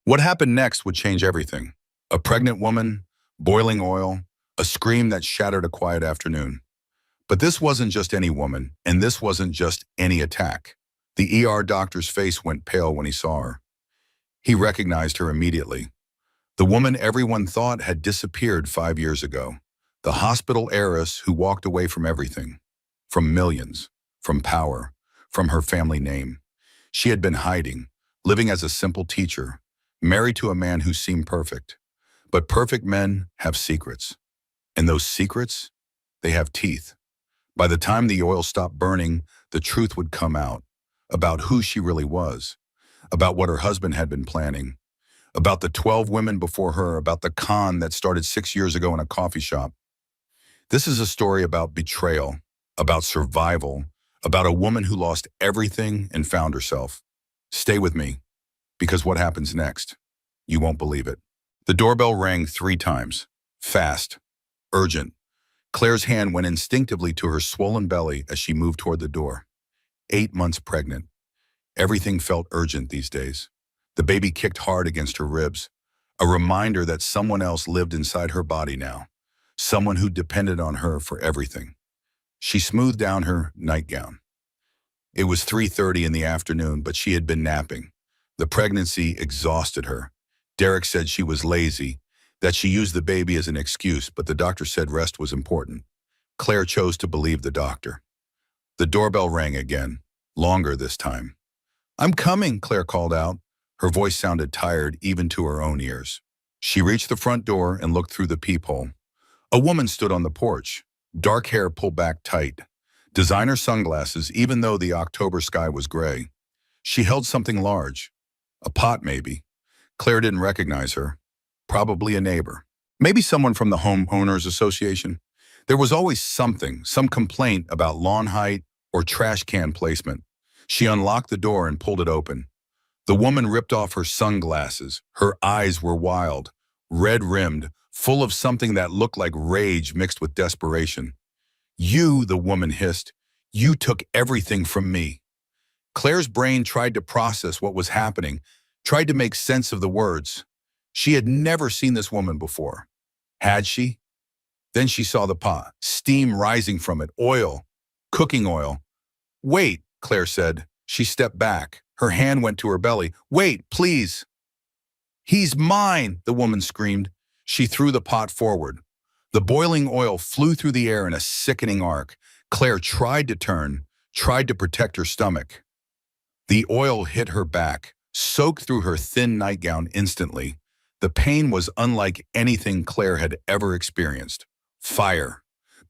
What happened next would change everything. A pregnant woman, boiling oil, a scream that shattered a quiet afternoon. But this wasn't just any woman, and this wasn't just any attack. The ER doctor's face went pale when he saw her. He recognized her immediately. The woman everyone thought had disappeared 5 years ago. The hospital heiress who walked away from everything. From millions, from power, from her family name. She had been hiding, living as a simple teacher, married to a man who seemed perfect. But perfect men have secrets. And those secrets, they have teeth. By the time the oil stopped burning, the truth would come out about who she really was, about what her husband had been planning, about the 12 women before her, about the con that started 6 years ago in a coffee shop. This is a story about betrayal, about survival, about a woman who lost everything and found herself. Stay with me, because what happens next, you won't believe it. The doorbell rang 3 times, fast, urgent. Claire's hand went instinctively to her swollen belly as she moved toward the door. 8 months pregnant. Everything felt urgent these days. The baby kicked hard against her ribs, a reminder that someone else lived inside her body now, someone who depended on her for everything. She smoothed down her nightgown. It was 3:30 in the afternoon, but she had been napping. The pregnancy exhausted her. Derek said she was lazy, that she used the baby as an excuse, but the doctor said rest was important. Claire chose to believe the doctor. The doorbell rang again, longer this time. "I'm coming," Claire called out. Her voice sounded tired even to her own ears. She reached the front door and looked through the peephole. A woman stood on the porch, dark hair pulled back tight, designer sunglasses even though the October sky was gray. She held something large, a pot maybe. Claire didn't recognize her. Probably a neighbor. Maybe someone from the homeowners association. There was always something, some complaint about lawn height or trash can placement. She unlocked the door and pulled it open. The woman ripped off her sunglasses. Her eyes were wild, red-rimmed, full of something that looked like rage mixed with desperation. "You," the woman hissed, "you took everything from me." Claire's brain tried to process what was happening, tried to make sense of the words. She had never seen this woman before. Had she? Then she saw the pot, steam rising from it, oil, cooking oil. "Wait," Claire said. She stepped back. Her hand went to her belly. "Wait, please." "He's mine," the woman screamed. She threw the pot forward. The boiling oil flew through the air in a sickening arc. Claire tried to turn, tried to protect her stomach. The oil hit her back, soaked through her thin nightgown instantly. The pain was unlike anything Claire had ever experienced. Fire.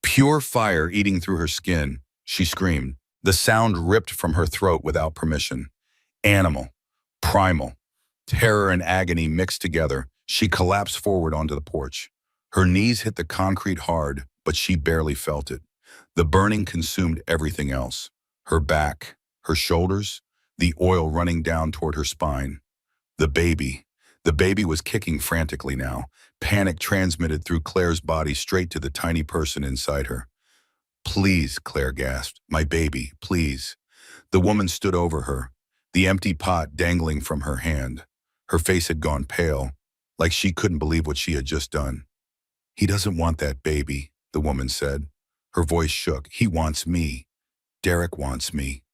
Pure fire eating through her skin. She screamed. The sound ripped from her throat without permission. Animal. Primal. Terror and agony mixed together. She collapsed forward onto the porch. Her knees hit the concrete hard, but she barely felt it. The burning consumed everything else. Her back, her shoulders, the oil running down toward her spine. The baby. The baby was kicking frantically now. Panic transmitted through Claire's body straight to the tiny person inside her. "Please," Claire gasped. "My baby, please." The woman stood over her, the empty pot dangling from her hand. Her face had gone pale, like she couldn't believe what she had just done. "He doesn't want that baby," the woman said. Her voice shook. "He wants me. Derek wants me."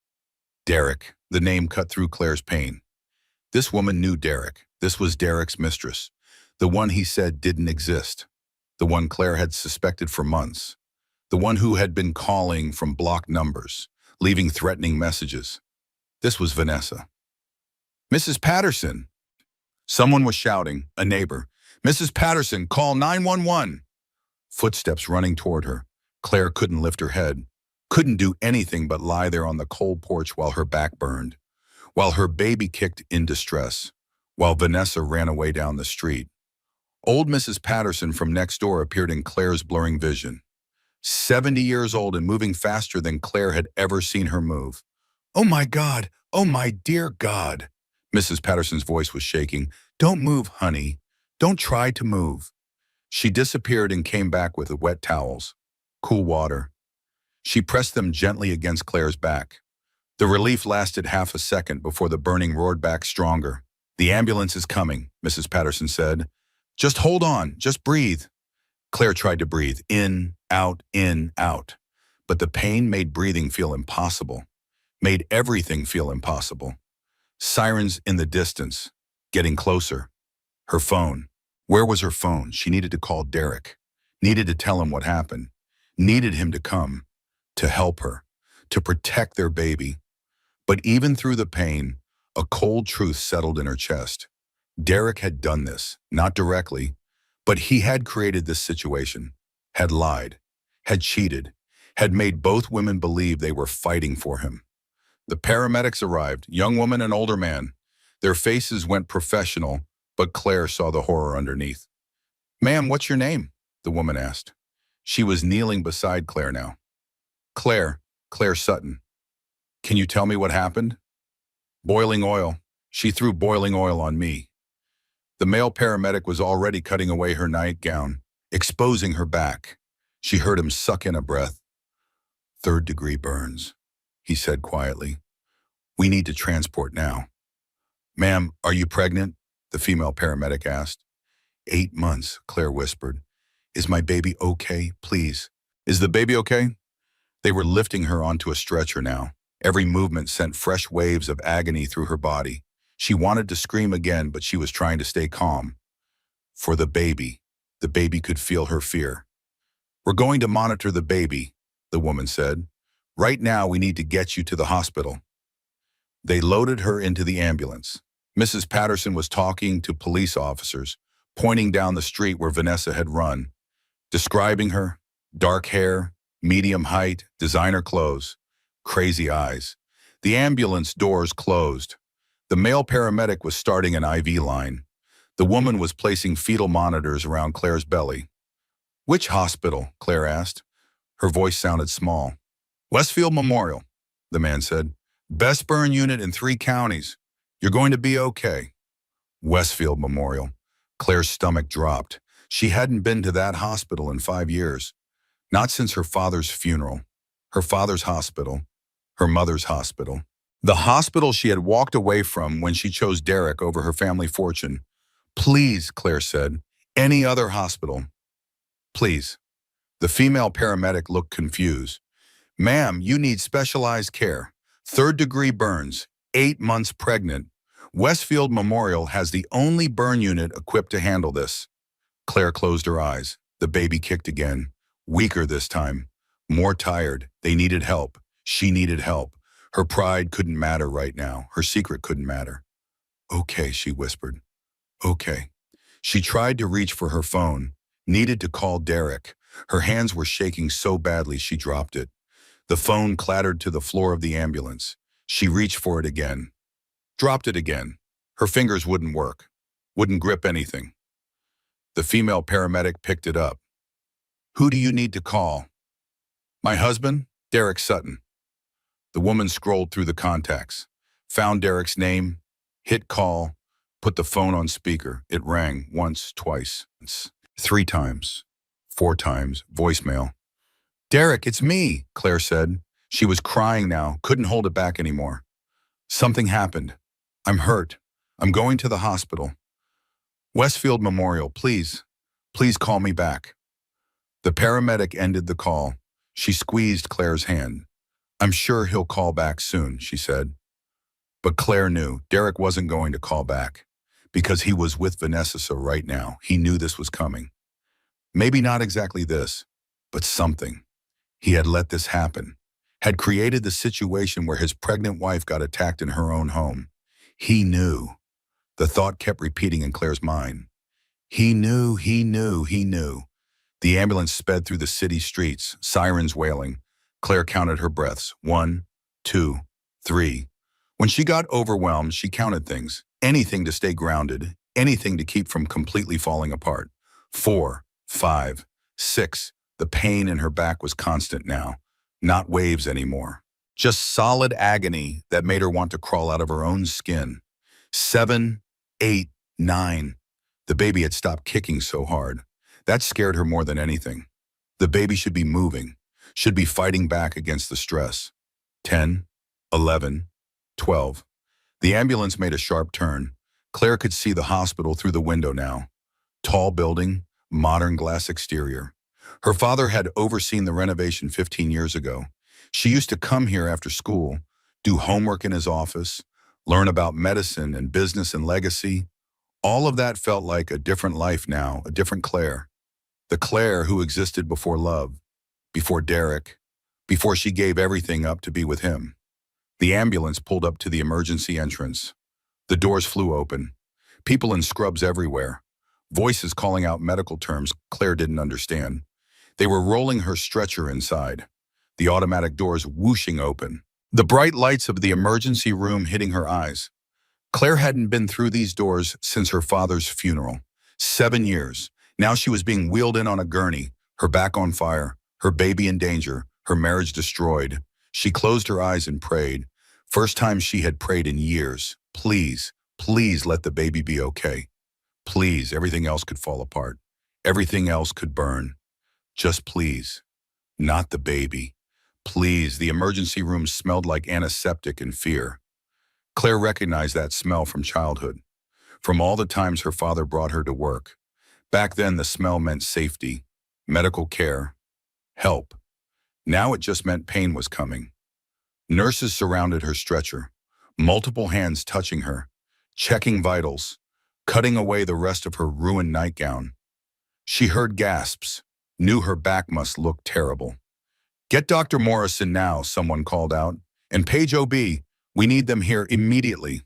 Derek, the name cut through Claire's pain. This woman knew Derek. This was Derek's mistress, the one he said didn't exist, the one Claire had suspected for months, the one who had been calling from blocked numbers, leaving threatening messages. This was Vanessa. "Mrs. Patterson!" Someone was shouting, a neighbor. "Mrs. Patterson, call 911!" Footsteps running toward her. Claire couldn't lift her head, couldn't do anything but lie there on the cold porch while her back burned, while her baby kicked in distress, while Vanessa ran away down the street. Old Mrs. Patterson from next door appeared in Claire's blurring vision. 70 years old and moving faster than Claire had ever seen her move. "Oh my God! Oh my dear God!" Mrs. Patterson's voice was shaking. "Don't move, honey. Don't try to move." She disappeared and came back with wet towels, cool water. She pressed them gently against Claire's back. The relief lasted half a second before the burning roared back stronger. "The ambulance is coming," Mrs. Patterson said. "Just hold on, just breathe." Claire tried to breathe, in, out, but the pain made breathing feel impossible, made everything feel impossible. Sirens in the distance, getting closer. Her phone. Where was her phone? She needed to call Derek, needed to tell him what happened, needed him to come, to help her, to protect their baby. But even through the pain, a cold truth settled in her chest. Derek had done this, not directly, but he had created this situation, had lied, had cheated, had made both women believe they were fighting for him. The paramedics arrived, young woman and older man. Their faces went professional, but Claire saw the horror underneath. "Ma'am, what's your name?" the woman asked. She was kneeling beside Claire now. Claire Sutton. "Can you tell me what happened?" "Boiling oil. She threw boiling oil on me." The male paramedic was already cutting away her nightgown, exposing her back. She heard him suck in a breath. "Third-degree burns," he said quietly. "We need to transport now." "Ma'am, are you pregnant?" the female paramedic asked. 8 months, Claire whispered. "Is my baby okay, please?" "Is the baby okay?" They were lifting her onto a stretcher now. Every movement sent fresh waves of agony through her body. She wanted to scream again, but she was trying to stay calm. For the baby could feel her fear. "We're going to monitor the baby," the woman said. "Right now, we need to get you to the hospital." They loaded her into the ambulance. Mrs. Patterson was talking to police officers, pointing down the street where Vanessa had run, describing her: dark hair, medium height, designer clothes, crazy eyes. The ambulance doors closed. The male paramedic was starting an IV line. The woman was placing fetal monitors around Claire's belly. "Which hospital?" Claire asked. Her voice sounded small. "Westfield Memorial," the man said. "Best burn unit in 3 counties. You're going to be okay." Westfield Memorial. Claire's stomach dropped. She hadn't been to that hospital in 5 years. Not since her father's funeral. Her father's hospital. Her mother's hospital. The hospital she had walked away from when she chose Derek over her family fortune. "Please," Claire said. "Any other hospital. Please." The female paramedic looked confused. "Ma'am, you need specialized care. 3rd-degree burns. 8 months pregnant. Westfield Memorial has the only burn unit equipped to handle this." Claire closed her eyes. The baby kicked again. Weaker this time. More tired. They needed help. She needed help. Her pride couldn't matter right now. Her secret couldn't matter. "Okay," she whispered. "Okay." She tried to reach for her phone, needed to call Derek. Her hands were shaking so badly she dropped it. The phone clattered to the floor of the ambulance. She reached for it again. Dropped it again. Her fingers wouldn't work. Wouldn't grip anything. The female paramedic picked it up. "Who do you need to call?" "My husband, Derek Sutton." The woman scrolled through the contacts, found Derek's name, hit call, put the phone on speaker. It rang once, twice, 3 times, 4 times, voicemail. "Derek, it's me," Claire said. She was crying now, couldn't hold it back anymore. "Something happened. I'm hurt. I'm going to the hospital. Westfield Memorial, please. Please call me back." The paramedic ended the call. She squeezed Claire's hand. "I'm sure he'll call back soon," she said. But Claire knew Derek wasn't going to call back because he was with Vanessa right now. He knew this was coming. Maybe not exactly this, but something. He had let this happen, had created the situation where his pregnant wife got attacked in her own home. He knew. The thought kept repeating in Claire's mind. He knew. The ambulance sped through the city streets, sirens wailing. Claire counted her breaths. 1, 2, 3. When she got overwhelmed, she counted things. Anything to stay grounded, anything to keep from completely falling apart. 4, 5, 6. The pain in her back was constant now, not waves anymore. Just solid agony that made her want to crawl out of her own skin. 7, 8, 9. The baby had stopped kicking so hard. That scared her more than anything. The baby should be moving, should be fighting back against the stress. 10, 11, 12. The ambulance made a sharp turn. Claire could see the hospital through the window now. Tall building, modern glass exterior. Her father had overseen the renovation 15 years ago. She used to come here after school, do homework in his office, learn about medicine and business and legacy. All of that felt like a different life now, a different Claire. The Claire who existed before love, before Derek, before she gave everything up to be with him. The ambulance pulled up to the emergency entrance. The doors flew open. People in scrubs everywhere. Voices calling out medical terms Claire didn't understand. They were rolling her stretcher inside. The automatic doors whooshing open. The bright lights of the emergency room hitting her eyes. Claire hadn't been through these doors since her father's funeral. 7 years. Now she was being wheeled in on a gurney, her back on fire, her baby in danger, her marriage destroyed. She closed her eyes and prayed. First time she had prayed in years. Please, please let the baby be okay. Please, everything else could fall apart. Everything else could burn. Just please. Not the baby. Please, the emergency room smelled like antiseptic and fear. Claire recognized that smell from childhood, from all the times her father brought her to work. Back then, the smell meant safety, medical care, help. Now it just meant pain was coming. Nurses surrounded her stretcher, multiple hands touching her, checking vitals, cutting away the rest of her ruined nightgown. She heard gasps, knew her back must look terrible. "Get Dr. Morrison now," someone called out. "And Page OB, we need them here immediately."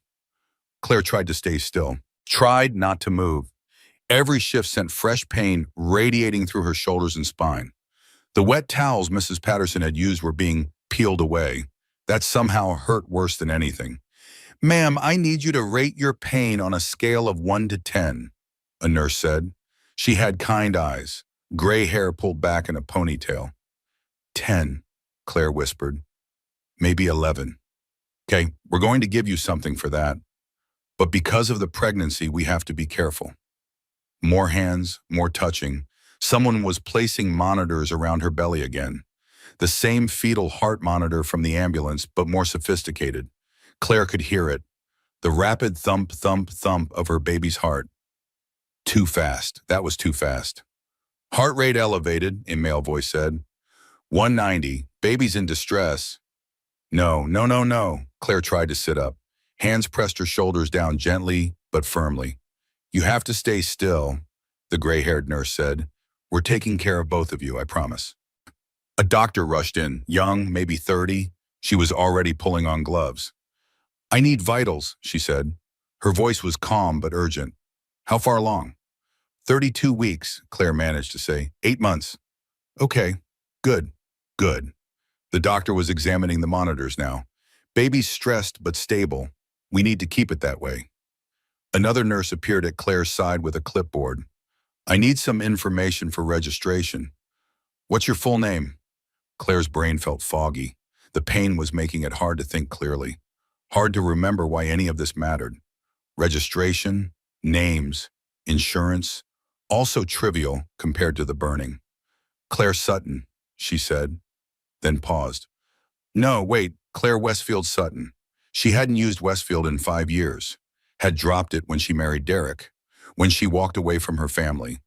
Claire tried to stay still, tried not to move. Every shift sent fresh pain radiating through her shoulders and spine. The wet towels Mrs. Patterson had used were being peeled away. That somehow hurt worse than anything. "Ma'am, I need you to rate your pain on a scale of 1 to 10, a nurse said. She had kind eyes, gray hair pulled back in a ponytail. 10, Claire whispered. Maybe 11. "Okay, we're going to give you something for that. But because of the pregnancy, we have to be careful." More hands, more touching. Someone was placing monitors around her belly again. The same fetal heart monitor from the ambulance, but more sophisticated. Claire could hear it. The rapid thump, thump, thump of her baby's heart. Too fast. That was too fast. "Heart rate elevated," a male voice said. 190. "Baby's in distress." No, no, no, no. Claire tried to sit up. Hands pressed her shoulders down gently, but firmly. "You have to stay still," the gray-haired nurse said. "We're taking care of both of you, I promise." A doctor rushed in, young, maybe 30. She was already pulling on gloves. "I need vitals," she said. Her voice was calm but urgent. "How far along?" 32 weeks, Claire managed to say. 8 months. "Okay, good, good." The doctor was examining the monitors now. "Baby's stressed but stable. We need to keep it that way." Another nurse appeared at Claire's side with a clipboard. "I need some information for registration." "What's your full name?" Claire's brain felt foggy. The pain was making it hard to think clearly. Hard to remember why any of this mattered. Registration, names, insurance, all so trivial compared to the burning. "Claire Sutton," she said, then paused. "No, wait, Claire Westfield Sutton." She hadn't used Westfield in 5 years. Had dropped it when she married Derek, when she walked away from her family,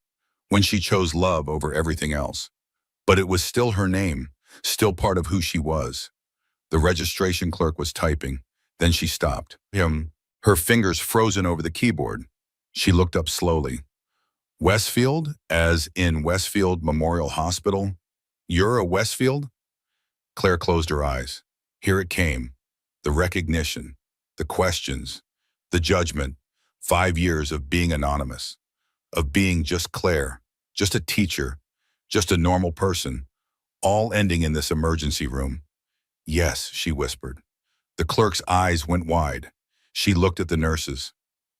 when she chose love over everything else. But it was still her name, still part of who she was. The registration clerk was typing. Then she stopped. Her fingers frozen over the keyboard. She looked up slowly. "Westfield, as in Westfield Memorial Hospital? You're a Westfield?" Claire closed her eyes. Here it came. The recognition, the questions, the judgment. 5 years of being anonymous, of being just Claire, just a teacher, just a normal person, all ending in this emergency room. "Yes," she whispered. The clerk's eyes went wide. She looked at the nurses,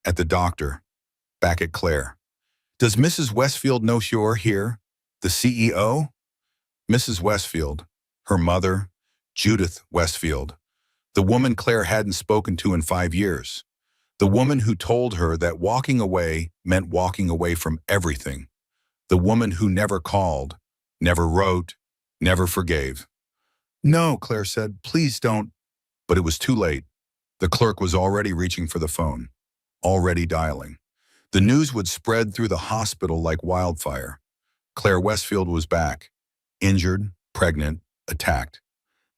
at the doctor, back at Claire. "Does Mrs. Westfield know you're here? The CEO?" Mrs. Westfield, her mother, Judith Westfield, the woman Claire hadn't spoken to in 5 years. The woman who told her that walking away meant walking away from everything. The woman who never called, never wrote, never forgave. "No," Claire said, "please don't." But it was too late. The clerk was already reaching for the phone. already dialing. The news would spread through the hospital like wildfire. Claire Westfield was back, injured, pregnant, attacked.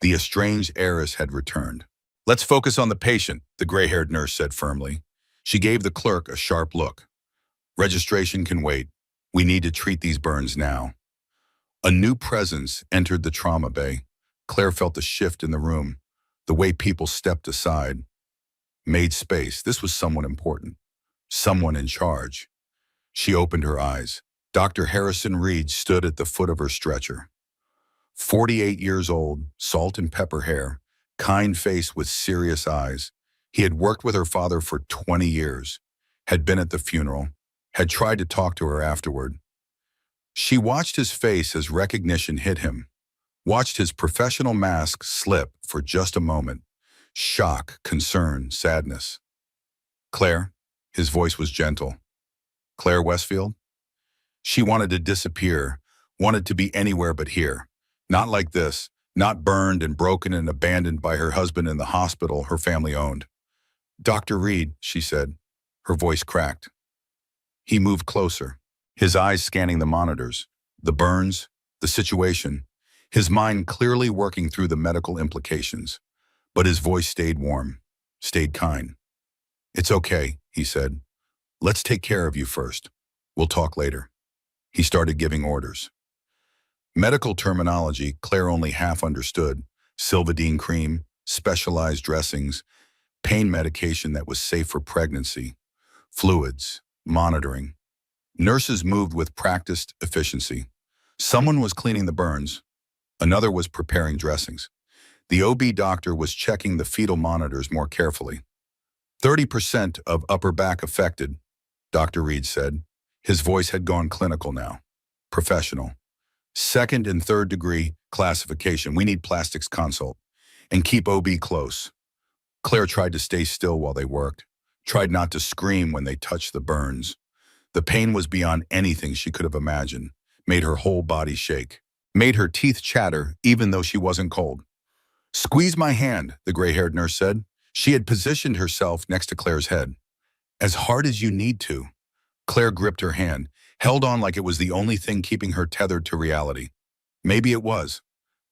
The estranged heiress had returned. "Let's focus on the patient," the gray-haired nurse said firmly. She gave the clerk a sharp look. "Registration can wait. We need to treat these burns now." A new presence entered the trauma bay. Claire felt a shift in the room, the way people stepped aside, made space. This was someone important, someone in charge. She opened her eyes. Dr. Harrison Reed stood at the foot of her stretcher. 48 years old, salt and pepper hair, kind face with serious eyes. He had worked with her father for 20 years, had been at the funeral, had tried to talk to her afterward. She watched his face as recognition hit him, watched his professional mask slip for just a moment. Shock, concern, sadness. "Claire," his voice was gentle. "Claire Westfield?" She wanted to disappear, wanted to be anywhere but here. Not like this, not burned and broken and abandoned by her husband in the hospital her family owned. "Dr. Reed," she said. Her voice cracked. He moved closer, his eyes scanning the monitors, the burns, the situation, his mind clearly working through the medical implications. But his voice stayed warm, stayed kind. "It's okay," he said. "Let's take care of you first. We'll talk later." He started giving orders. Medical terminology Claire only half understood: Silvadene cream, specialized dressings, pain medication that was safe for pregnancy, fluids, monitoring. Nurses moved with practiced efficiency. Someone was cleaning the burns. Another was preparing dressings. The OB doctor was checking the fetal monitors more carefully. 30% of upper back affected, Dr. Reed said. His voice had gone clinical now. Professional. Second and third degree classification. We need plastics consult. And keep OB close. Claire tried to stay still while they worked. Tried not to scream when they touched the burns. The pain was beyond anything she could have imagined. Made her whole body shake. Made her teeth chatter even though she wasn't cold. "Squeeze my hand," the gray-haired nurse said. She had positioned herself next to Claire's head. "As hard as you need to." Claire gripped her hand, held on like it was the only thing keeping her tethered to reality. Maybe it was.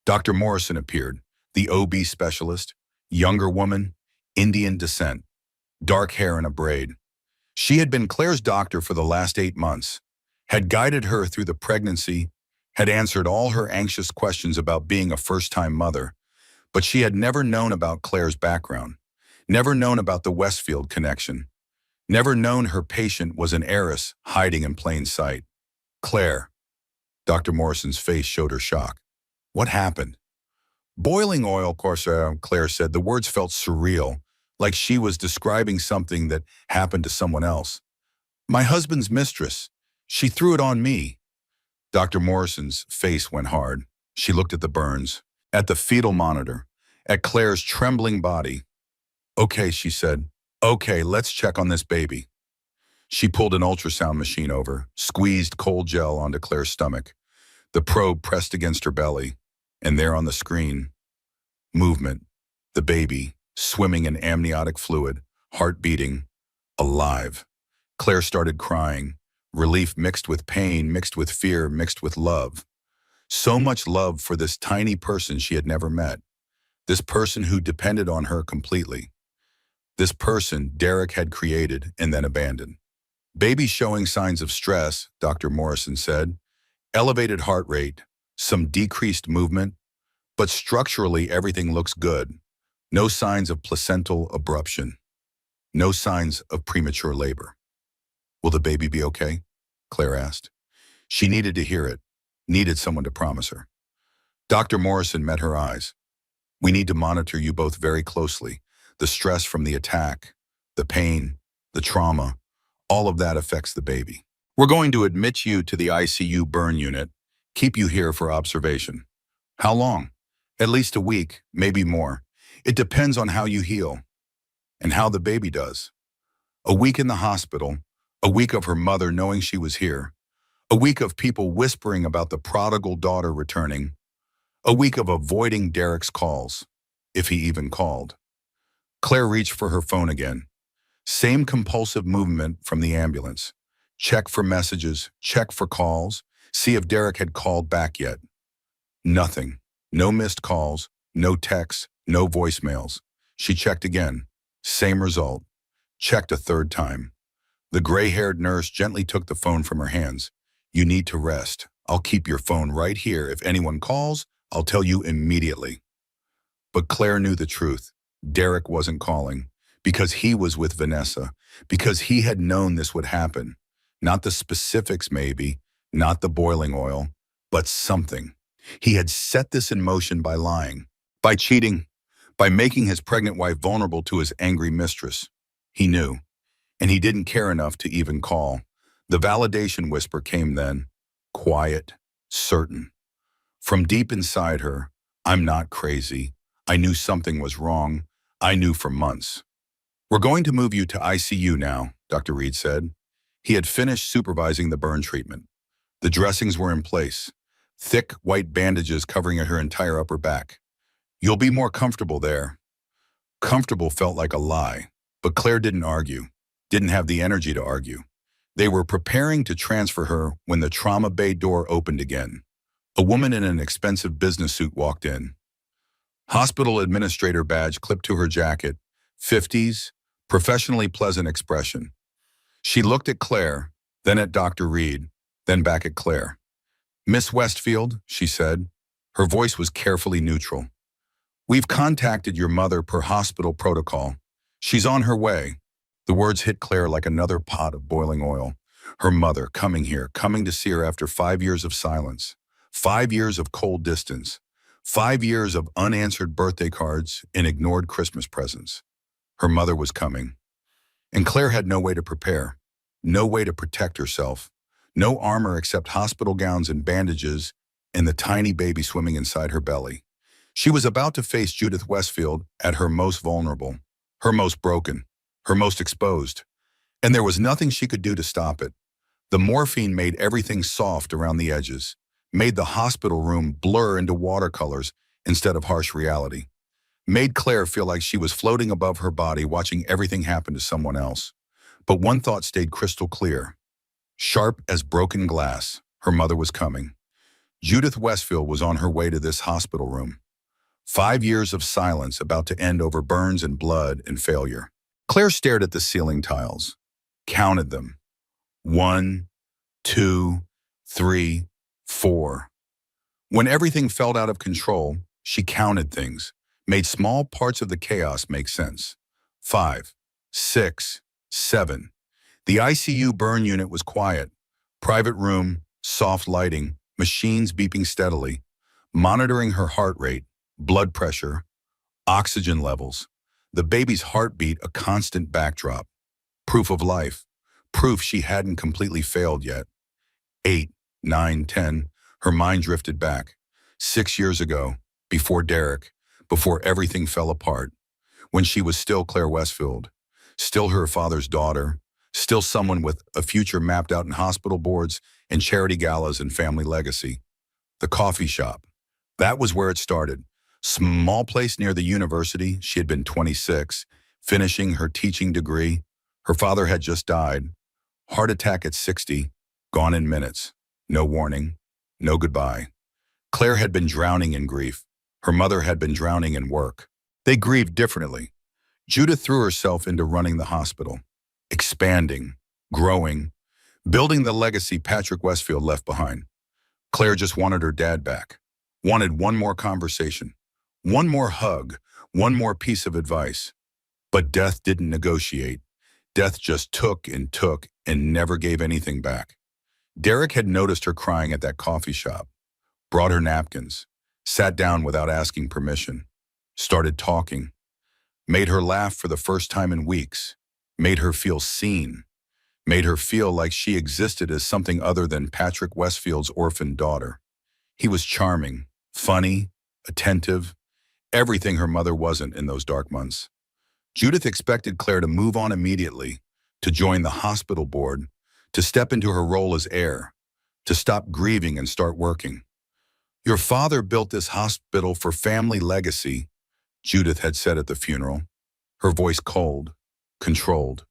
Dr. Morrison appeared, the OB specialist, younger woman, Indian descent, dark hair in a braid. She had been Claire's doctor for the last 8 months, had guided her through the pregnancy, had answered all her anxious questions about being a first-time mother, but she had never known about Claire's background, never known about the Westfield connection, never known her patient was an heiress hiding in plain sight. "Claire." Dr. Morrison's face showed her shock. "What happened?" "Boiling oil, Corsair," Claire said. The words felt surreal, like she was describing something that happened to someone else. "My husband's mistress. She threw it on me." Dr. Morrison's face went hard. She looked at the burns, at the fetal monitor, at Claire's trembling body. "Okay," she said. "Okay, let's check on this baby." She pulled an ultrasound machine over, squeezed cold gel onto Claire's stomach. The probe pressed against her belly, and there on the screen, movement, the baby, swimming in amniotic fluid, heart beating, alive. Claire started crying, relief mixed with pain, mixed with fear, mixed with love. So much love for this tiny person she had never met. This person who depended on her completely. This person Derek had created and then abandoned. "Baby showing signs of stress," Dr. Morrison said. "Elevated heart rate, some decreased movement, but structurally everything looks good. No signs of placental abruption. No signs of premature labor." "Will the baby be okay?" Claire asked. She needed to hear it, needed someone to promise her. Dr. Morrison met her eyes. "We need to monitor you both very closely. The stress from the attack, the pain, the trauma, all of that affects the baby. We're going to admit you to the ICU burn unit, keep you here for observation." "How long?" "At least a week, maybe more. It depends on how you heal and how the baby does." A week in the hospital, a week of her mother knowing she was here, a week of people whispering about the prodigal daughter returning, a week of avoiding Derek's calls, if he even called. Claire reached for her phone again. Same compulsive movement from the ambulance. Check for messages, check for calls, see if Derek had called back yet. Nothing. No missed calls, no texts, no voicemails. She checked again. Same result. Checked a third time. The gray-haired nurse gently took the phone from her hands. You need to rest. I'll keep your phone right here. If anyone calls, I'll tell you immediately. But Claire knew the truth. Derek wasn't calling because he was with Vanessa, because he had known this would happen. Not the specifics maybe, not the boiling oil, but something. He had set this in motion by lying, by cheating, by making his pregnant wife vulnerable to his angry mistress. He knew, and he didn't care enough to even call. The validation whisper came then, quiet, certain. From deep inside her, I'm not crazy. I knew something was wrong. I knew for months. We're going to move you to ICU now, Dr. Reed said. He had finished supervising the burn treatment. The dressings were in place, thick white bandages covering her entire upper back. You'll be more comfortable there. Comfortable felt like a lie, but Claire didn't argue, didn't have the energy to argue. They were preparing to transfer her when the trauma bay door opened again. A woman in an expensive business suit walked in. Hospital administrator badge clipped to her jacket, 50s, professionally pleasant expression. She looked at Claire, then at Dr. Reed, then back at Claire. Miss Westfield, she said. Her voice was carefully neutral. We've contacted your mother per hospital protocol. She's on her way. The words hit Claire like another pot of boiling oil. Her mother coming here, coming to see her after 5 years of silence, 5 years of cold distance, 5 years of unanswered birthday cards and ignored Christmas presents. Her mother was coming. And Claire had no way to prepare, no way to protect herself, no armor except hospital gowns and bandages and the tiny baby swimming inside her belly. She was about to face Judith Westfield at her most vulnerable, her most broken, her most exposed. And there was nothing she could do to stop it. The morphine made everything soft around the edges, made the hospital room blur into watercolors instead of harsh reality, made Claire feel like she was floating above her body watching everything happen to someone else. But one thought stayed crystal clear. Sharp as broken glass, her mother was coming. Judith Westfield was on her way to this hospital room. 5 years of silence about to end over burns and blood and failure. Claire stared at the ceiling tiles, counted them. 1, 2, 3, 4. When everything felt out of control, she counted things, made small parts of the chaos make sense. 5, 6, 7. The ICU burn unit was quiet. Private room, soft lighting, machines beeping steadily, monitoring her heart rate, blood pressure, oxygen levels. The baby's heartbeat a constant backdrop. Proof of life. Proof she hadn't completely failed yet. 8, 9, 10. Her mind drifted back. 6 years ago, before Derek, before everything fell apart, when she was still Claire Westfield, still her father's daughter, still someone with a future mapped out in hospital boards and charity galas and family legacy. The coffee shop. That was where it started. Small place near the university. She had been 26, finishing her teaching degree. Her father had just died. Heart attack at 60, gone in minutes. No warning, no goodbye. Claire had been drowning in grief. Her mother had been drowning in work. They grieved differently. Judith threw herself into running the hospital, expanding, growing, building the legacy Patrick Westfield left behind. Claire just wanted her dad back, wanted one more conversation, one more hug, one more piece of advice. But death didn't negotiate. Death just took and never gave anything back. Derek had noticed her crying at that coffee shop, brought her napkins, sat down without asking permission, started talking, made her laugh for the first time in weeks, made her feel seen, made her feel like she existed as something other than Patrick Westfield's orphaned daughter. He was charming, funny, attentive, everything her mother wasn't in those dark months. Judith expected Claire to move on immediately, to join the hospital board, to step into her role as heir, to stop grieving and start working. Your father built this hospital for family legacy, Judith had said at the funeral, her voice cold, controlled.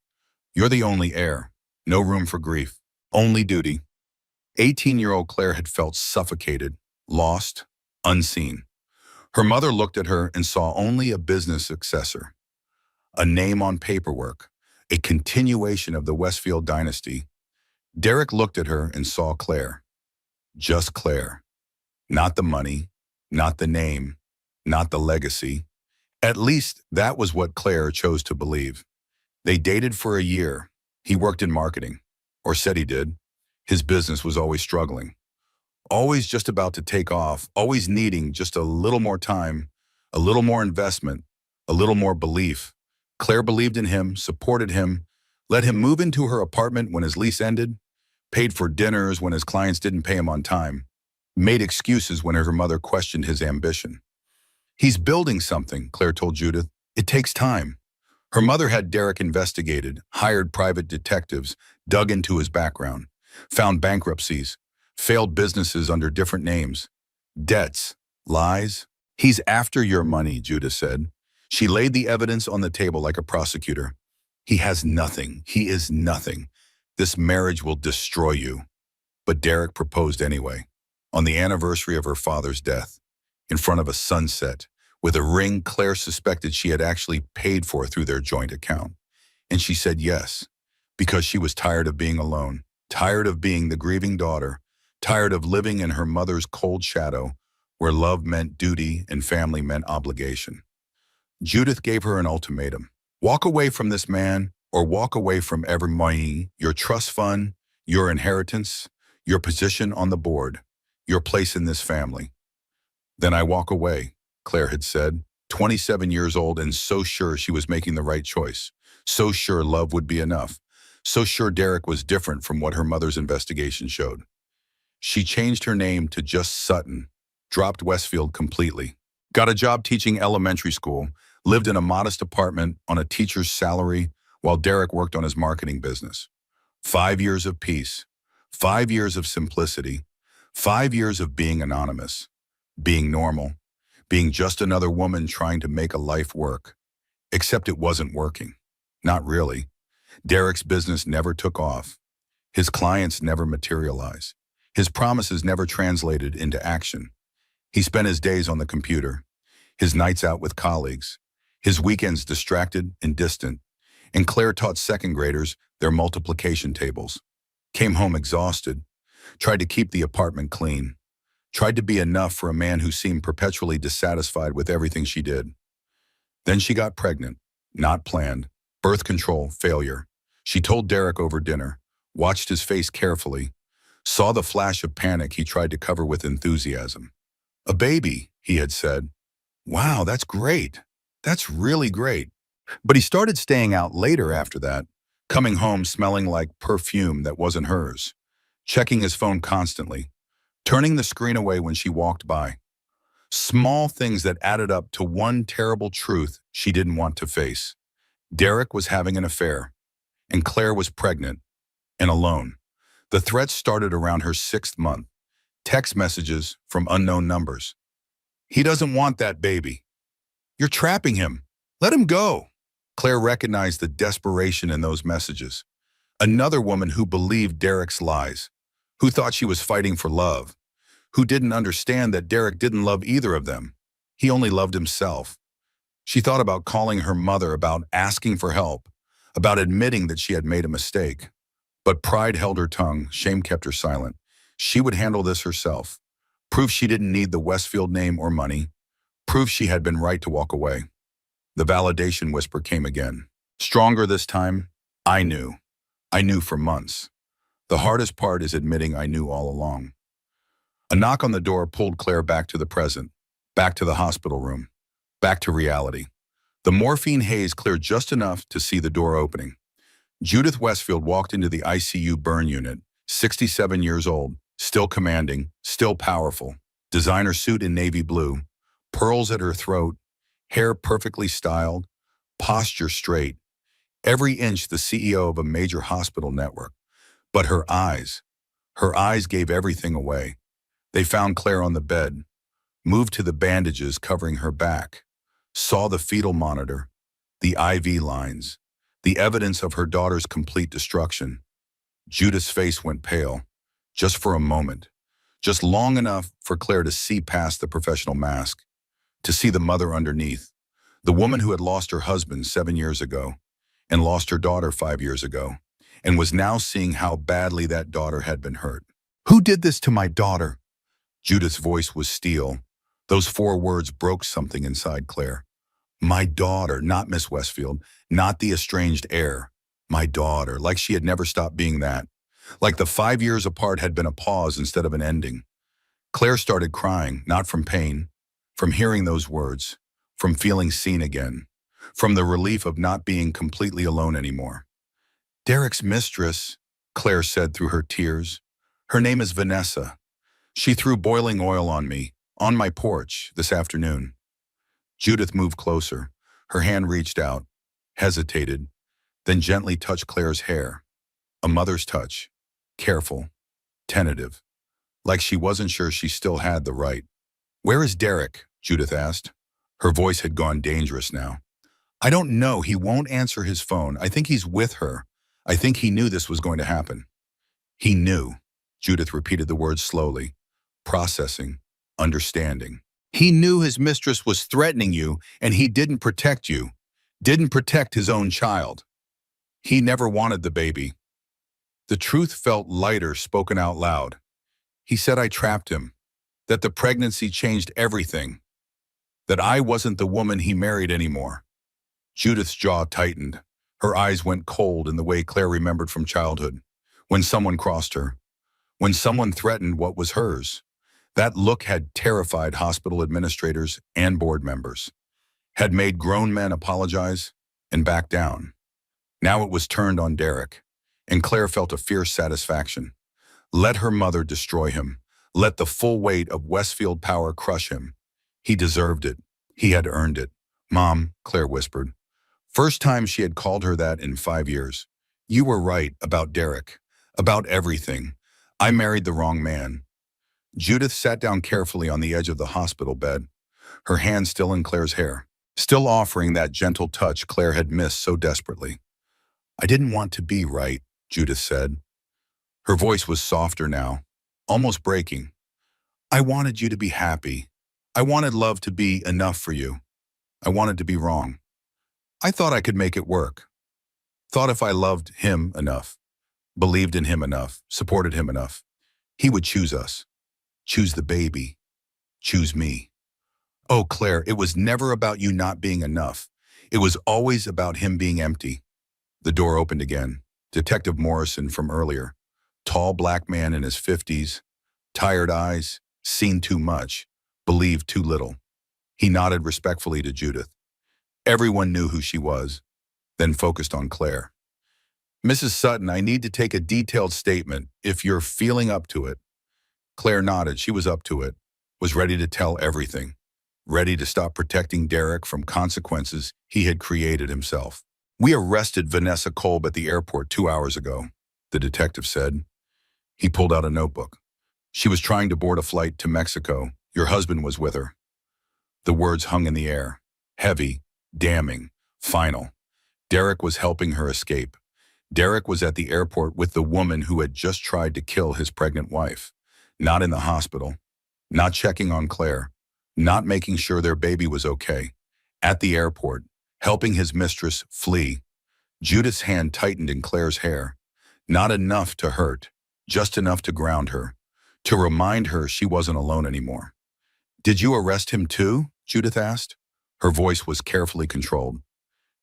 You're the only heir. No room for grief. Only duty. 18-year-old Claire had felt suffocated, lost, unseen. Her mother looked at her and saw only a business successor, a name on paperwork, a continuation of the Westfield dynasty. Derek looked at her and saw Claire. Just Claire. Not the money, not the name, not the legacy. At least that was what Claire chose to believe. They dated for a year. He worked in marketing, or said he did. His business was always struggling, always just about to take off, always needing just a little more time, a little more investment, a little more belief. Claire believed in him, supported him, let him move into her apartment when his lease ended, paid for dinners when his clients didn't pay him on time, made excuses when her mother questioned his ambition. He's building something, Claire told Judith. It takes time. Her mother had Derek investigated, hired private detectives, dug into his background, found bankruptcies, failed businesses under different names, debts, lies. He's after your money, Judith said. She laid the evidence on the table like a prosecutor. He has nothing. He is nothing. This marriage will destroy you. But Derek proposed anyway, on the anniversary of her father's death, in front of a sunset, with a ring Claire suspected she had actually paid for through their joint account. And she said yes, because she was tired of being alone, tired of being the grieving daughter, tired of living in her mother's cold shadow, where love meant duty and family meant obligation. Judith gave her an ultimatum. Walk away from this man, or walk away from every money, your trust fund, your inheritance, your position on the board, your place in this family. Then I walk away, Claire had said, 27 years old and so sure she was making the right choice, so sure love would be enough, so sure Derek was different from what her mother's investigation showed. She changed her name to just Sutton, dropped Westfield completely, got a job teaching elementary school, lived in a modest apartment on a teacher's salary while Derek worked on his marketing business. 5 years of peace, 5 years of simplicity, 5 years of being anonymous, being normal, being just another woman trying to make a life work. Except it wasn't working. Not really. Derek's business never took off. His clients never materialized. His promises never translated into action. He spent his days on the computer, his nights out with colleagues, his weekends distracted and distant, and Claire taught second graders their multiplication tables. Came home exhausted, tried to keep the apartment clean, tried to be enough for a man who seemed perpetually dissatisfied with everything she did. Then she got pregnant, not planned, birth control, failure. She told Derek over dinner, watched his face carefully, saw the flash of panic he tried to cover with enthusiasm. A baby, he had said. Wow, that's great. That's really great. But he started staying out later after that, coming home smelling like perfume that wasn't hers, checking his phone constantly, turning the screen away when she walked by. Small things that added up to one terrible truth she didn't want to face. Derek was having an affair, and Claire was pregnant and alone. The threats started around her 6th month. Text messages from unknown numbers. He doesn't want that baby. You're trapping him. Let him go. Claire recognized the desperation in those messages. Another woman who believed Derek's lies, who thought she was fighting for love, who didn't understand that Derek didn't love either of them. He only loved himself. She thought about calling her mother, about asking for help, about admitting that she had made a mistake. But pride held her tongue, shame kept her silent. She would handle this herself. Proof she didn't need the Westfield name or money. Proof she had been right to walk away. The validation whisper came again. Stronger this time. I knew. I knew for months. The hardest part is admitting I knew all along. A knock on the door pulled Claire back to the present, back to the hospital room, back to reality. The morphine haze cleared just enough to see the door opening. Judith Westfield walked into the ICU burn unit, 67 years old, still commanding, still powerful, designer suit in navy blue, pearls at her throat, hair perfectly styled, posture straight, every inch the CEO of a major hospital network. But her eyes gave everything away. They found Claire on the bed, moved to the bandages covering her back, saw the fetal monitor, the IV lines, the evidence of her daughter's complete destruction. Judith's face went pale, just for a moment, just long enough for Claire to see past the professional mask, to see the mother underneath, the woman who had lost her husband 7 years ago and lost her daughter 5 years ago, and was now seeing how badly that daughter had been hurt. "Who did this to my daughter?" Judith's voice was steel. Those 4 words broke something inside Claire. My daughter, not Miss Westfield, not the estranged heir. My daughter, like she had never stopped being that. Like the 5 years apart had been a pause instead of an ending. Claire started crying, not from pain, from hearing those words, from feeling seen again, from the relief of not being completely alone anymore. "Derek's mistress," Claire said through her tears. "Her name is Vanessa. She threw boiling oil on me, on my porch, this afternoon." Judith moved closer. Her hand reached out, hesitated, then gently touched Claire's hair. A mother's touch, careful, tentative, like she wasn't sure she still had the right. "Where is Derek?" Judith asked. Her voice had gone dangerous now. "I don't know. He won't answer his phone. I think he's with her. I think he knew this was going to happen." "He knew." Judith repeated the words slowly, processing, understanding. "He knew his mistress was threatening you, and he didn't protect you, didn't protect his own child. He never wanted the baby." The truth felt lighter spoken out loud. "He said I trapped him, that the pregnancy changed everything, that I wasn't the woman he married anymore." Judith's jaw tightened. Her eyes went cold in the way Claire remembered from childhood, when someone crossed her, when someone threatened what was hers. That look had terrified hospital administrators and board members, had made grown men apologize and back down. Now it was turned on Derek, and Claire felt a fierce satisfaction. Let her mother destroy him. Let the full weight of Westfield power crush him. He deserved it. He had earned it. "Mom," Claire whispered. First time she had called her that in 5 years. "You were right about Derek, about everything. I married the wrong man." Judith sat down carefully on the edge of the hospital bed, her hand still in Claire's hair, still offering that gentle touch Claire had missed so desperately. "I didn't want to be right," Judith said. Her voice was softer now, almost breaking. "I wanted you to be happy. I wanted love to be enough for you. I wanted to be wrong. I thought I could make it work. Thought if I loved him enough, believed in him enough, supported him enough, he would choose us. Choose the baby. Choose me." "Oh, Claire, it was never about you not being enough. It was always about him being empty." The door opened again. Detective Morrison from earlier. Tall black man in his 50s, tired eyes, seen too much, believed too little. He nodded respectfully to Judith. Everyone knew who she was, then focused on Claire. "Mrs. Sutton, I need to take a detailed statement, if you're feeling up to it." Claire nodded. She was up to it, was ready to tell everything, ready to stop protecting Derek from consequences he had created himself. "We arrested Vanessa Kolb at the airport 2 hours ago," the detective said. He pulled out a notebook. "She was trying to board a flight to Mexico. Your husband was with her." The words hung in the air, heavy, damning, final. Derek was helping her escape. Derek was at the airport with the woman who had just tried to kill his pregnant wife. Not in the hospital, not checking on Claire, not making sure their baby was okay. At the airport, helping his mistress flee. Judith's hand tightened in Claire's hair. Not enough to hurt, just enough to ground her, to remind her she wasn't alone anymore. "Did you arrest him too?" Judith asked. Her voice was carefully controlled.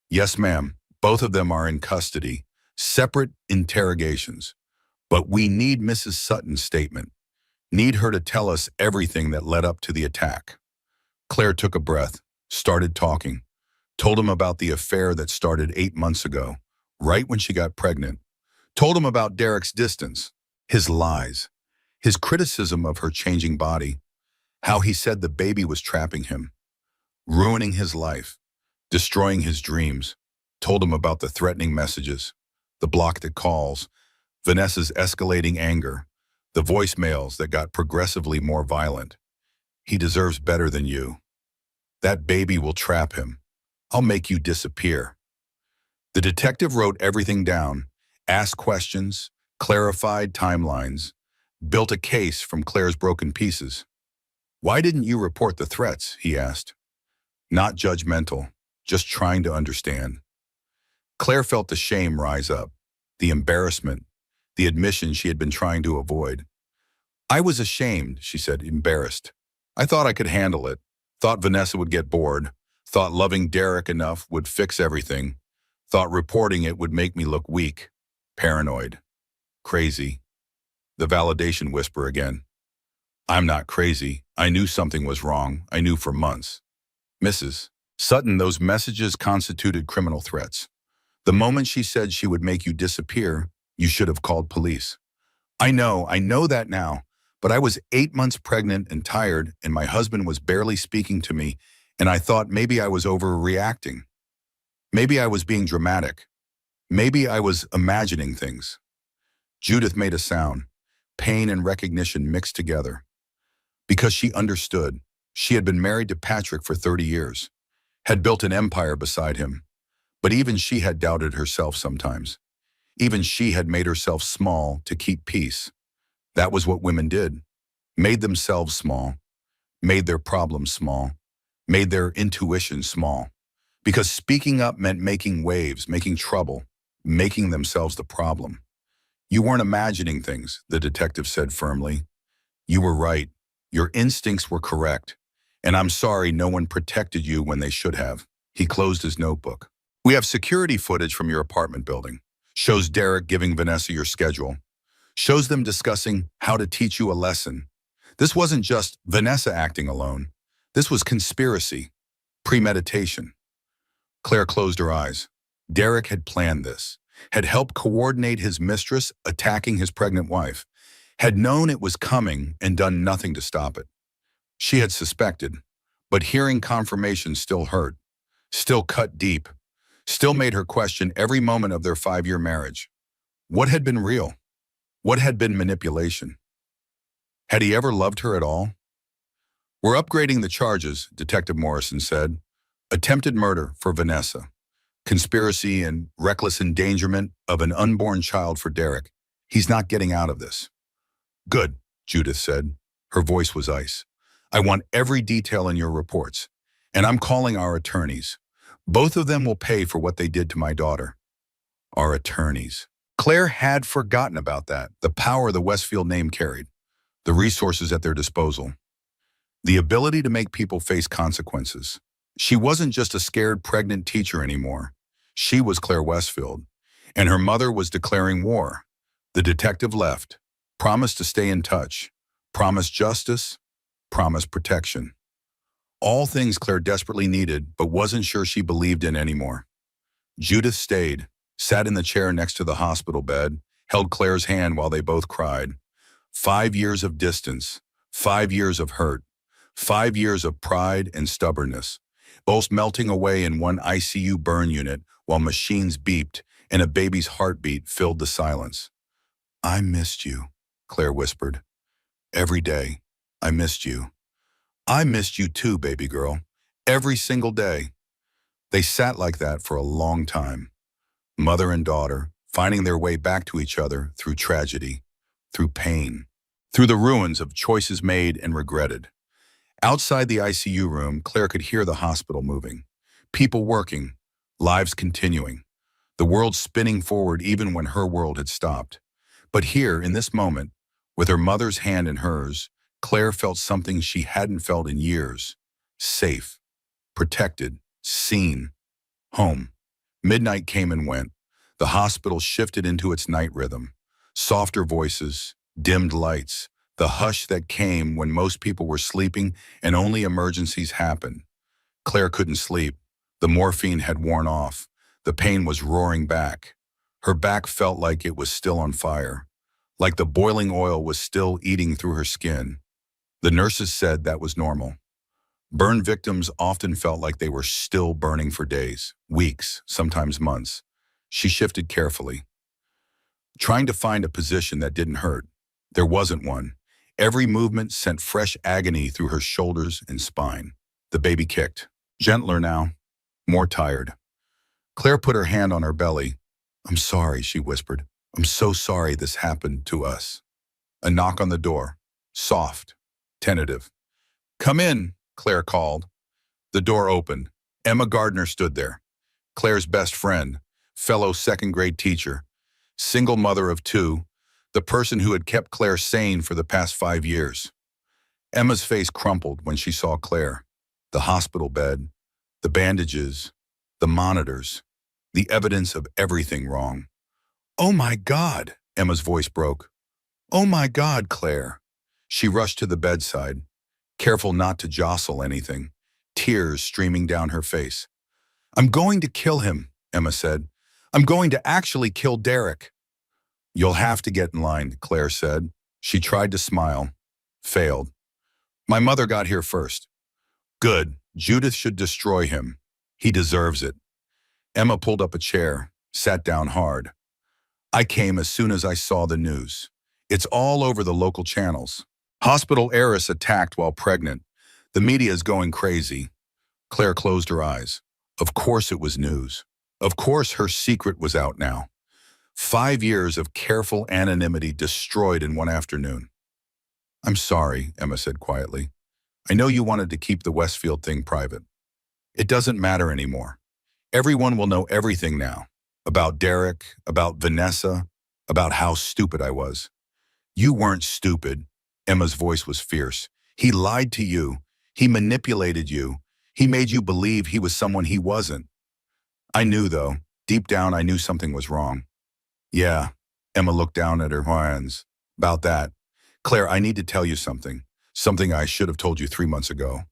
"Yes, ma'am. Both of them are in custody. Separate interrogations. But we need Mrs. Sutton's statement. Need her to tell us everything that led up to the attack." Claire took a breath, started talking, told him about the affair that started 8 months ago, right when she got pregnant. Told him about Derek's distance, his lies, his criticism of her changing body, how he said the baby was trapping him, ruining his life, destroying his dreams. Told him about the threatening messages, the blocked calls, Vanessa's escalating anger, the voicemails that got progressively more violent. "He deserves better than you. That baby will trap him. I'll make you disappear." The detective wrote everything down, asked questions, clarified timelines, built a case from Claire's broken pieces. "Why didn't you report the threats?" he asked. Not judgmental, just trying to understand. Claire felt the shame rise up, the embarrassment, the admission she had been trying to avoid. "I was ashamed," she said, embarrassed. "I thought I could handle it, thought Vanessa would get bored, thought loving Derek enough would fix everything, thought reporting it would make me look weak, paranoid, crazy." The validation whisper again. "I'm not crazy. I knew something was wrong. I knew for months." Mrs. Sutton, those messages constituted criminal threats. The moment she said she would make you disappear, you should have called police. I know that now, but I was 8 months pregnant and tired, and my husband was barely speaking to me, and I thought maybe I was overreacting. Maybe I was being dramatic. Maybe I was imagining things." Judith made a sound, pain and recognition mixed together. Because she understood. She had been married to Patrick for 30 years, had built an empire beside him. But even she had doubted herself sometimes. Even she had made herself small to keep peace. That was what women did. Made themselves small, made their problems small, made their intuition small. Because speaking up meant making waves, making trouble, making themselves the problem. "You weren't imagining things," the detective said firmly. "You were right. Your instincts were correct. And I'm sorry no one protected you when they should have." He closed his notebook. "We have security footage from your apartment building. Shows Derek giving Vanessa your schedule. Shows them discussing how to teach you a lesson. This wasn't just Vanessa acting alone. This was conspiracy, premeditation." Claire closed her eyes. Derek had planned this, had helped coordinate his mistress attacking his pregnant wife, had known it was coming and done nothing to stop it. She had suspected, but hearing confirmation still hurt, still cut deep, still made her question every moment of their 5-year marriage. What had been real? What had been manipulation? Had he ever loved her at all? "We're upgrading the charges," Detective Morrison said. "Attempted murder for Vanessa. Conspiracy and reckless endangerment of an unborn child for Derek. He's not getting out of this." "Good," Judith said. Her voice was ice. "I want every detail in your reports. And I'm calling our attorneys. Both of them will pay for what they did to my daughter." Our attorneys. Claire had forgotten about that, the power the Westfield name carried, the resources at their disposal, the ability to make people face consequences. She wasn't just a scared pregnant teacher anymore. She was Claire Westfield, and her mother was declaring war. The detective left, promised to stay in touch, promised justice, promised protection. All things Claire desperately needed, but wasn't sure she believed in anymore. Judith stayed, sat in the chair next to the hospital bed, held Claire's hand while they both cried. 5 years of distance, 5 years of hurt, 5 years of pride and stubbornness, both melting away in one ICU burn unit while machines beeped and a baby's heartbeat filled the silence. "I missed you," Claire whispered. "Every day, I missed you. I missed you too, baby girl. Every single day." They sat like that for a long time. Mother and daughter, finding their way back to each other through tragedy, through pain, through the ruins of choices made and regretted. Outside the ICU room, Claire could hear the hospital moving. People working, lives continuing, the world spinning forward even when her world had stopped. But here, in this moment, with her mother's hand in hers, Claire felt something she hadn't felt in years. Safe, protected, seen, home. Midnight came and went. The hospital shifted into its night rhythm. Softer voices, dimmed lights, the hush that came when most people were sleeping and only emergencies happened. Claire couldn't sleep. The morphine had worn off. The pain was roaring back. Her back felt like it was still on fire, like the boiling oil was still eating through her skin. The nurses said that was normal. Burn victims often felt like they were still burning for days, weeks, sometimes months. She shifted carefully, trying to find a position that didn't hurt. There wasn't one. Every movement sent fresh agony through her shoulders and spine. The baby kicked. Gentler now, more tired. Claire put her hand on her belly. "I'm sorry," she whispered. "I'm so sorry this happened to us." A knock on the door. Soft. Tentative. "Come in," Claire called. The door opened. Emma Gardner stood there. Claire's best friend, fellow second-grade teacher, single mother of two, the person who had kept Claire sane for the past 5 years. Emma's face crumpled when she saw Claire. The hospital bed, the bandages, the monitors, the evidence of everything wrong. "Oh my God," Emma's voice broke. "Oh my God, Claire." She rushed to the bedside, careful not to jostle anything, tears streaming down her face. "I'm going to kill him," Emma said. "I'm going to actually kill Derek." "You'll have to get in line," Claire said. She tried to smile. Failed. "My mother got here first." "Good. Judith should destroy him. He deserves it." Emma pulled up a chair, sat down hard. "I came as soon as I saw the news. It's all over the local channels. Hospital heiress attacked while pregnant. The media is going crazy." Claire closed her eyes. Of course it was news. Of course her secret was out now. 5 years of careful anonymity destroyed in one afternoon. "I'm sorry," Emma said quietly. "I know you wanted to keep the Westfield thing private. It doesn't matter anymore. Everyone will know everything now. About Derek, about Vanessa, about how stupid I was." "You weren't stupid." Emma's voice was fierce. "He lied to you. He manipulated you. He made you believe he was someone he wasn't." "I knew, though. Deep down, I knew something was wrong." "Yeah." Emma looked down at her hands. "About that. Claire, I need to tell you something. Something I should have told you 3 months ago."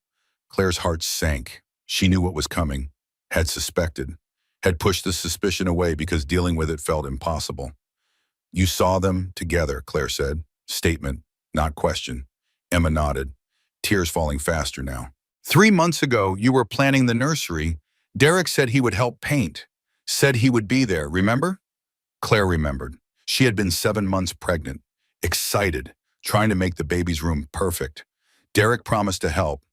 Claire's heart sank. She knew what was coming. Had suspected. Had pushed the suspicion away because dealing with it felt impossible. "You saw them together," Claire said. Statement, not question. Emma nodded, tears falling faster now. "3 months ago, you were planning the nursery. Derek said he would help paint. Said he would be there, remember?" Claire remembered. She had been 7 months pregnant, excited, trying to make the baby's room perfect. Derek promised to help,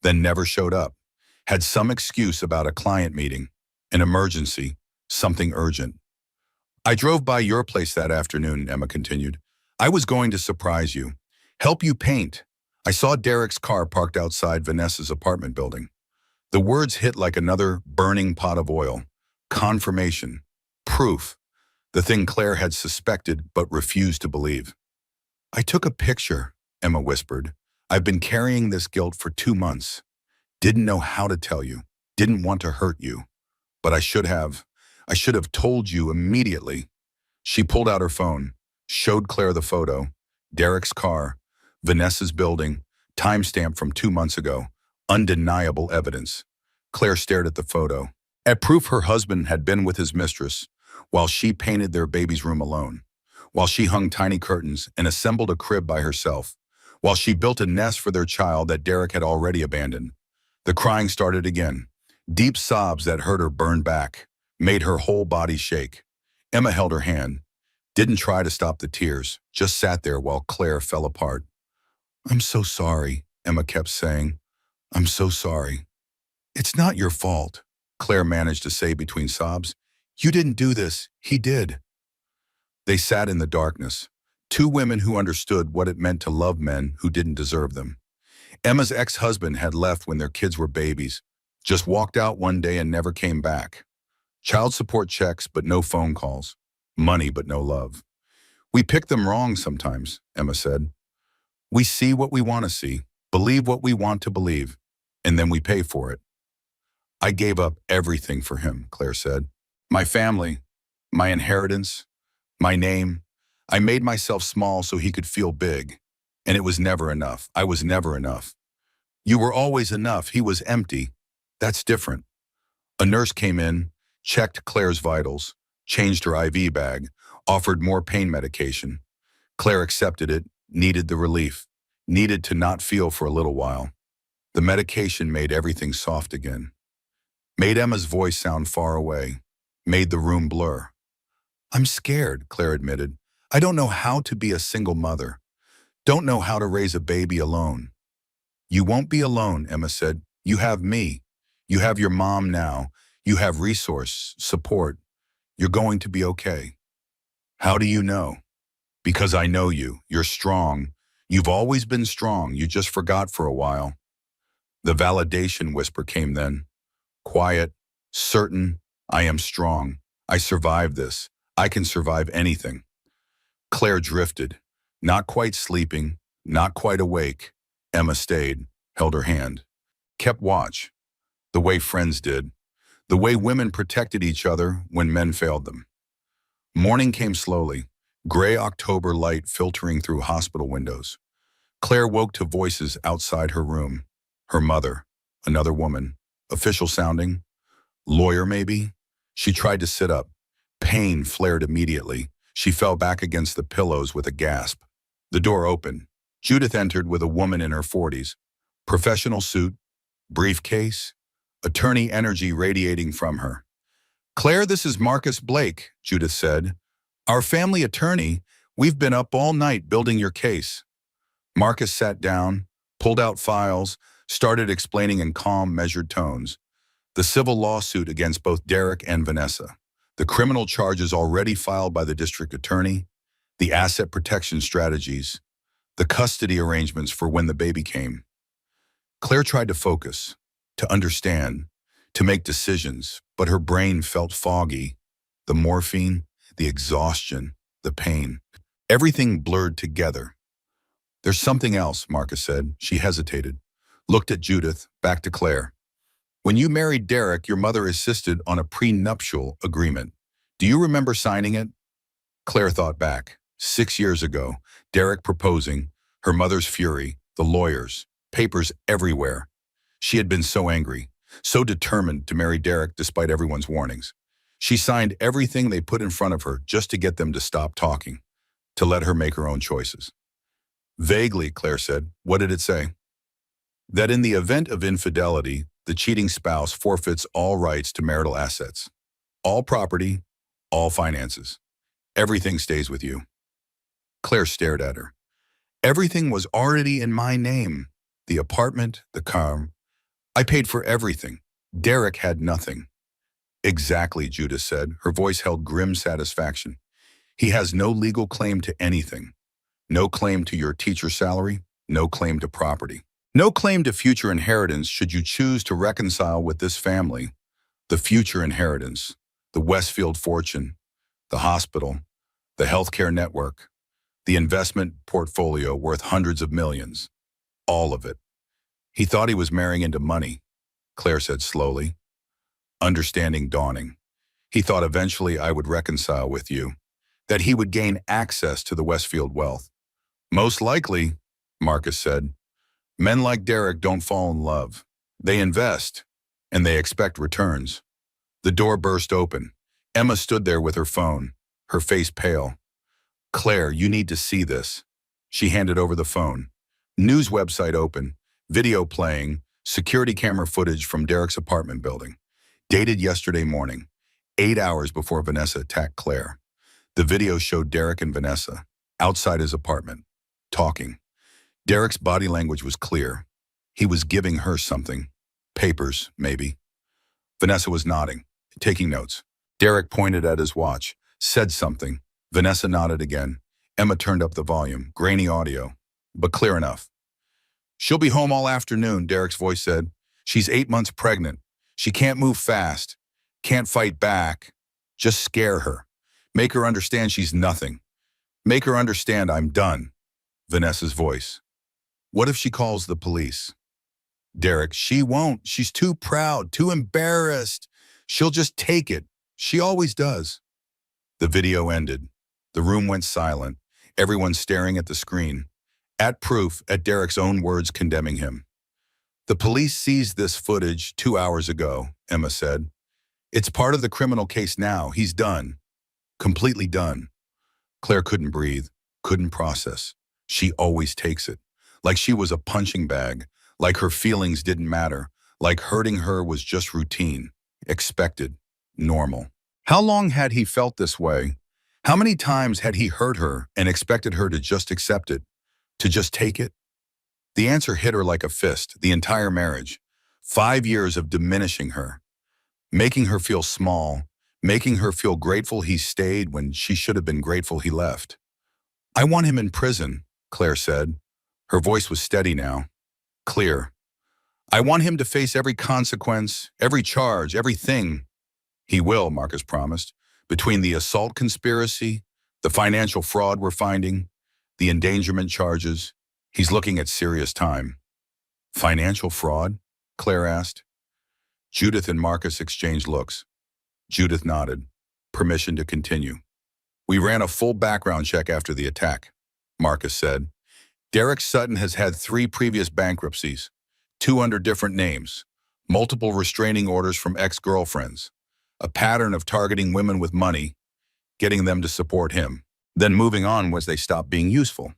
then never showed up. Had some excuse about a client meeting, an emergency, something urgent. "I drove by your place that afternoon," Emma continued. "I was going to surprise you. Help you paint. I saw Derek's car parked outside Vanessa's apartment building." The words hit like another burning pot of oil. Confirmation. Proof. The thing Claire had suspected but refused to believe. "I took a picture," Emma whispered. "I've been carrying this guilt for 2 months. Didn't know how to tell you. Didn't want to hurt you. But I should have. I should have told you immediately." She pulled out her phone, showed Claire the photo. Derek's car, Vanessa's building, timestamp from 2 months ago. Undeniable evidence. Claire stared at the photo. At proof her husband had been with his mistress, while she painted their baby's room alone, while she hung tiny curtains and assembled a crib by herself, while she built a nest for their child that Derek had already abandoned. The crying started again. Deep sobs that hurt her burned back, made her whole body shake. Emma held her hand, didn't try to stop the tears, just sat there while Claire fell apart. "I'm so sorry," Emma kept saying. "I'm so sorry." "It's not your fault," Claire managed to say between sobs. "You didn't do this. He did." They sat in the darkness, two women who understood what it meant to love men who didn't deserve them. Emma's ex-husband had left when their kids were babies, just walked out one day and never came back. Child support checks, but no phone calls. Money, but no love. "We pick them wrong sometimes," Emma said. "We see what we want to see, believe what we want to believe, and then we pay for it." "I gave up everything for him," Claire said. "My family, my inheritance, my name. I made myself small so he could feel big. And it was never enough. I was never enough." "You were always enough. He was empty." "That's different." A nurse came in, checked Claire's vitals, changed her IV bag, offered more pain medication. Claire accepted it, needed the relief, needed to not feel for a little while. The medication made everything soft again. Made Emma's voice sound far away, made the room blur. "I'm scared," Claire admitted. "I don't know how to be a single mother. Don't know how to raise a baby alone." "You won't be alone," Emma said. "You have me. You have your mom now. You have resource, support. You're going to be okay. How do you know? Because I know you. You're strong. You've always been strong. You just forgot for a while. The validation whisper came then. Quiet, certain, I am strong. I survived this. I can survive anything. Claire drifted, not quite sleeping, not quite awake. Emma stayed, held her hand, kept watch, the way friends did, the way women protected each other when men failed them. Morning came slowly, gray October light filtering through hospital windows. Claire woke to voices outside her room. Her mother, another woman, official sounding, lawyer maybe? She tried to sit up. Pain flared immediately. She fell back against the pillows with a gasp. The door opened. Judith entered with a woman in her 40s. Professional suit, briefcase, attorney energy radiating from her. Claire, this is Marcus Blake, Judith said. Our family attorney, we've been up all night building your case. Marcus sat down, pulled out files, started explaining in calm, measured tones. The civil lawsuit against both Derek and Vanessa. The criminal charges already filed by the district attorney, the asset protection strategies, the custody arrangements for when the baby came. Claire tried to focus, to understand, to make decisions, but her brain felt foggy. The morphine, the exhaustion, the pain. Everything blurred together. There's something else, Marcus said. She hesitated, looked at Judith, back to Claire. When you married Derek, your mother insisted on a prenuptial agreement. Do you remember signing it? Claire thought back. 6 years ago, Derek proposing, her mother's fury, the lawyers, papers everywhere. She had been so angry, so determined to marry Derek despite everyone's warnings. She signed everything they put in front of her just to get them to stop talking, to let her make her own choices. Vaguely, Claire said. What did it say? That in the event of infidelity, the cheating spouse forfeits all rights to marital assets, all property, all finances. Everything stays with you. Claire stared at her. Everything was already in my name. The apartment, the car. I paid for everything. Derek had nothing. Exactly, Judith said. Her voice held grim satisfaction. He has no legal claim to anything. No claim to your teacher's salary, no claim to property. No claim to future inheritance should you choose to reconcile with this family. The future inheritance, the Westfield fortune, the hospital, the healthcare network, the investment portfolio worth hundreds of millions. All of it. He thought he was marrying into money, Claire said slowly. Understanding dawning. He thought eventually I would reconcile with you, that he would gain access to the Westfield wealth. Most likely, Marcus said. Men like Derek don't fall in love. They invest, and they expect returns. The door burst open. Emma stood there with her phone, her face pale. Claire, you need to see this. She handed over the phone. News website open, video playing, security camera footage from Derek's apartment building. Dated yesterday morning, 8 hours before Vanessa attacked Claire. The video showed Derek and Vanessa, outside his apartment, talking. Derek's body language was clear. He was giving her something. Papers, maybe. Vanessa was nodding, taking notes. Derek pointed at his watch, said something. Vanessa nodded again. Emma turned up the volume, grainy audio, but clear enough. She'll be home all afternoon, Derek's voice said. She's 8 months pregnant. She can't move fast, can't fight back. Just scare her. Make her understand she's nothing. Make her understand I'm done. Vanessa's voice. What if she calls the police? Derek, she won't. She's too proud, too embarrassed. She'll just take it. She always does. The video ended. The room went silent, everyone staring at the screen. At proof, at Derek's own words condemning him. The police seized this footage 2 hours ago, Emma said. It's part of the criminal case now. He's done. Completely done. Claire couldn't breathe, couldn't process. She always takes it. Like she was a punching bag, like her feelings didn't matter, like hurting her was just routine, expected, normal. How long had he felt this way? How many times had he hurt her and expected her to just accept it, to just take it? The answer hit her like a fist, the entire marriage. 5 years of diminishing her. making her feel small, making her feel grateful he stayed when she should have been grateful he left. "I want him in prison," Claire said. Her voice was steady now, clear. "I want him to face every consequence, every charge, everything." "He will," Marcus promised. "Between the assault conspiracy, the financial fraud we're finding, the endangerment charges, he's looking at serious time." "Financial fraud?" Claire asked. Judith and Marcus exchanged looks. Judith nodded. Permission to continue. "We ran a full background check after the attack," Marcus said. "Derek Sutton has had 3 previous bankruptcies, 2 under different names, multiple restraining orders from ex-girlfriends, a pattern of targeting women with money, getting them to support him, then moving on once they stop being useful.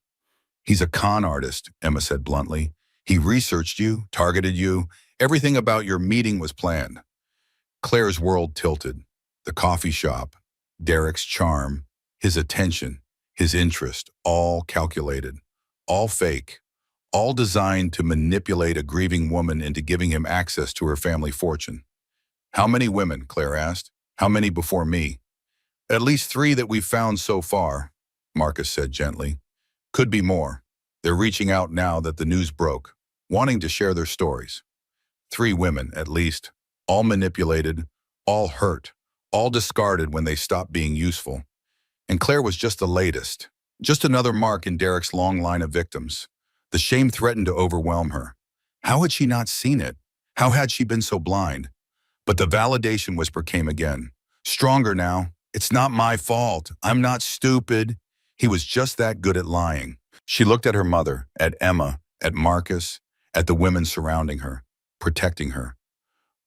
He's a con artist," Emma said bluntly. "He researched you, targeted you. Everything about your meeting was planned." Claire's world tilted. The coffee shop, Derek's charm, his attention, his interest, all calculated, all fake, all designed to manipulate a grieving woman into giving him access to her family fortune. "How many women?" Claire asked. "How many before me?" "At least 3 that we've found so far," Marcus said gently. "Could be more. They're reaching out now that the news broke, wanting to share their stories. 3 women, at least, all manipulated, all hurt, all discarded when they stopped being useful. And Claire was just the latest, just another mark in Derek's long line of victims. The shame threatened to overwhelm her. How had she not seen it? How had she been so blind? But the validation whisper came again. Stronger now. "It's not my fault. I'm not stupid." He was just that good at lying. She looked at her mother, at Emma, at Marcus, at the women surrounding her, protecting her,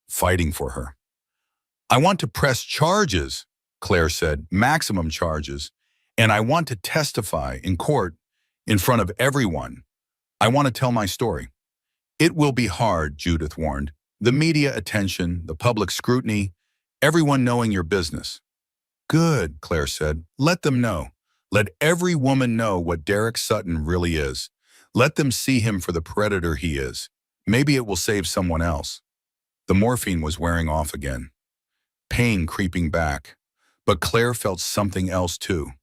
fighting for her. "I want to press charges," Claire said, "maximum charges. And I want to testify in court, in front of everyone. I want to tell my story." "It will be hard," Judith warned. "The media attention, the public scrutiny, everyone knowing your business." "Good," Claire said. "Let them know. Let every woman know what Derek Sutton really is. Let them see him for the predator he is. Maybe it will save someone else." The morphine was wearing off again. Pain creeping back. But Claire felt something else too.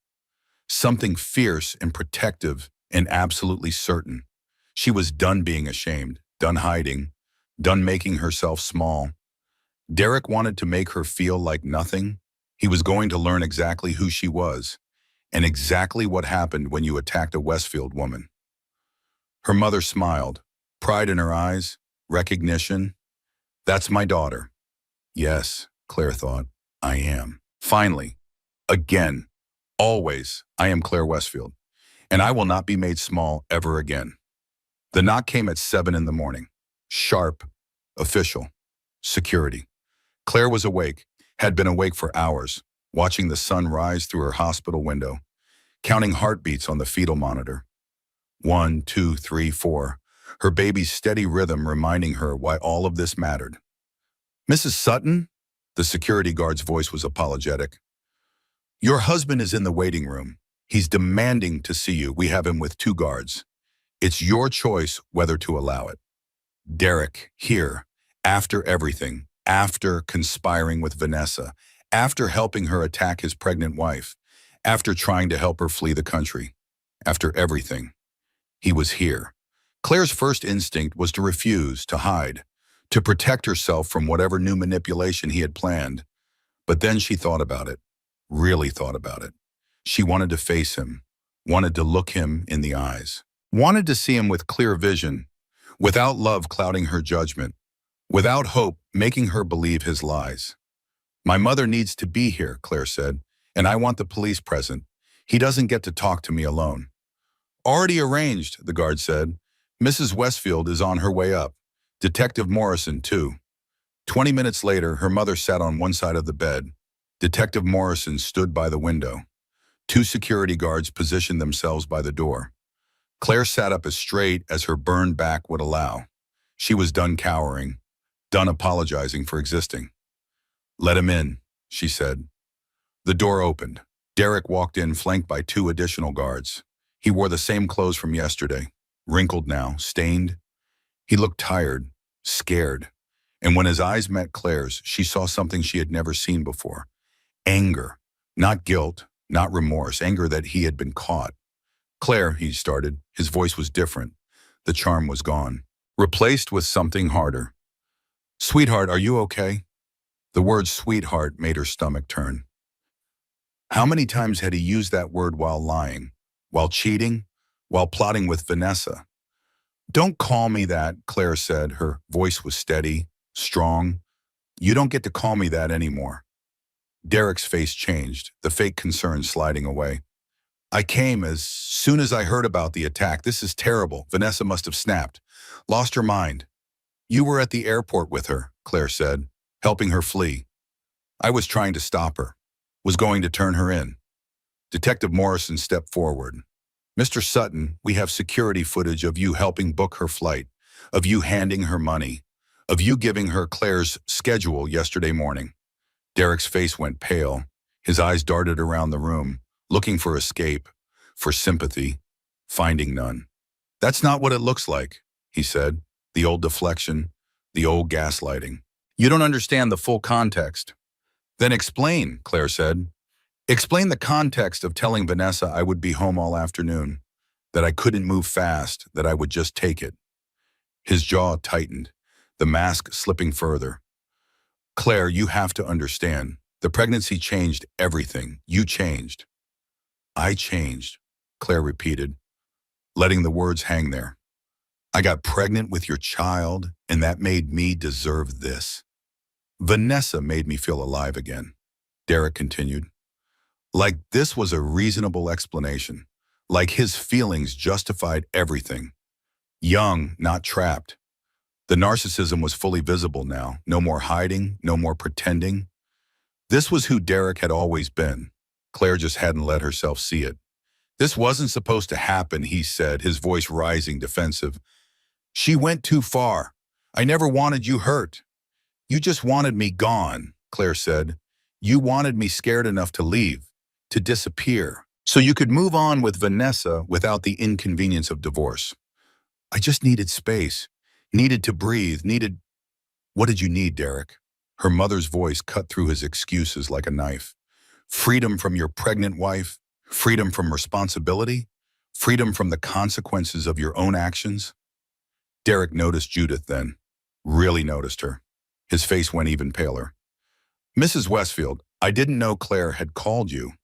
Something fierce and protective and absolutely certain. She was done being ashamed, done hiding, done making herself small. Derek wanted to make her feel like nothing. He was going to learn exactly who she was, and exactly what happened when you attacked a Westfield woman. Her mother smiled, pride in her eyes, recognition. "That's my daughter." Yes, Claire thought, I am. Finally, again, always, I am Claire Westfield, and I will not be made small ever again. The knock came at 7 in the morning. Sharp, official, security. Claire was awake, had been awake for hours, watching the sun rise through her hospital window, counting heartbeats on the fetal monitor. 1, 2, 3, 4. Her baby's steady rhythm reminding her why all of this mattered. "Mrs. Sutton?" The security guard's voice was apologetic. "Your husband is in the waiting room. He's demanding to see you. We have him with 2 guards. It's your choice whether to allow it." Derek, here, after everything, after conspiring with Vanessa, after helping her attack his pregnant wife, after trying to help her flee the country, after everything, he was here. Claire's first instinct was to refuse, to hide, to protect herself from whatever new manipulation he had planned. But then she thought about it, really thought about it. She wanted to face him, wanted to look him in the eyes, wanted to see him with clear vision, without love clouding her judgment, without hope making her believe his lies. "My mother needs to be here," Claire said, "and I want the police present. He doesn't get to talk to me alone." "Already arranged," the guard said. "Mrs. Westfield is on her way up. Detective Morrison, too." 20 minutes later, her mother sat on one side of the bed. Detective Morrison stood by the window. 2 security guards positioned themselves by the door. Claire sat up as straight as her burned back would allow. She was done cowering, done apologizing for existing. "Let him in," she said. The door opened. Derek walked in flanked by 2 additional guards. He wore the same clothes from yesterday, wrinkled now, stained. He looked tired, scared. And when his eyes met Claire's, she saw something she had never seen before. Anger. Not guilt, not remorse, anger that he had been caught. Claire, he started. His voice was different. The charm was gone. Replaced with something harder. Sweetheart, are you okay? The word sweetheart made her stomach turn. How many times had he used that word while lying, while cheating, while plotting with Vanessa? Don't call me that, Claire said. Her voice was steady, strong. You don't get to call me that anymore. Derek's face changed, the fake concern sliding away. I came as soon as I heard about the attack. This is terrible. Vanessa must have snapped. Lost her mind. You were at the airport with her, Claire said, helping her flee. I was trying to stop her. Was going to turn her in. Detective Morrison stepped forward. Mr. Sutton, we have security footage of you helping book her flight, of you handing her money, of you giving her Claire's schedule yesterday morning. Derek's face went pale. His eyes darted around the room, looking for escape, for sympathy, finding none. That's not what it looks like, he said. The old deflection, the old gaslighting. You don't understand the full context. Then explain, Claire said. Explain the context of telling Vanessa I would be home all afternoon, that I couldn't move fast, that I would just take it. His jaw tightened, the mask slipping further. Claire, you have to understand. The pregnancy changed everything. You changed. I changed, Claire repeated, letting the words hang there. I got pregnant with your child, and that made me deserve this. Vanessa made me feel alive again, Derek continued. Like this was a reasonable explanation. Like his feelings justified everything. Young, not trapped. The narcissism was fully visible now. No more hiding, no more pretending. This was who Derek had always been. Claire just hadn't let herself see it. This wasn't supposed to happen, he said, his voice rising, defensive. She went too far. I never wanted you hurt. You just wanted me gone, Claire said. You wanted me scared enough to leave, to disappear, so you could move on with Vanessa without the inconvenience of divorce. I just needed space, needed to breathe, needed... What did you need, Derek? Her mother's voice cut through his excuses like a knife. Freedom from your pregnant wife, freedom from responsibility, freedom from the consequences of your own actions. Derek noticed Judith then, really noticed her. His face went even paler. Mrs. Westfield, I didn't know Claire had called you.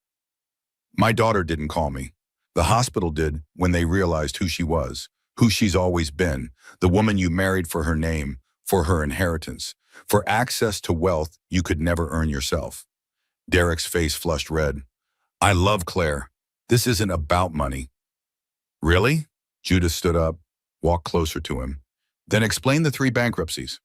My daughter didn't call me. The hospital did when they realized who she was, who she's always been, the woman you married for her name, for her inheritance, for access to wealth you could never earn yourself. Derek's face flushed red. I love Claire. This isn't about money. Really? Judith stood up, walked closer to him. Then explain the 3 bankruptcies.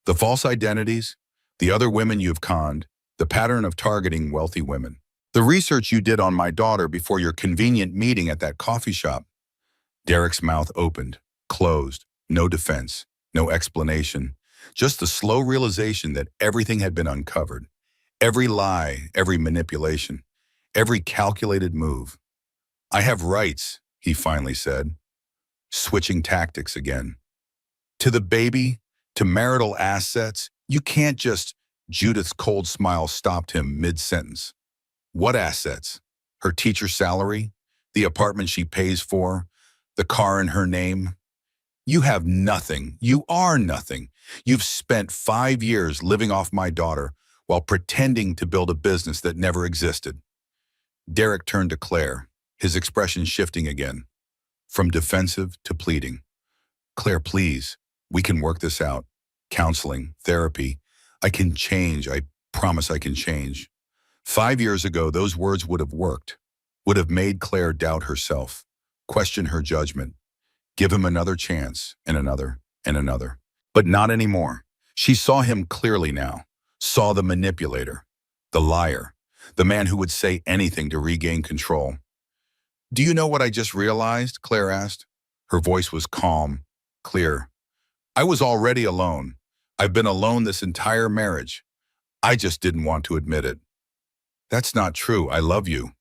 The false identities, the other women you've conned, the pattern of targeting wealthy women. The research you did on my daughter before your convenient meeting at that coffee shop. Derek's mouth opened, closed, no defense, no explanation, just the slow realization that everything had been uncovered. Every lie, every manipulation, every calculated move. I have rights, he finally said, switching tactics again. To the baby, to marital assets, you can't just... Judith's cold smile stopped him mid-sentence. What assets? Her teacher's salary? The apartment she pays for? The car in her name? You have nothing. You are nothing. You've spent 5 years living off my daughter while pretending to build a business that never existed. Derek turned to Claire, his expression shifting again, from defensive to pleading. Claire, please, we can work this out. Counseling, therapy. I can change. I promise I can change. 5 years ago, those words would have worked, would have made Claire doubt herself, question her judgment, give him another chance, and another, and another. But not anymore. She saw him clearly now, saw the manipulator, the liar, the man who would say anything to regain control. Do you know what I just realized? Claire asked. Her voice was calm, clear. I was already alone. I've been alone this entire marriage. I just didn't want to admit it. That's not true. I love you.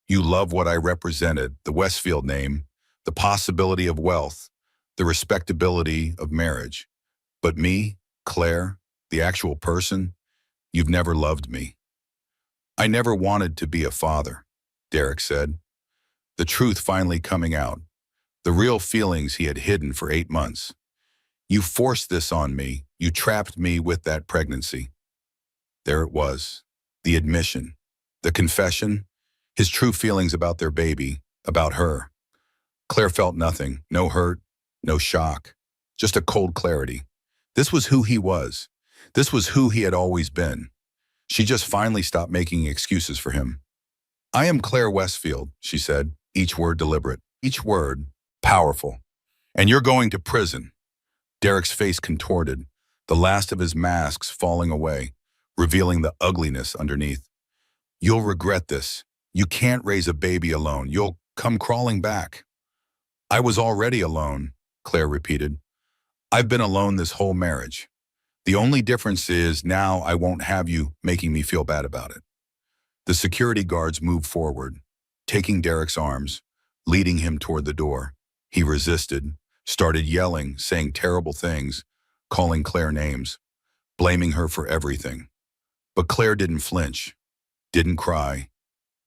You love what I represented, the Westfield name, the possibility of wealth, the respectability of marriage. But me, Claire, the actual person, you've never loved me. I never wanted to be a father, Derek said, the truth finally coming out, the real feelings he had hidden for 8 months. You forced this on me. You trapped me with that pregnancy. There it was, the admission, the confession, his true feelings about their baby, about her. Claire felt nothing, no hurt, no shock, just a cold clarity. This was who he was. This was who he had always been. She just finally stopped making excuses for him. I am Claire Westfield, she said, each word deliberate, each word powerful. And you're going to prison. Derek's face contorted, the last of his masks falling away, revealing the ugliness underneath. You'll regret this. You can't raise a baby alone. You'll come crawling back. I was already alone, Claire repeated. I've been alone this whole marriage. The only difference is now I won't have you making me feel bad about it. The security guards moved forward, taking Derek's arms, leading him toward the door. He resisted, started yelling, saying terrible things, calling Claire names, blaming her for everything. But Claire didn't flinch, didn't cry,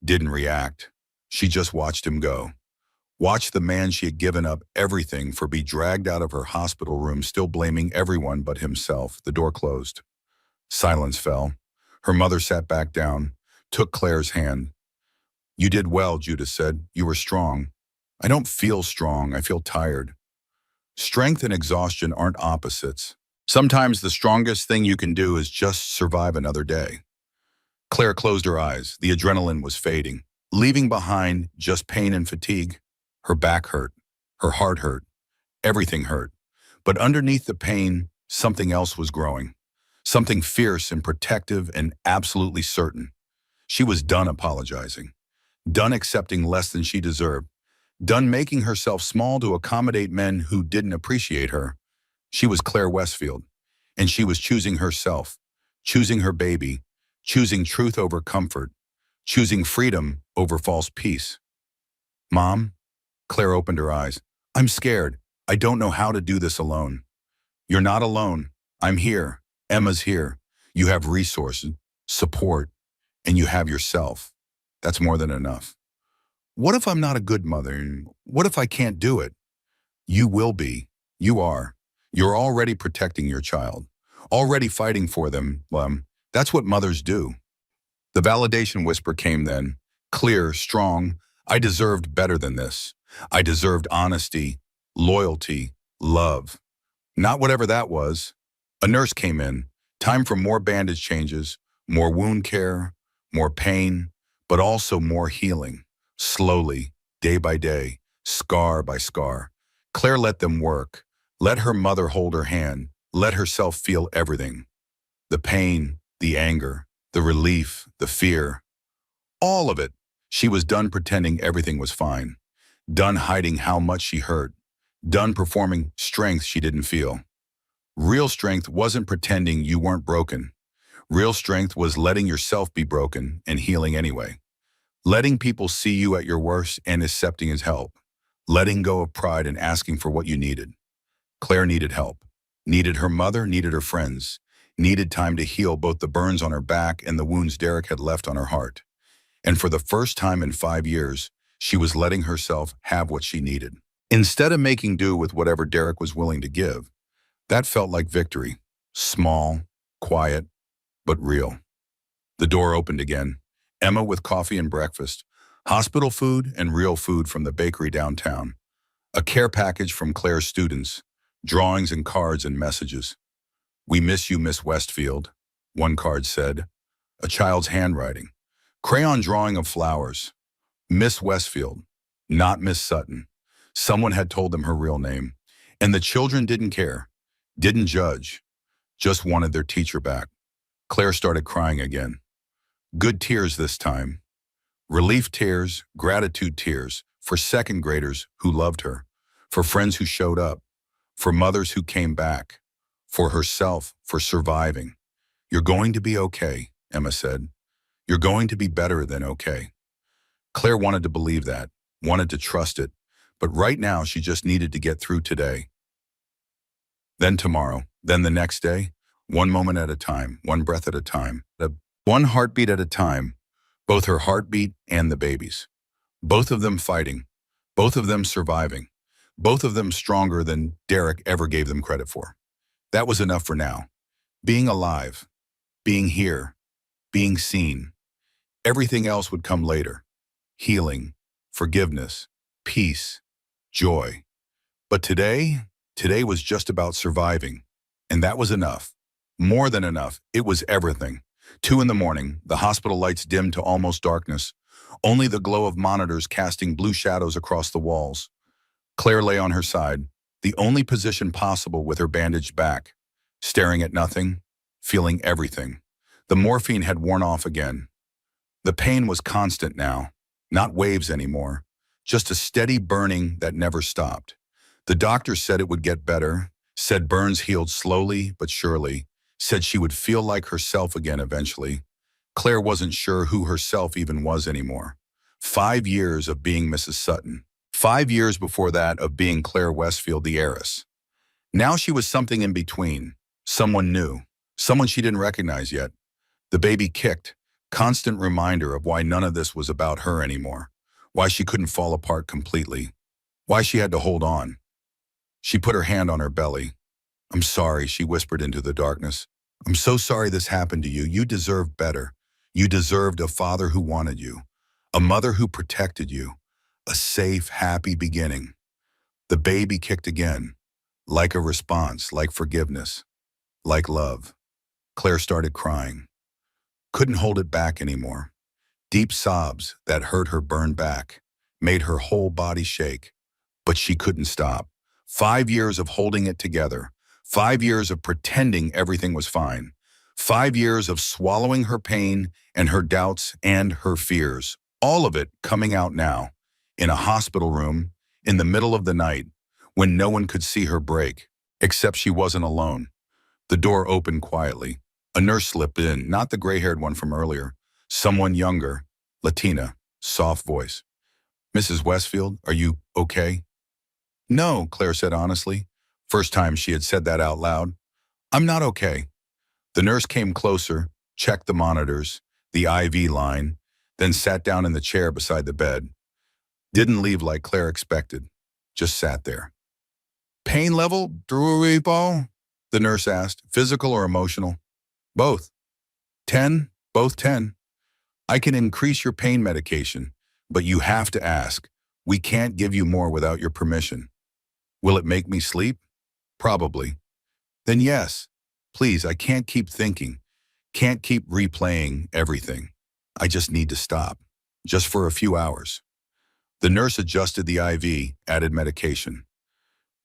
didn't react. She just watched him go. Watched the man she had given up everything for be dragged out of her hospital room, still blaming everyone but himself. The door closed. Silence fell. Her mother sat back down, took Claire's hand. You did well, Judith said. You were strong. I don't feel strong. I feel tired. Strength and exhaustion aren't opposites. Sometimes the strongest thing you can do is just survive another day. Claire closed her eyes. The adrenaline was fading, leaving behind just pain and fatigue. Her back hurt. Her heart hurt. Everything hurt. But underneath the pain, something else was growing. Something fierce and protective and absolutely certain. She was done apologizing. Done accepting less than she deserved. Done making herself small to accommodate men who didn't appreciate her. She was Claire Westfield, and she was choosing herself, choosing her baby, choosing truth over comfort, choosing freedom over false peace. Mom? Claire opened her eyes. I'm scared. I don't know how to do this alone. You're not alone. I'm here. Emma's here. You have resources, support, and you have yourself. That's more than enough. What if I'm not a good mother? What if I can't do it? You will be. You are. You're already protecting your child, already fighting for them. That's what mothers do. The validation whisper came then, clear, strong. I deserved better than this. I deserved honesty, loyalty, love. Not whatever that was. A nurse came in. Time for more bandage changes, more wound care, more pain, but also more healing. Slowly, day by day, scar by scar. Claire let them work. Let her mother hold her hand. Let herself feel everything. The pain, the anger, the relief, the fear. All of it. She was done pretending everything was fine. Done hiding how much she hurt. Done performing strength she didn't feel. Real strength wasn't pretending you weren't broken. Real strength was letting yourself be broken and healing anyway. Letting people see you at your worst and accepting his help. Letting go of pride and asking for what you needed. Claire needed help. Needed her mother, needed her friends. Needed time to heal both the burns on her back and the wounds Derek had left on her heart. And for the first time in 5 years, she was letting herself have what she needed. Instead of making do with whatever Derek was willing to give, that felt like victory. Small, quiet, but real. The door opened again. Emma with coffee and breakfast, hospital food and real food from the bakery downtown. A care package from Claire's students, drawings and cards and messages. We miss you, Miss Westfield, one card said. A child's handwriting. Crayon drawing of flowers. Miss Westfield, not Miss Sutton. Someone had told them her real name. And the children didn't care, didn't judge, just wanted their teacher back. Claire started crying again. Good tears this time. Relief tears, gratitude tears, for second graders who loved her, for friends who showed up, for mothers who came back, for herself, for surviving. You're going to be okay, Emma said. You're going to be better than okay. Claire wanted to believe that, wanted to trust it, but right now she just needed to get through today. Then tomorrow, then the next day, one moment at a time, one breath at a time, one heartbeat at a time, both her heartbeat and the baby's. Both of them fighting, both of them surviving, both of them stronger than Derek ever gave them credit for. That was enough for now. Being alive, being here, being seen. Everything else would come later. Healing, forgiveness, peace, joy. But today was just about surviving. And that was enough. More than enough. It was everything. 2 in the morning, the hospital lights dimmed to almost darkness. Only the glow of monitors casting blue shadows across the walls. Claire lay on her side, the only position possible with her bandaged back, staring at nothing, feeling everything. The morphine had worn off again. The pain was constant now, not waves anymore, just a steady burning that never stopped. The doctor said it would get better, said burns healed slowly but surely, said she would feel like herself again eventually. Claire wasn't sure who herself even was anymore. 5 years of being Mrs. Sutton. 5 years before that of being Claire Westfield, the heiress. Now she was something in between, someone new, someone she didn't recognize yet. The baby kicked, constant reminder of why none of this was about her anymore, why she couldn't fall apart completely, why she had to hold on. She put her hand on her belly. "I'm sorry," she whispered into the darkness. "I'm so sorry this happened to you. You deserved better. You deserved a father who wanted you, a mother who protected you, a safe, happy beginning." The baby kicked again, like a response, like forgiveness, like love. Claire started crying. Couldn't hold it back anymore. Deep sobs that hurt her burn back, made her whole body shake. But she couldn't stop. 5 years of holding it together. 5 years of pretending everything was fine. 5 years of swallowing her pain and her doubts and her fears. All of it coming out now, in a hospital room, in the middle of the night, when no one could see her break, except she wasn't alone. The door opened quietly. A nurse slipped in, not the gray-haired one from earlier. Someone younger, Latina, soft voice. "Mrs. Westfield, are you okay?" "No," Claire said honestly. First time she had said that out loud. "I'm not okay." The nurse came closer, checked the monitors, the IV line, then sat down in the chair beside the bed. Didn't leave like Claire expected, just sat there. "Pain level, Druipo?" the nurse asked. "Physical or emotional?" "Both." 10, both 10. "I can increase your pain medication, but you have to ask. We can't give you more without your permission." "Will it make me sleep?" "Probably." "Then yes. Please, I can't keep thinking. Can't keep replaying everything. I just need to stop. Just for a few hours." The nurse adjusted the IV, added medication.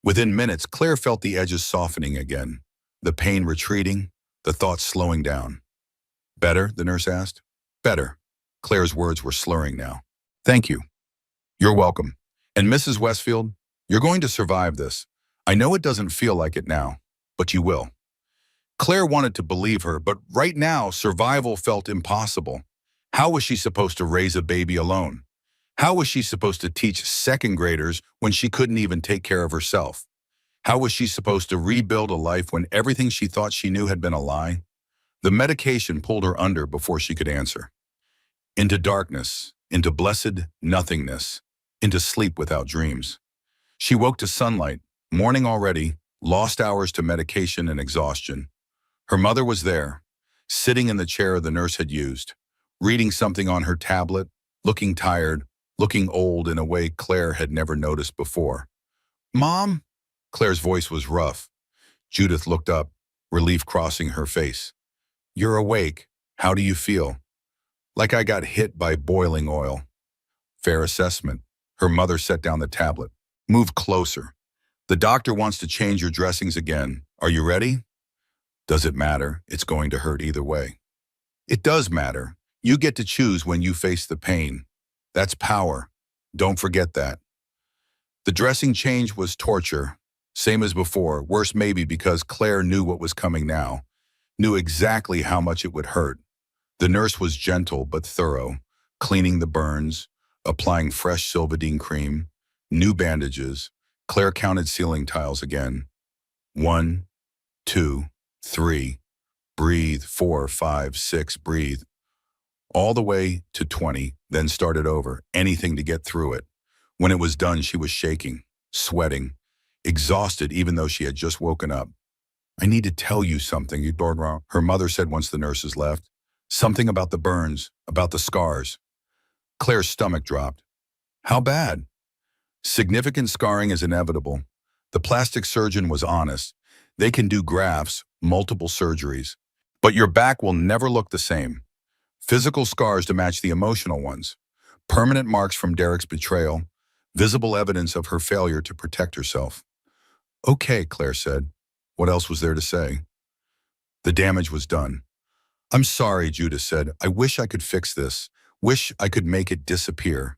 Within minutes, Claire felt the edges softening again, the pain retreating, the thoughts slowing down. "Better?" the nurse asked. "Better." Claire's words were slurring now. "Thank you." "You're welcome. And Mrs. Westfield, you're going to survive this. I know it doesn't feel like it now, but you will." Claire wanted to believe her, but right now, survival felt impossible. How was she supposed to raise a baby alone? How was she supposed to teach second graders when she couldn't even take care of herself? How was she supposed to rebuild a life when everything she thought she knew had been a lie? The medication pulled her under before she could answer. Into darkness, into blessed nothingness, into sleep without dreams. She woke to sunlight, morning already, lost hours to medication and exhaustion. Her mother was there, sitting in the chair the nurse had used, reading something on her tablet, looking tired, looking old in a way Claire had never noticed before. "Mom?" Claire's voice was rough. Judith looked up, relief crossing her face. "You're awake. How do you feel?" "Like I got hit by boiling oil." "Fair assessment." Her mother set down the tablet. "Move closer. The doctor wants to change your dressings again. Are you ready?" "Does it matter? It's going to hurt either way." "It does matter. You get to choose when you face the pain. That's power. Don't forget that." The dressing change was torture. Same as before, worse maybe because Claire knew what was coming now, knew exactly how much it would hurt. The nurse was gentle but thorough, cleaning the burns, applying fresh Sylvadene cream, new bandages. Claire counted ceiling tiles again. 1, 2, 3. Breathe, 4, 5, 6, breathe. All the way to 20, then started over, anything to get through it. When it was done, she was shaking, sweating, exhausted even though she had just woken up. I need to tell you something, Eudora, her mother said once the nurses left. Something about the burns, about the scars. Claire's stomach dropped. How bad? Significant scarring is inevitable. The plastic surgeon was honest. They can do grafts, multiple surgeries. But your back will never look the same. Physical scars to match the emotional ones. Permanent marks from Derek's betrayal. Visible evidence of her failure to protect herself. Okay, Claire said. What else was there to say? The damage was done. I'm sorry, Judah said. I wish I could fix this. Wish I could make it disappear.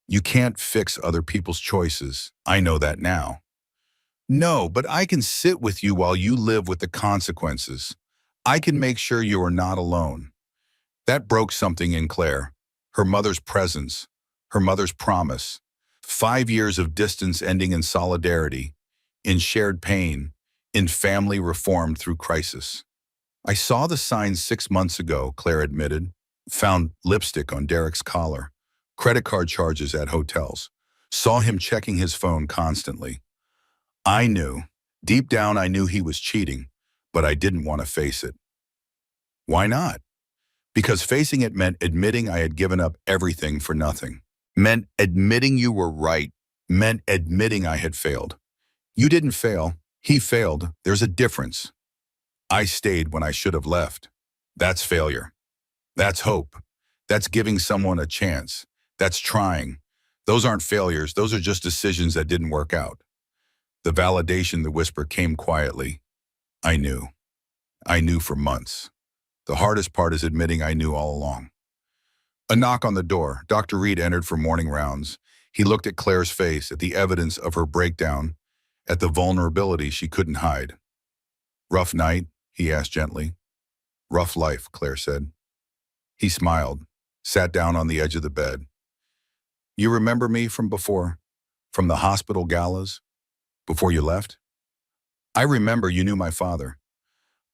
You can't fix other people's choices. I know that now. No, but I can sit with you while you live with the consequences. I can make sure you are not alone. That broke something in Claire. Her mother's presence, her mother's promise. 5 years of distance ending in solidarity, in shared pain, in family reformed through crisis. I saw the signs 6 months ago, Claire admitted. Found lipstick on Derek's collar, credit card charges at hotels. Saw him checking his phone constantly. I knew. Deep down I knew he was cheating, but I didn't want to face it. Why not? Because facing it meant admitting I had given up everything for nothing. Meant admitting you were right. Meant admitting I had failed. You didn't fail. He failed. There's a difference. I stayed when I should have left. That's failure. That's hope. That's giving someone a chance. That's trying. Those aren't failures. Those are just decisions that didn't work out. The validation, the whisper came quietly. I knew. I knew for months. The hardest part is admitting I knew all along. A knock on the door. Dr. Reed entered for morning rounds. He looked at Claire's face, at the evidence of her breakdown, at the vulnerability she couldn't hide. Rough night? He asked gently. Rough life, Claire said. He smiled, sat down on the edge of the bed. You remember me from before? From the hospital galas? Before you left? I remember you knew my father.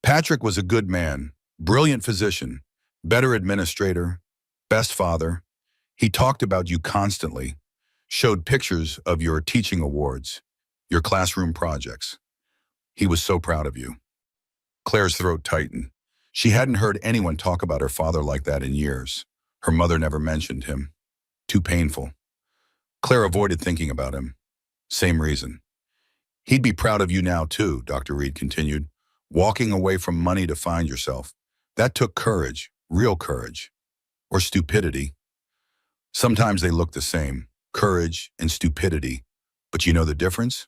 Patrick was a good man, brilliant physician, better administrator, best father. He talked about you constantly, showed pictures of your teaching awards, your classroom projects. He was so proud of you. Claire's throat tightened. She hadn't heard anyone talk about her father like that in years. Her mother never mentioned him. Too painful. Claire avoided thinking about him. Same reason. He'd be proud of you now too, Dr. Reed continued. Walking away from money to find yourself. That took courage, real courage. Or stupidity. Sometimes they look the same, courage and stupidity. But you know the difference?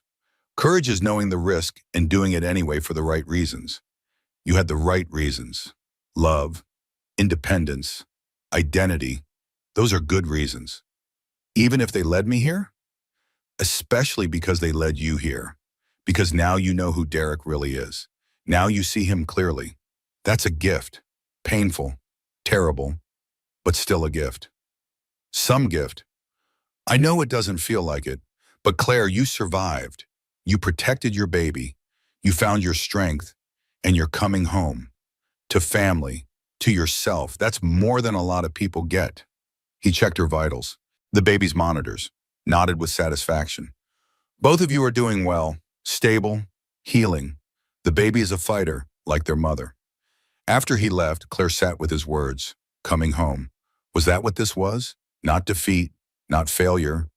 Courage is knowing the risk and doing it anyway for the right reasons. You had the right reasons. Love, independence, identity. Those are good reasons. Even if they led me here? Especially because they led you here. Because now you know who Derek really is. Now you see him clearly. That's a gift. Painful, terrible, but still a gift. Some gift. I know it doesn't feel like it, but Claire, you survived. You protected your baby. You found your strength, and you're coming home. To family, to yourself. That's more than a lot of people get. He checked her vitals, the baby's monitors, nodded with satisfaction. Both of you are doing well, stable, healing. The baby is a fighter, like their mother. After he left, Claire sat with his words, coming home. Was that what this was? Not defeat, not failure,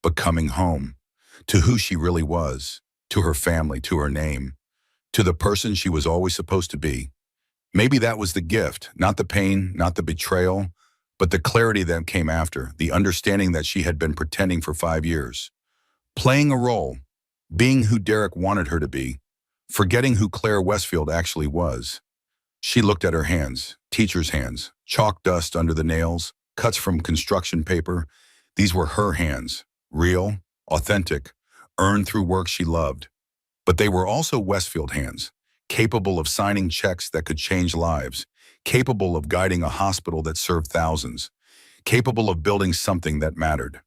but coming home. To who she really was, to her family, to her name, to the person she was always supposed to be. Maybe that was the gift, not the pain, not the betrayal, but the clarity that came after, the understanding that she had been pretending for 5 years. Playing a role, being who Derek wanted her to be, forgetting who Claire Westfield actually was. She looked at her hands, teacher's hands, chalk dust under the nails, cuts from construction paper. These were her hands, real, authentic, earned through work she loved. But they were also Westfield hands, capable of signing checks that could change lives, capable of guiding a hospital that served thousands, capable of building something that mattered.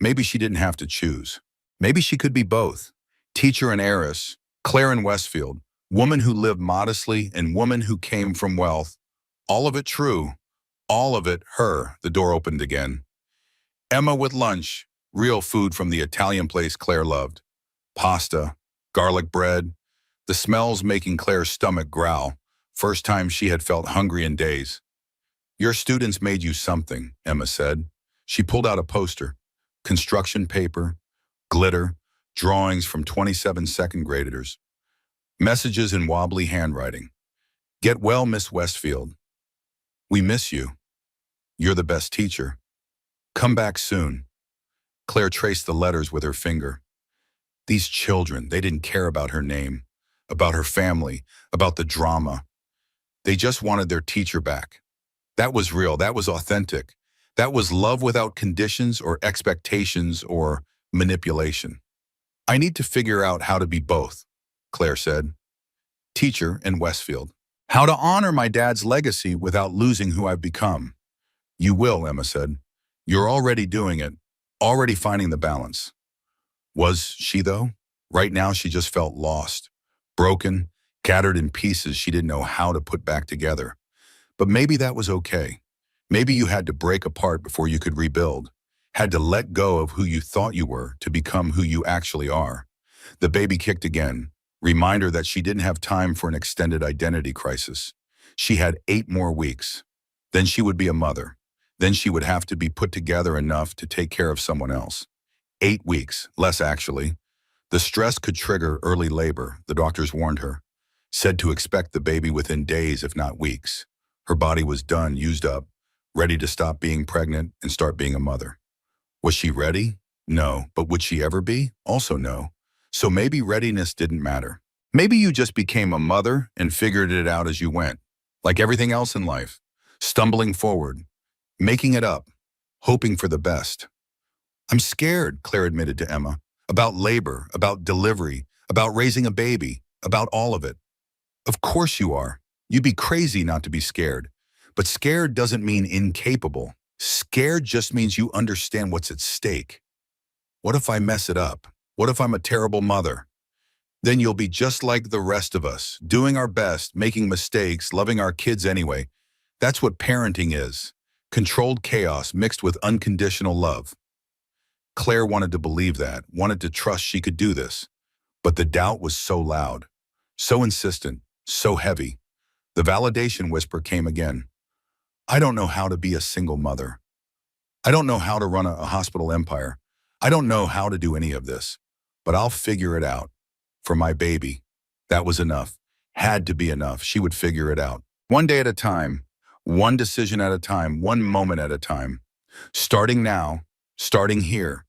Maybe she didn't have to choose. Maybe she could be both, teacher and heiress, Claire and Westfield, Woman who lived modestly and woman who came from wealth. All of it true. All of it her. The door opened again. Emma with lunch. Real food from the Italian place Claire loved. Pasta, garlic bread, the smells making Claire's stomach growl. First time she had felt hungry in days. Your students made you something, Emma said. She pulled out a poster. Construction paper, glitter, drawings from 27 second graders. Messages in wobbly handwriting. Get well, Miss Westfield. We miss you. You're the best teacher. Come back soon. Claire traced the letters with her finger. These children, they didn't care about her name, about her family, about the drama. They just wanted their teacher back. That was real, that was authentic. That was love without conditions or expectations or manipulation. I need to figure out how to be both, Claire said. Teacher and Westfield. How to honor my dad's legacy without losing who I've become. You will, Emma said. You're already doing it, already finding the balance. Was she, though? Right now, she just felt lost, broken, scattered in pieces she didn't know how to put back together. But maybe that was okay. Maybe you had to break apart before you could rebuild, had to let go of who you thought you were to become who you actually are. The baby kicked again, reminder that she didn't have time for an extended identity crisis. She had 8 more weeks. Then she would be a mother. Then she would have to be put together enough to take care of someone else. 8 weeks, less actually. The stress could trigger early labor, the doctors warned her. Said to expect the baby within days, if not weeks. Her body was done, used up, ready to stop being pregnant and start being a mother. Was she ready? No. But would she ever be? Also no. So maybe readiness didn't matter. Maybe you just became a mother and figured it out as you went, like everything else in life, stumbling forward, making it up, hoping for the best. I'm scared, Claire admitted to Emma, about labor, about delivery, about raising a baby, about all of it. Of course you are. You'd be crazy not to be scared. But scared doesn't mean incapable. Scared just means you understand what's at stake. What if I mess it up? What if I'm a terrible mother? Then you'll be just like the rest of us, doing our best, making mistakes, loving our kids anyway. That's what parenting is. Controlled chaos mixed with unconditional love. Claire wanted to believe that, wanted to trust she could do this. But the doubt was so loud, so insistent, so heavy. The validation whisper came again. I don't know how to be a single mother. I don't know how to run a hospital empire. I don't know how to do any of this. But I'll figure it out. For my baby. That was enough. Had to be enough. She would figure it out. One day at a time. One decision at a time. One moment at a time. Starting now. Starting here.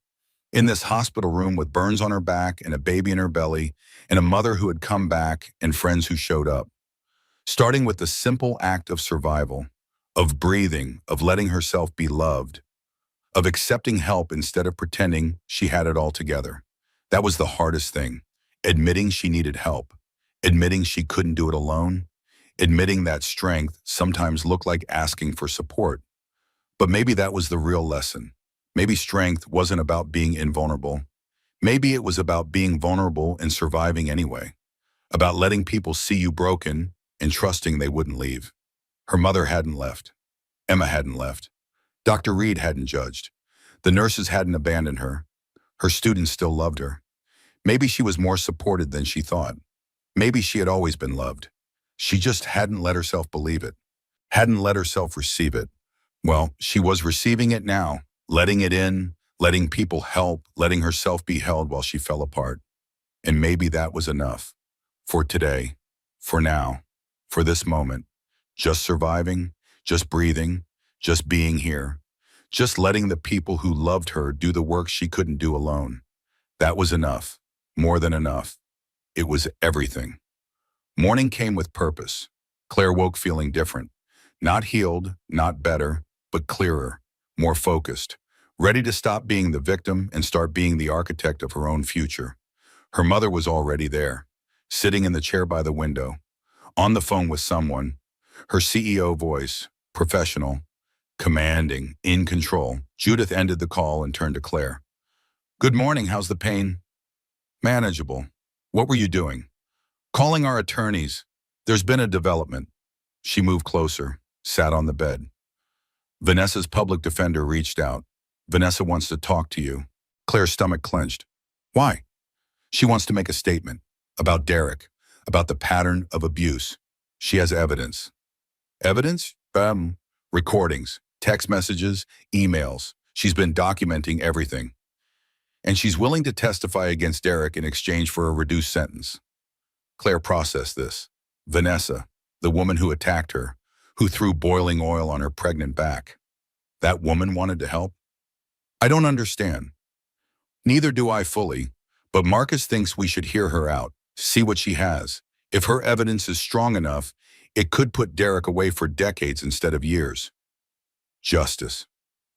In this hospital room with burns on her back and a baby in her belly and a mother who had come back and friends who showed up. Starting with the simple act of survival, of breathing, of letting herself be loved, of accepting help instead of pretending she had it all together. That was the hardest thing. Admitting she needed help, admitting she couldn't do it alone, admitting that strength sometimes looked like asking for support. But maybe that was the real lesson. Maybe strength wasn't about being invulnerable. Maybe it was about being vulnerable and surviving anyway, about letting people see you broken and trusting they wouldn't leave. Her mother hadn't left. Emma hadn't left. Dr. Reed hadn't judged. The nurses hadn't abandoned her. Her students still loved her. Maybe she was more supported than she thought. Maybe she had always been loved. She just hadn't let herself believe it, hadn't let herself receive it. Well, she was receiving it now, letting it in, letting people help, letting herself be held while she fell apart. And maybe that was enough. For today, for now, for this moment. Just surviving, just breathing, just being here. Just letting the people who loved her do the work she couldn't do alone. That was enough. More than enough. It was everything. Morning came with purpose. Claire woke feeling different. Not healed, not better, but clearer, more focused, ready to stop being the victim and start being the architect of her own future. Her mother was already there, sitting in the chair by the window, on the phone with someone, her CEO voice, professional, commanding, in control. Judith ended the call and turned to Claire. Good morning, how's the pain? Manageable. What were you doing? Calling our attorneys. There's been a development. She moved closer, sat on the bed. Vanessa's public defender reached out. Vanessa wants to talk to you. Claire's stomach clenched. Why? She wants to make a statement about Derek, about the pattern of abuse. She has evidence. Evidence? Recordings, text messages, emails. She's been documenting everything. And she's willing to testify against Derek in exchange for a reduced sentence. Claire processed this. Vanessa, the woman who attacked her, who threw boiling oil on her pregnant back. That woman wanted to help? I don't understand. Neither do I fully, but Marcus thinks we should hear her out, see what she has. If her evidence is strong enough, it could put Derek away for decades instead of years. Justice.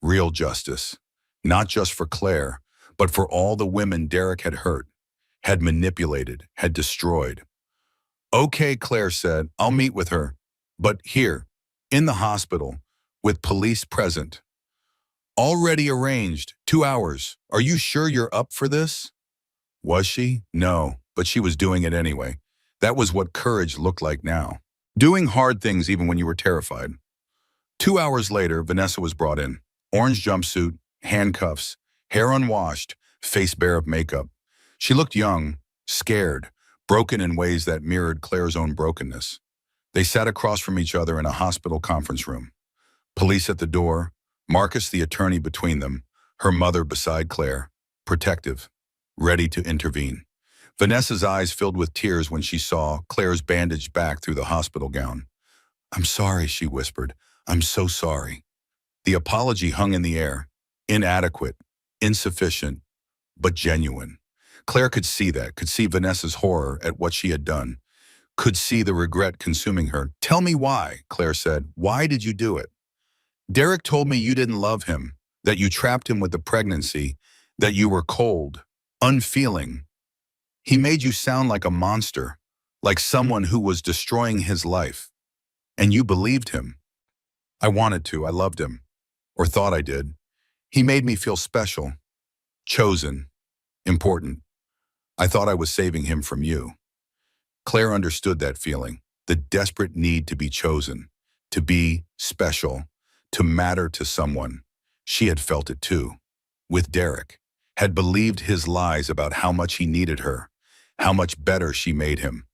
Real justice. Not just for Claire, but for all the women Derek had hurt, had manipulated, had destroyed. Okay, Claire said, I'll meet with her. But here, in the hospital, with police present. Already arranged, 2 hours. Are you sure you're up for this? Was she? No, but she was doing it anyway. That was what courage looked like now. Doing hard things even when you were terrified. 2 hours later, Vanessa was brought in. Orange jumpsuit, handcuffs, hair unwashed, face bare of makeup. She looked young, scared, broken in ways that mirrored Claire's own brokenness. They sat across from each other in a hospital conference room. Police at the door, Marcus the attorney between them, her mother beside Claire, protective, ready to intervene. Vanessa's eyes filled with tears when she saw Claire's bandaged back through the hospital gown. I'm sorry, she whispered. I'm so sorry. The apology hung in the air, inadequate, insufficient, but genuine. Claire could see that, could see Vanessa's horror at what she had done, could see the regret consuming her. Tell me why, Claire said. Why did you do it? Derek told me you didn't love him, that you trapped him with the pregnancy, that you were cold, unfeeling. He made you sound like a monster, like someone who was destroying his life. And you believed him. I wanted to. I loved him. Or thought I did. He made me feel special, chosen, important. I thought I was saving him from you. Claire understood that feeling, the desperate need to be chosen, to be special, to matter to someone. She had felt it too, with Derek, had believed his lies about how much he needed her, how much better she made him,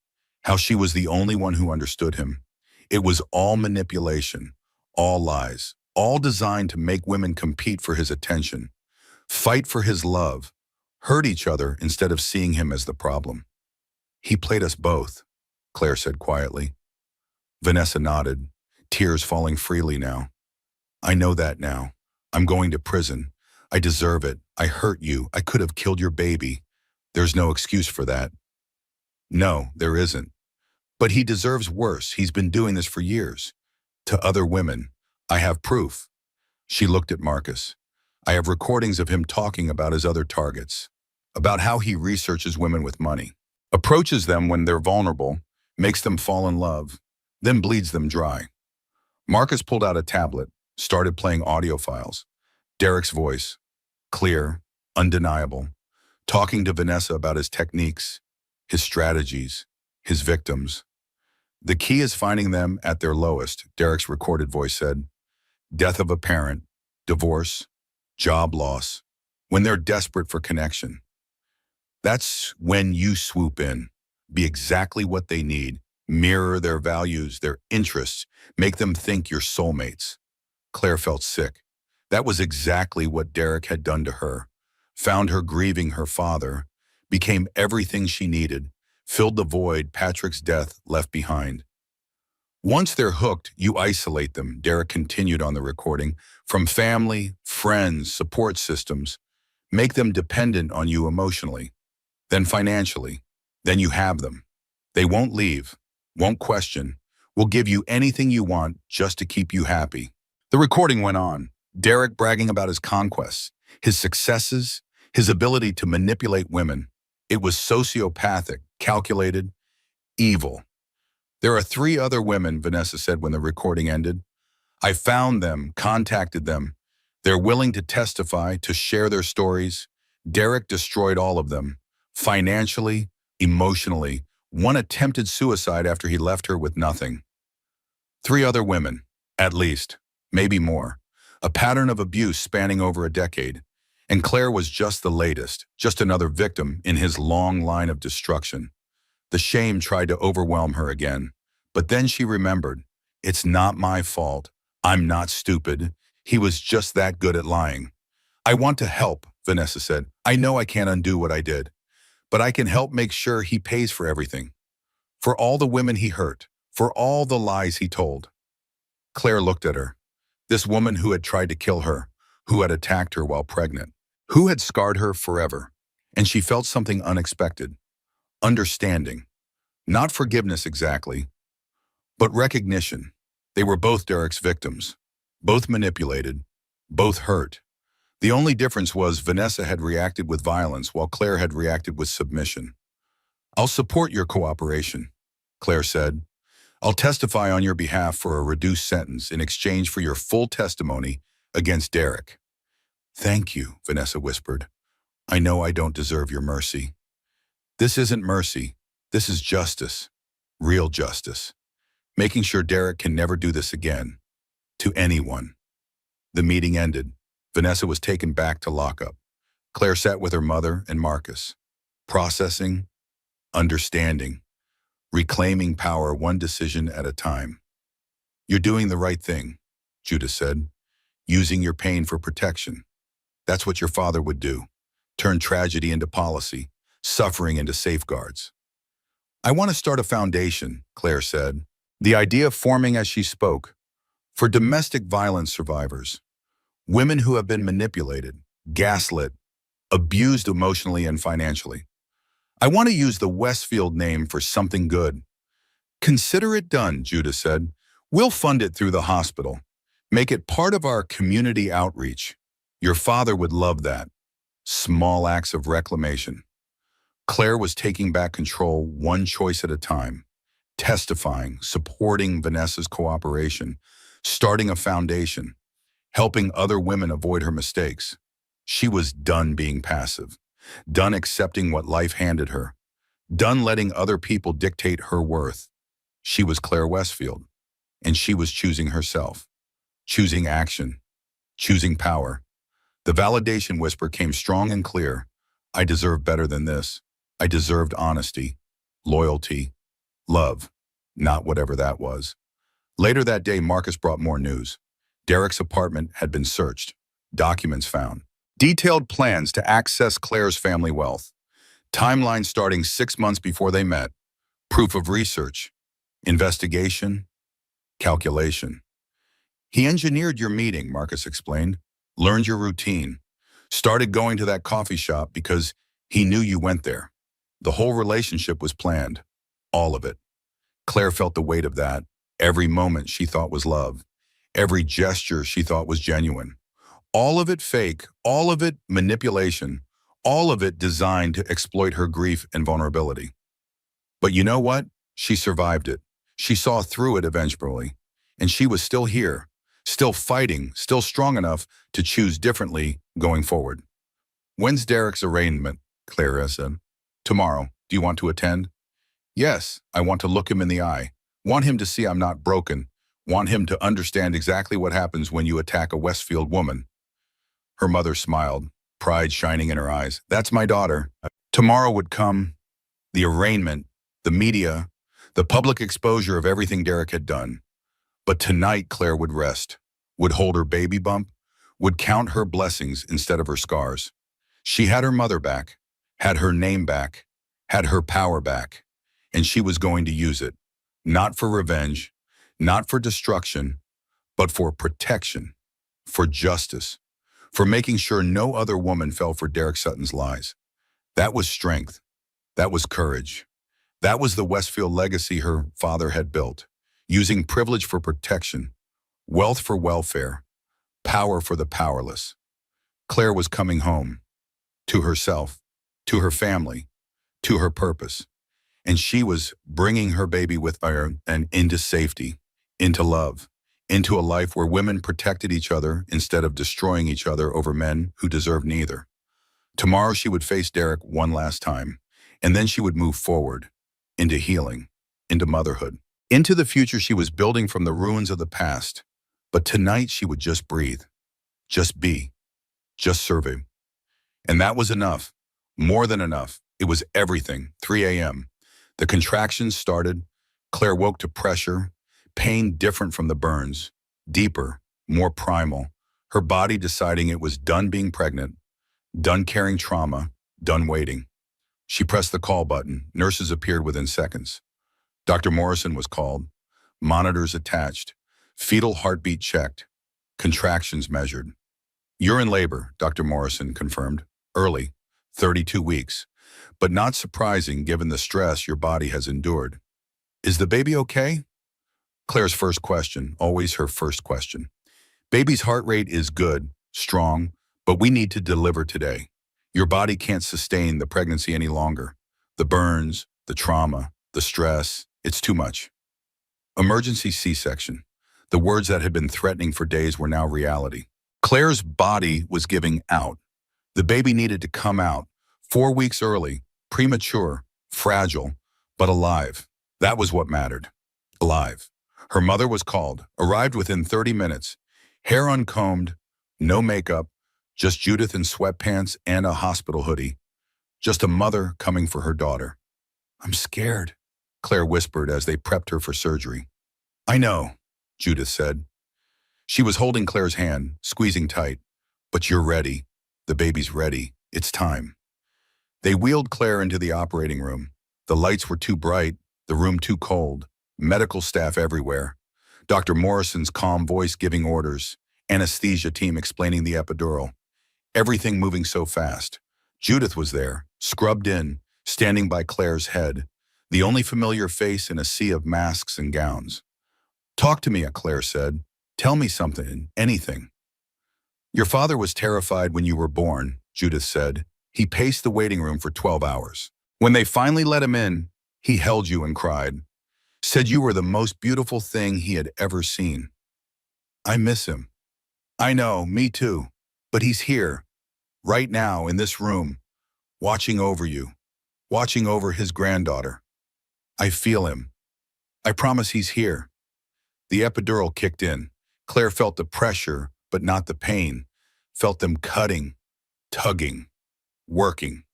how she was the only one who understood him. It was all manipulation, all lies, all designed to make women compete for his attention, fight for his love, hurt each other instead of seeing him as the problem. He played us both, Claire said quietly. Vanessa nodded, tears falling freely now. I know that now. I'm going to prison. I deserve it. I hurt you. I could have killed your baby. There's no excuse for that. No, there isn't. But he deserves worse. He's been doing this for years. To other women. I have proof. She looked at Marcus. I have recordings of him talking about his other targets, about how he researches women with money, approaches them when they're vulnerable, makes them fall in love, then bleeds them dry. Marcus pulled out a tablet, started playing audio files. Derek's voice, clear, undeniable, talking to Vanessa about his techniques, his strategies, his victims. The key is finding them at their lowest, Derek's recorded voice said. Death of a parent, divorce, job loss, when they're desperate for connection. That's when you swoop in, be exactly what they need, mirror their values, their interests, make them think you're soulmates. Claire felt sick. That was exactly what Derek had done to her. Found her grieving her father, became everything she needed, filled the void Patrick's death left behind. Once they're hooked, you isolate them, Derek continued on the recording, from family, friends, support systems. Make them dependent on you emotionally, then financially. Then you have them. They won't leave, won't question, will give you anything you want just to keep you happy. The recording went on, Derek bragging about his conquests, his successes, his ability to manipulate women. It was sociopathic, calculated, evil. There are 3 other women, Vanessa said when the recording ended. I found them, contacted them. They're willing to testify, to share their stories. Derek destroyed all of them, financially, emotionally, One attempted suicide after he left her with nothing. 3 other women, at least, maybe more. A pattern of abuse spanning over a decade. And Claire was just the latest, just another victim in his long line of destruction. The shame tried to overwhelm her again. But then she remembered, it's not my fault. I'm not stupid. He was just that good at lying. I want to help, Vanessa said. I know I can't undo what I did, but I can help make sure he pays for everything. For all the women he hurt, for all the lies he told. Claire looked at her. This woman who had tried to kill her, who had attacked her while pregnant, who had scarred her forever. And she felt something unexpected. Understanding. Not forgiveness exactly, but recognition. They were both Derek's victims. Both manipulated. Both hurt. The only difference was Vanessa had reacted with violence while Claire had reacted with submission. I'll support your cooperation, Claire said. I'll testify on your behalf for a reduced sentence in exchange for your full testimony against Derek. Thank you, Vanessa whispered. I know I don't deserve your mercy. This isn't mercy. This is justice. Real justice. Making sure Derek can never do this again. To anyone. The meeting ended. Vanessa was taken back to lockup. Claire sat with her mother and Marcus. Processing, understanding, reclaiming power one decision at a time. You're doing the right thing, Judah said. Using your pain for protection. That's what your father would do. Turn tragedy into policy, suffering into safeguards. I want to start a foundation, Claire said. The idea forming as she spoke. For domestic violence survivors. Women who have been manipulated, gaslit, abused emotionally and financially. I want to use the Westfield name for something good. Consider it done, Judah said. We'll fund it through the hospital. Make it part of our community outreach. Your father would love that. Small acts of reclamation. Claire was taking back control one choice at a time. Testifying, supporting Vanessa's cooperation, starting a foundation, helping other women avoid her mistakes. She was done being passive, done accepting what life handed her, done letting other people dictate her worth. She was Claire Westfield, and she was choosing herself, choosing action, choosing power. The validation whisper came strong and clear. I deserve better than this. I deserved honesty, loyalty, love, not whatever that was. Later that day, Marcus brought more news. Derek's apartment had been searched, documents found, detailed plans to access Claire's family wealth, timeline starting 6 months before they met, proof of research, investigation, calculation. He engineered your meeting, Marcus explained, learned your routine, started going to that coffee shop because he knew you went there. The whole relationship was planned, all of it. Claire felt the weight of that. Every moment she thought was love. Every gesture she thought was genuine. All of it fake, all of it manipulation, all of it designed to exploit her grief and vulnerability. But you know what? She survived it. She saw through it eventually. And she was still here, still fighting, still strong enough to choose differently going forward. When's Derek's arraignment? Claire said. Tomorrow. Do you want to attend? Yes, I want to look him in the eye. Want him to see I'm not broken. Want him to understand exactly what happens when you attack a Westfield woman. Her mother smiled, pride shining in her eyes. That's my daughter. Tomorrow would come the arraignment, the media, the public exposure of everything Derek had done. But tonight Claire would rest, would hold her baby bump, would count her blessings instead of her scars. She had her mother back, had her name back, had her power back, and she was going to use it, not for revenge, not for destruction, but for protection, for justice, for making sure no other woman fell for Derek Sutton's lies. That was strength. That was courage. That was the Westfield legacy her father had built, using privilege for protection, wealth for welfare, power for the powerless. Claire was coming home, to herself, to her family, to her purpose. And she was bringing her baby with her and into safety, into love, into a life where women protected each other instead of destroying each other over men who deserved neither. Tomorrow she would face Derek one last time, and then she would move forward, into healing, into motherhood, into the future she was building from the ruins of the past. But tonight she would just breathe, just be, just survive. And that was enough, more than enough. It was everything. 3 a.m. The contractions started. Claire woke to pressure, pain different from the burns, deeper, more primal. Her body deciding it was done being pregnant, done carrying trauma, done waiting. She pressed the call button. Nurses appeared within seconds. Dr. Morrison was called. Monitors attached. Fetal heartbeat checked. Contractions measured. "You're in labor," Dr. Morrison confirmed. "Early, 32 weeks. But not surprising given the stress your body has endured." "Is the baby okay?" Claire's first question, always her first question. "Baby's heart rate is good, strong, but we need to deliver today. Your body can't sustain the pregnancy any longer. The burns, the trauma, the stress, it's too much." Emergency C-section. The words that had been threatening for days were now reality. Claire's body was giving out. The baby needed to come out, 4 weeks early, premature, fragile, but alive. That was what mattered. Alive. Her mother was called, arrived within 30 minutes, hair uncombed, no makeup, just Judith in sweatpants and a hospital hoodie. Just a mother coming for her daughter. "I'm scared," Claire whispered as they prepped her for surgery. "I know," Judith said. She was holding Claire's hand, squeezing tight. "But you're ready. The baby's ready. It's time." They wheeled Claire into the operating room. The lights were too bright, the room too cold, medical staff everywhere. Dr. Morrison's calm voice giving orders, anesthesia team explaining the epidural. Everything moving so fast. Judith was there, scrubbed in, standing by Claire's head, the only familiar face in a sea of masks and gowns. "Talk to me," Claire said. "Tell me something, anything." "Your father was terrified when you were born," Judith said. "He paced the waiting room for 12 hours. When they finally let him in, he held you and cried. Said you were the most beautiful thing he had ever seen." "I miss him." "I know, me too. But he's here, right now, in this room, watching over you, watching over his granddaughter. I feel him. I promise he's here." The epidural kicked in. Claire felt the pressure, but not the pain. Felt them cutting, tugging, working.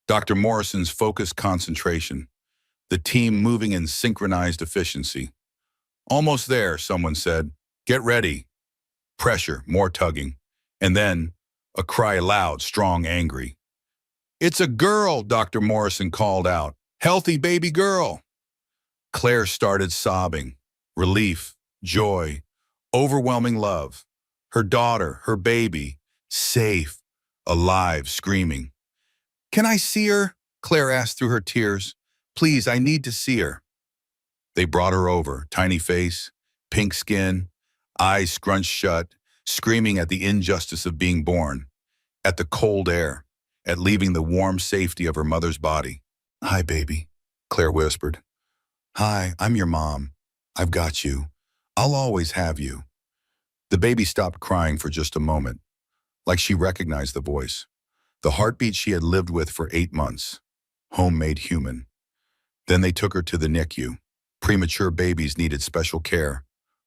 Dr. Morrison's focused concentration. The team moving in synchronized efficiency. "Almost there," someone said. "Get ready." Pressure, more tugging. And then, a cry loud, strong, angry. "It's a girl," Dr. Morrison called out. "Healthy baby girl." Claire started sobbing. Relief, joy, overwhelming love. Her daughter, her baby, safe, alive, screaming. "Can I see her?" Claire asked through her tears. "Please, I need to see her." They brought her over, tiny face, pink skin, eyes scrunched shut, screaming at the injustice of being born, at the cold air, at leaving the warm safety of her mother's body. "Hi, baby," Claire whispered. "Hi, I'm your mom. I've got you. I'll always have you." The baby stopped crying for just a moment, like she recognized the voice. The heartbeat she had lived with for 8 months. Home made human. Then they took her to the NICU. Premature babies needed special care,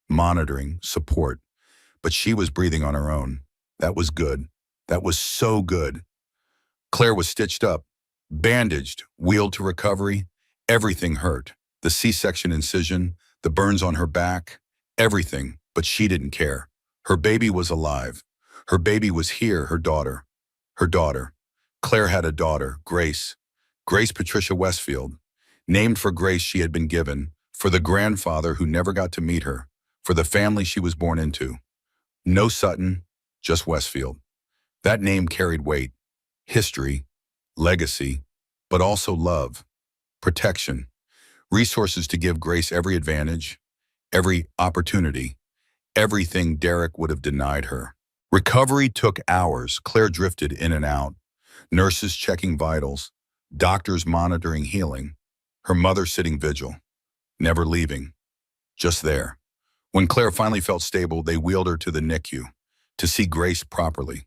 monitoring, support. But she was breathing on her own. That was good. That was so good. Claire was stitched up, bandaged, wheeled to recovery. Everything hurt. The C-section incision, the burns on her back, everything, but she didn't care. Her baby was alive. Her baby was here, her daughter. Her daughter. Claire had a daughter, Grace. Grace Patricia Westfield. Named for grace she had been given, for the grandfather who never got to meet her, for the family she was born into. No Sutton, just Westfield. That name carried weight, history, legacy, but also love, protection, resources to give Grace every advantage, every opportunity, everything Derek would have denied her. Recovery took hours. Claire drifted in and out. Nurses checking vitals, doctors monitoring healing, her mother sitting vigil, never leaving, just there. When Claire finally felt stable, they wheeled her to the NICU to see Grace properly,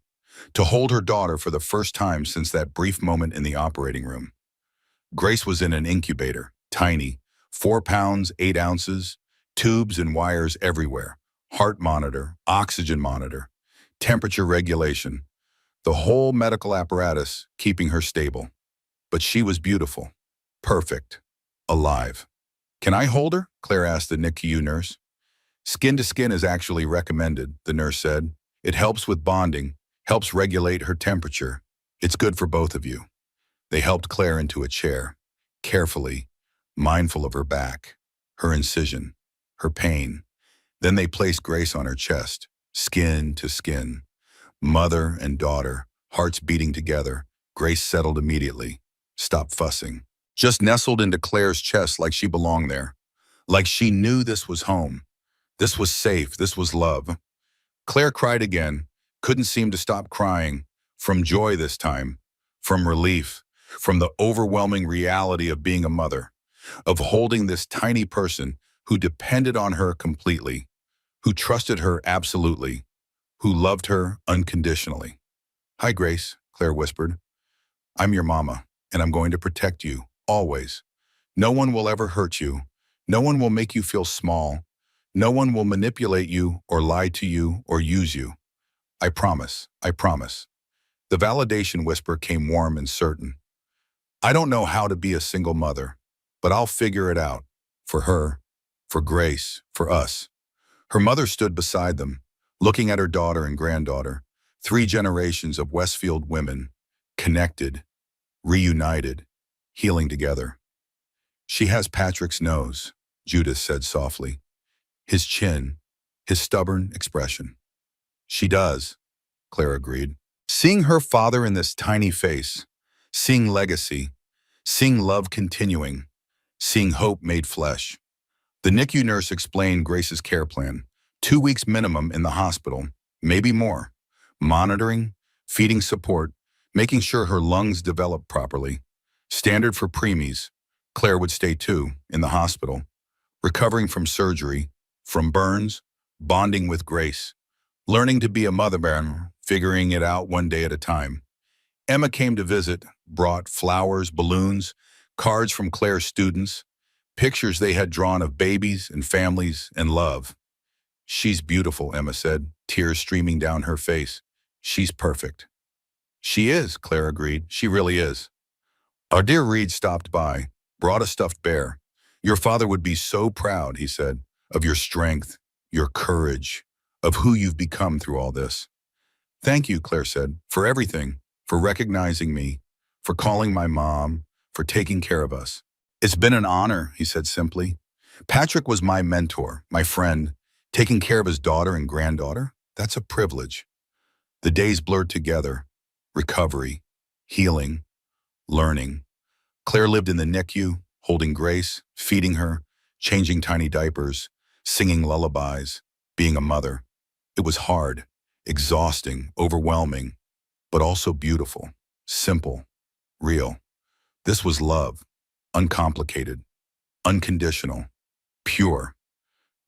to hold her daughter for the first time since that brief moment in the operating room. Grace was in an incubator, tiny, 4 pounds, 8 ounces, tubes and wires everywhere, heart monitor, oxygen monitor, temperature regulation, the whole medical apparatus keeping her stable. But she was beautiful, perfect, alive. "Can I hold her?" Claire asked the NICU nurse. "Skin to skin is actually recommended," the nurse said. "It helps with bonding, helps regulate her temperature. It's good for both of you." They helped Claire into a chair, carefully, mindful of her back, her incision, her pain. Then they placed Grace on her chest, skin to skin. Mother and daughter, hearts beating together. Grace settled immediately, stopped fussing. Just nestled into Claire's chest like she belonged there. Like she knew this was home. This was safe, this was love. Claire cried again, couldn't seem to stop crying, from joy this time, from relief, from the overwhelming reality of being a mother, of holding this tiny person who depended on her completely, who trusted her absolutely, who loved her unconditionally. "Hi, Grace," Claire whispered. "I'm your mama, and I'm going to protect you, always. No one will ever hurt you. No one will make you feel small. No one will manipulate you or lie to you or use you. I promise, I promise." The validation whisper came warm and certain. "I don't know how to be a single mother, but I'll figure it out. For her, for Grace, for us." Her mother stood beside them, looking at her daughter and granddaughter, 3 generations of Westfield women, connected, reunited, healing together. "She has Patrick's nose," Judith said softly. "His chin, his stubborn expression." "She does," Claire agreed. Seeing her father in this tiny face, seeing legacy, seeing love continuing, seeing hope made flesh. The NICU nurse explained Grace's care plan. 2 weeks minimum in the hospital, maybe more. Monitoring, feeding support, making sure her lungs develop properly. Standard for preemies. Claire would stay 2 in the hospital, recovering from surgery, from burns, bonding with Grace, learning to be a mother bear, figuring it out one day at a time. Emma came to visit, brought flowers, balloons, cards from Claire's students, pictures they had drawn of babies and families and love. "She's beautiful," Emma said, tears streaming down her face. "She's perfect." "She is," Claire agreed. "She really is." Our dear Reed stopped by, brought a stuffed bear. "Your father would be so proud," he said, "of your strength, your courage, of who you've become through all this." "Thank you," Claire said, "for everything, for recognizing me, for calling my mom, for taking care of us." "It's been an honor," he said simply. "Patrick was my mentor, my friend. Taking care of his daughter and granddaughter, that's a privilege." The days blurred together. Recovery, healing, learning. Claire lived in the NICU, holding Grace, feeding her, changing tiny diapers, singing lullabies, being a mother. It was hard, exhausting, overwhelming, but also beautiful, simple, real. This was love, uncomplicated, unconditional, pure.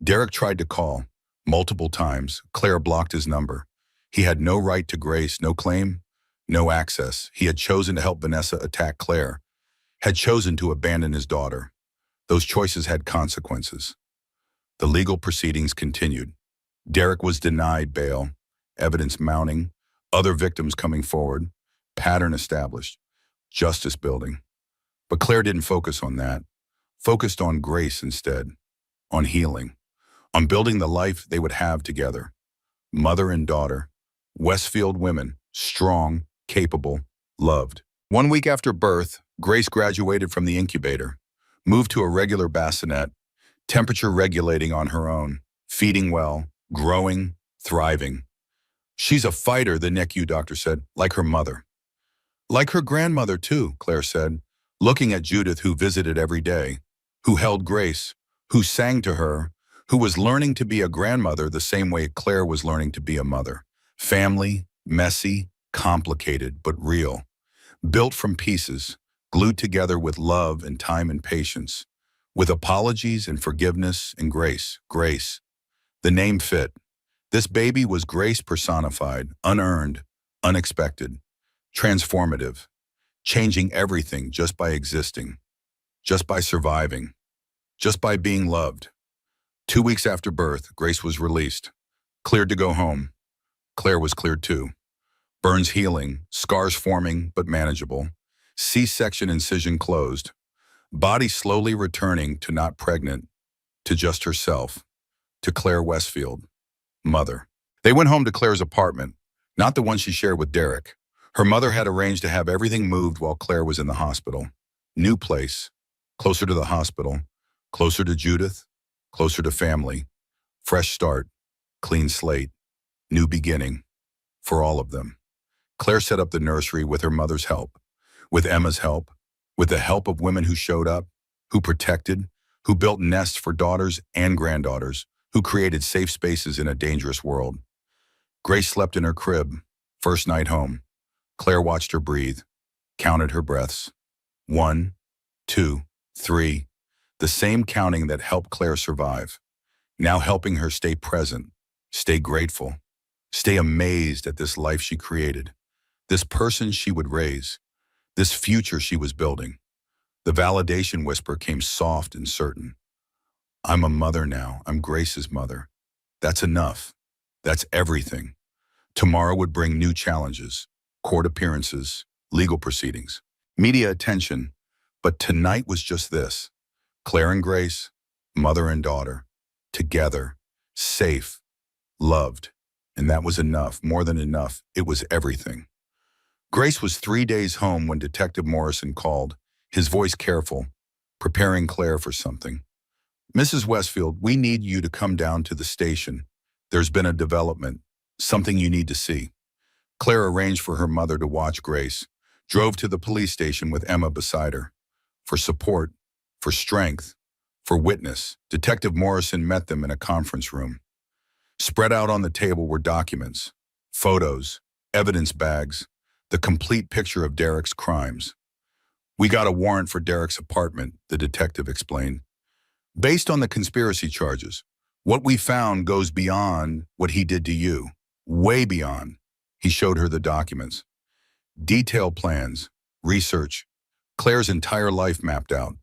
Derek tried to call, multiple times. Claire blocked his number. He had no right to Grace, no claim, no access. He had chosen to help Vanessa attack Claire, had chosen to abandon his daughter. Those choices had consequences. The legal proceedings continued. Derek was denied bail, evidence mounting, other victims coming forward, pattern established, justice building. But Claire didn't focus on that, focused on Grace instead, on healing, on building the life they would have together. Mother and daughter, Westfield women, strong, capable, loved. 1 week after birth, Grace graduated from the incubator, moved to a regular bassinet, temperature regulating on her own, feeding well, growing, thriving. "She's a fighter," the NICU doctor said, "like her mother." "Like her grandmother too," Claire said, looking at Judith, who visited every day, who held Grace, who sang to her, who was learning to be a grandmother the same way Claire was learning to be a mother. Family, messy, complicated, but real. Built from pieces, glued together with love and time and patience, with apologies and forgiveness and grace. Grace. The name fit. This baby was grace personified, unearned, unexpected, transformative, changing everything just by existing. just by surviving, just by being loved. 2 weeks after birth, Grace was released, cleared to go home. Claire was cleared too. Burns healing, scars forming but manageable. C-section incision closed. Body slowly returning to not pregnant, to just herself, to Claire Westfield, mother. They went home to Claire's apartment, not the one she shared with Derek. Her mother had arranged to have everything moved while Claire was in the hospital. New place, closer to the hospital, closer to Judith, closer to family. Fresh start, clean slate, new beginning, for all of them. Claire set up the nursery with her mother's help, with Emma's help, with the help of women who showed up, who protected, who built nests for daughters and granddaughters, who created safe spaces in a dangerous world. Grace slept in her crib, first night home. Claire watched her breathe, counted her breaths. 1, 2, 3. The same counting that helped Claire survive, now helping her stay present, stay grateful, stay amazed at this life she created, this person she would raise, this future she was building. The validation whisper came soft and certain. I'm a mother now. I'm Grace's mother. That's enough. That's everything. Tomorrow would bring new challenges, court appearances, legal proceedings, media attention. But tonight was just this. Claire and Grace, mother and daughter, together, safe, loved. And that was enough, more than enough. It was everything. Grace was 3 days home when Detective Morrison called, his voice careful, preparing Claire for something. Mrs. Westfield, we need you to come down to the station. There's been a development, something you need to see. Claire arranged for her mother to watch Grace, drove to the police station with Emma beside her. For support, for strength, for witness, Detective Morrison met them in a conference room. Spread out on the table were documents, photos, evidence bags, the complete picture of Derek's crimes. We got a warrant for Derek's apartment, the detective explained. Based on the conspiracy charges, what we found goes beyond what he did to you, way beyond. He showed her the documents. Detailed plans, research, Claire's entire life mapped out,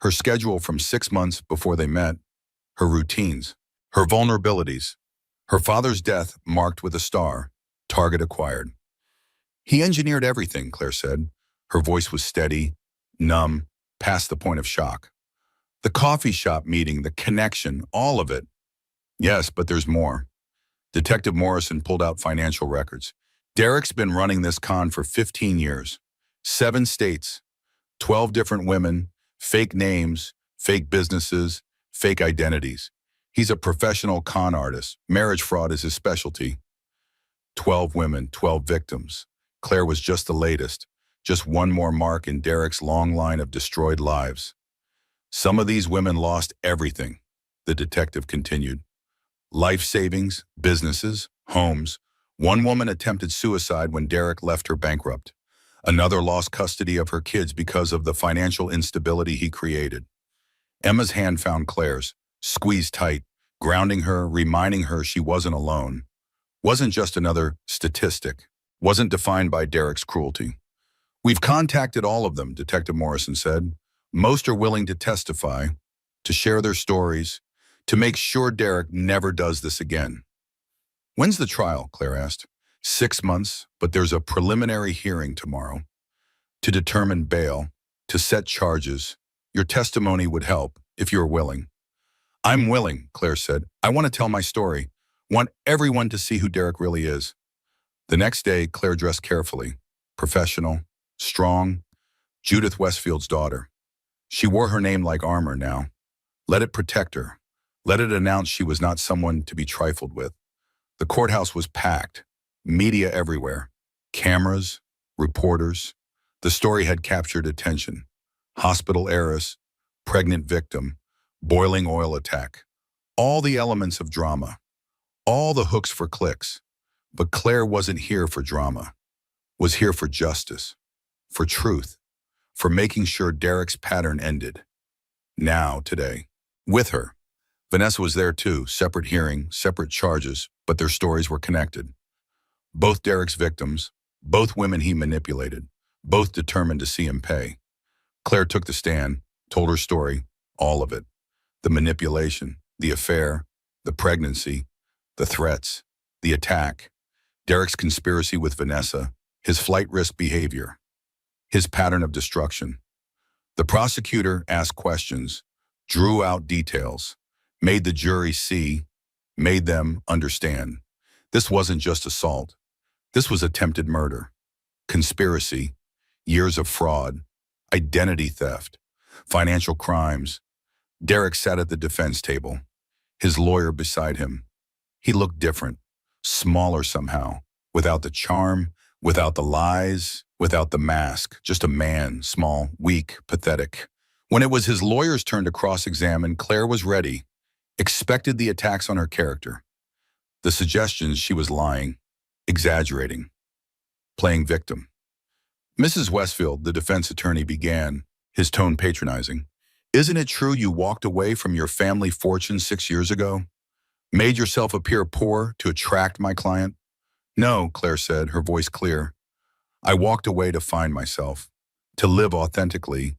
her schedule from 6 months before they met, her routines, her vulnerabilities, her father's death marked with a star, target acquired. He engineered everything, Claire said. Her voice was steady, numb, past the point of shock. The coffee shop meeting, the connection, all of it. Yes, but there's more. Detective Morrison pulled out financial records. Derek's been running this con for 15 years. 7 states, 12 different women, fake names, fake businesses, fake identities. He's a professional con artist. Marriage fraud is his specialty. 12 women, 12 victims. Claire was just the latest, just one more mark in Derek's long line of destroyed lives. Some of these women lost everything, the detective continued. Life savings, businesses, homes. One woman attempted suicide when Derek left her bankrupt. Another lost custody of her kids because of the financial instability he created. Emma's hand found Claire's, squeezed tight, grounding her, reminding her she wasn't alone. Wasn't just another statistic. Wasn't defined by Derek's cruelty. We've contacted all of them, Detective Morrison said. Most are willing to testify, to share their stories, to make sure Derek never does this again. When's the trial? Claire asked. 6 months, but there's a preliminary hearing tomorrow. To determine bail, to set charges. Your testimony would help, if you're willing. I'm willing, Claire said. I want to tell my story. Want everyone to see who Derek really is. The next day, Claire dressed carefully, professional, strong, Judith Westfield's daughter. She wore her name like armor now. Let it protect her. Let it announce she was not someone to be trifled with. The courthouse was packed, media everywhere, cameras, reporters. The story had captured attention. Hospital heiress, pregnant victim, boiling oil attack. All the elements of drama. All the hooks for clicks. But Claire wasn't here for drama. Was here for justice, for truth, for making sure Derek's pattern ended. Now, today. With her. Vanessa was there too, separate hearing, separate charges, but their stories were connected. Both Derek's victims, both women he manipulated, both determined to see him pay. Claire took the stand, Told her story, all of it. The manipulation, the affair, the pregnancy, the threats, the attack, Derek's conspiracy with Vanessa, his flight risk behavior, his pattern of destruction. The prosecutor asked questions, drew out details, made the jury see, made them understand. This wasn't just assault. This was attempted murder, conspiracy, years of fraud, identity theft, financial crimes. Derek sat at the defense table, his lawyer beside him. He looked different, smaller somehow, without the charm, without the lies, without the mask, just a man, small, weak, pathetic. When it was his lawyer's turn to cross-examine, Claire was ready, expected the attacks on her character, the suggestions she was lying, exaggerating, playing victim. Mrs. Westfield, the defense attorney, began, his tone patronizing. Isn't it true you walked away from your family fortune 6 years ago? Made yourself appear poor to attract my client? No, Claire said, her voice clear. I walked away to find myself, to live authentically,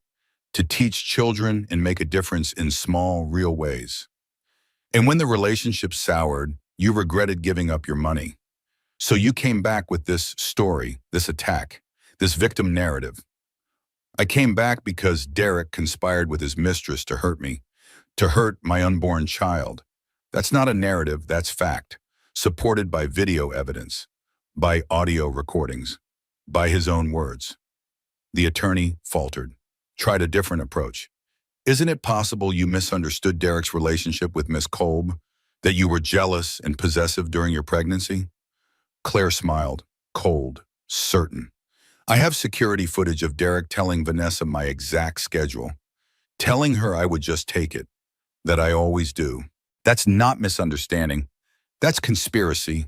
to teach children and make a difference in small, real ways. And when the relationship soured, you regretted giving up your money. So you came back with this story, this attack, this victim narrative. I came back because Derek conspired with his mistress to hurt me, to hurt my unborn child. That's not a narrative, that's fact, supported by video evidence, by audio recordings, by his own words. The attorney faltered, tried a different approach. Isn't it possible you misunderstood Derek's relationship with Miss Kolb, that you were jealous and possessive during your pregnancy? Claire smiled, cold, certain. I have security footage of Derek telling Vanessa my exact schedule, telling her I would just take it, that I always do. That's not misunderstanding. That's conspiracy.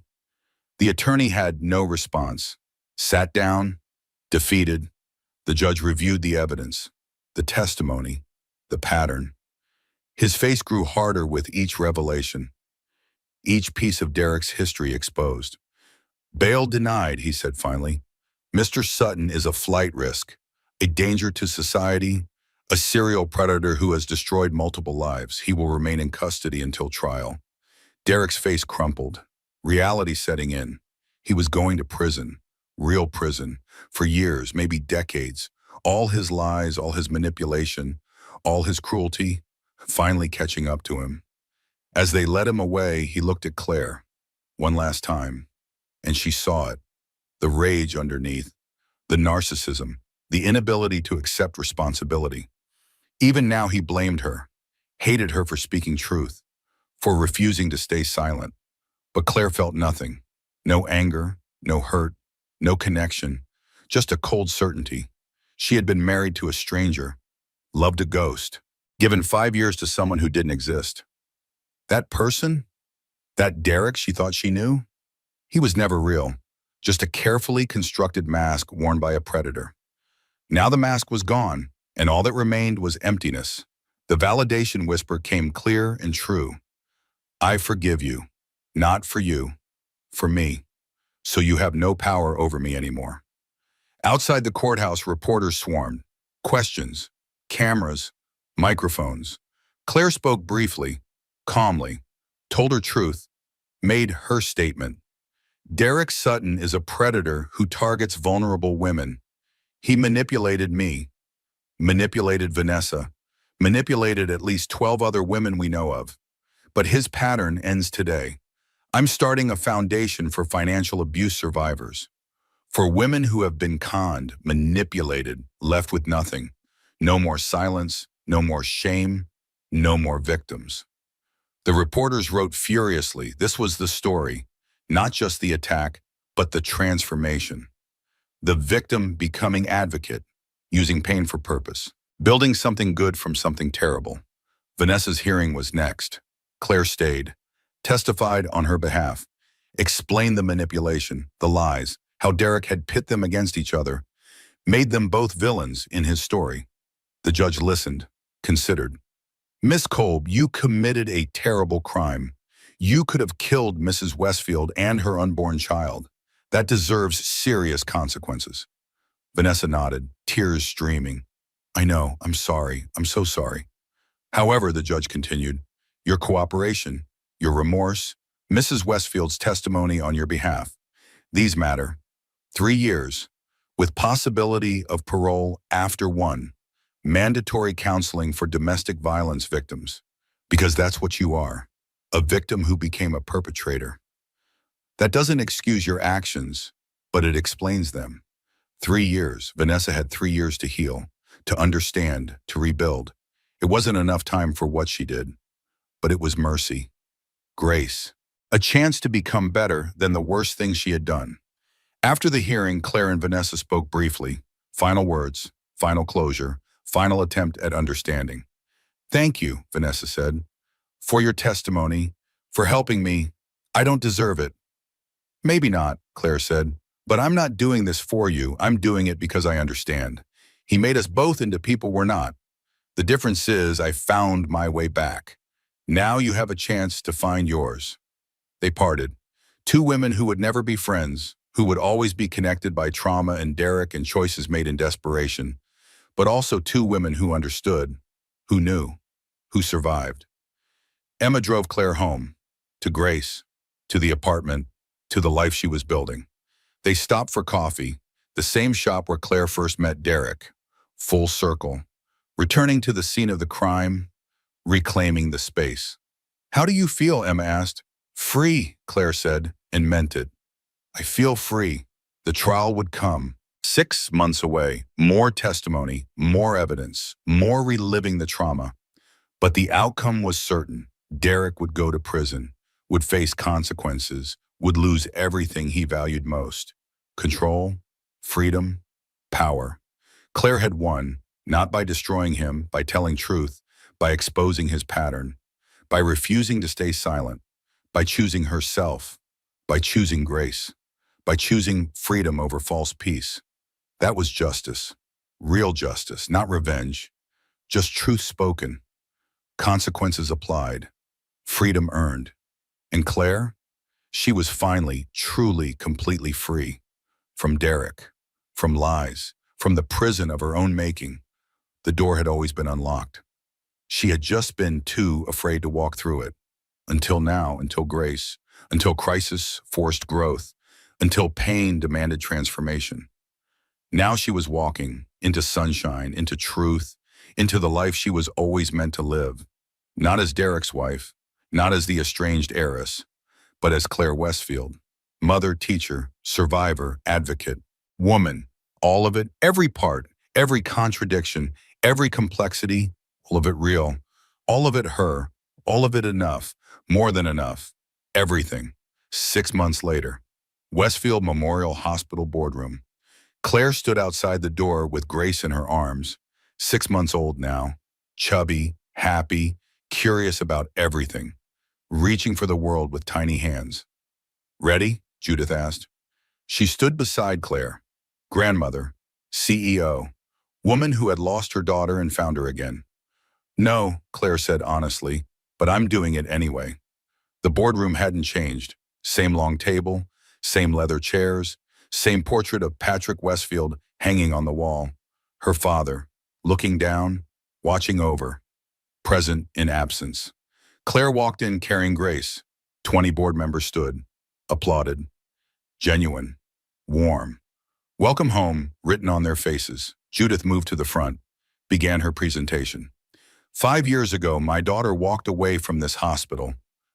The attorney had no response, sat down, defeated. The judge reviewed the evidence, the testimony, the pattern. His face grew harder with each revelation, each piece of Derek's history exposed. Bail denied, he said finally. Mr. Sutton is a flight risk, a danger to society, a serial predator who has destroyed multiple lives. He will remain in custody until trial. Derek's face crumpled, reality setting in. He was going to prison, real prison, for years, maybe decades. All his lies, all his manipulation, all his cruelty, finally catching up to him. As they led him away, he looked at Claire, one last time, and she saw it. The rage underneath, the narcissism, the inability to accept responsibility. Even now he blamed her, hated her for speaking truth, for refusing to stay silent. But Claire felt nothing. No anger, no hurt, no connection, just a cold certainty. She had been married to a stranger, loved a ghost, given 5 years to someone who didn't exist. That person, that Derek she thought she knew, he was never real, just a carefully constructed mask worn by a predator. Now the mask was gone, and all that remained was emptiness. The validation whisper came clear and true. I forgive you, not for you, for me, so you have no power over me anymore. Outside the courthouse, reporters swarmed. Questions, cameras, microphones. Claire spoke briefly, calmly, told her truth, made her statement. Derek Sutton is a predator who targets vulnerable women. He manipulated me, manipulated Vanessa, manipulated at least 12 other women we know of. But his pattern ends today. I'm starting a foundation for financial abuse survivors, for women who have been conned, manipulated, left with nothing. No more silence, no more shame, no more victims. The reporters wrote furiously. This was the story, not just the attack, but the transformation. The victim becoming advocate, using pain for purpose, building something good from something terrible. Vanessa's hearing was next. Claire stayed, testified on her behalf, explained the manipulation, the lies, how Derek had pit them against each other, made them both villains in his story. The judge listened, considered. Miss Kolb, you committed a terrible crime. You could have killed Mrs. Westfield and her unborn child. That deserves serious consequences. Vanessa nodded, tears streaming. I know, I'm sorry, I'm so sorry. However, the judge continued, your cooperation, your remorse, Mrs. Westfield's testimony on your behalf, these matter. 3 years, with possibility of parole after one, mandatory counseling for domestic violence victims, because that's what you are, a victim who became a perpetrator. That doesn't excuse your actions, but it explains them. 3 years, Vanessa had 3 years to heal, to understand, to rebuild. It wasn't enough time for what she did, but it was mercy, grace, a chance to become better than the worst thing she had done. After the hearing, Claire and Vanessa spoke briefly. Final words, final closure, final attempt at understanding. Thank you, Vanessa said, for your testimony, for helping me. I don't deserve it. Maybe not, Claire said, but I'm not doing this for you. I'm doing it because I understand. He made us both into people we're not. The difference is I found my way back. Now you have a chance to find yours. They parted. Two women who would never be friends, who would always be connected by trauma and Derek and choices made in desperation, but also two women who understood, who knew, who survived. Emma drove Claire home, to Grace, to the apartment, to the life she was building. They stopped for coffee, the same shop where Claire first met Derek, full circle, returning to the scene of the crime, reclaiming the space. How do you feel, Emma asked. Free, Claire said, and meant it. I feel free. The trial would come. 6 months away, more testimony, more evidence, more reliving the trauma. But the outcome was certain. Derek would go to prison, would face consequences, would lose everything he valued most. Control, freedom, power. Claire had won, not by destroying him, by telling truth, by exposing his pattern, by refusing to stay silent, by choosing herself, by choosing grace, by choosing freedom over false peace. That was justice, real justice, not revenge, just truth spoken, consequences applied, freedom earned. And Claire, she was finally, truly, completely free from Derek, from lies, from the prison of her own making. The door had always been unlocked. She had just been too afraid to walk through it. Until now, until grace, until crisis forced growth, until pain demanded transformation. Now she was walking into sunshine, into truth, into the life she was always meant to live. Not as Derek's wife, not as the estranged heiress, but as Claire Westfield, mother, teacher, survivor, advocate, woman, all of it, every part, every contradiction, every complexity, all of it real, all of it her, all of it enough, more than enough, everything. 6 months later, Westfield Memorial Hospital boardroom. Claire stood outside the door with Grace in her arms, 6 months old now, chubby, happy, curious about everything, reaching for the world with tiny hands. Ready? Judith asked. She stood beside Claire, grandmother, CEO, woman who had lost her daughter and found her again. No, Claire said honestly, but I'm doing it anyway. The boardroom hadn't changed. Same long table, same leather chairs, same portrait of Patrick Westfield hanging on the wall. Her father, looking down, watching over, present in absence. Claire walked in carrying Grace. 20 board members stood, applauded. Genuine, warm. Welcome home, written on their faces. Judith moved to the front, began her presentation. 5 years ago, my daughter walked away from this hospital,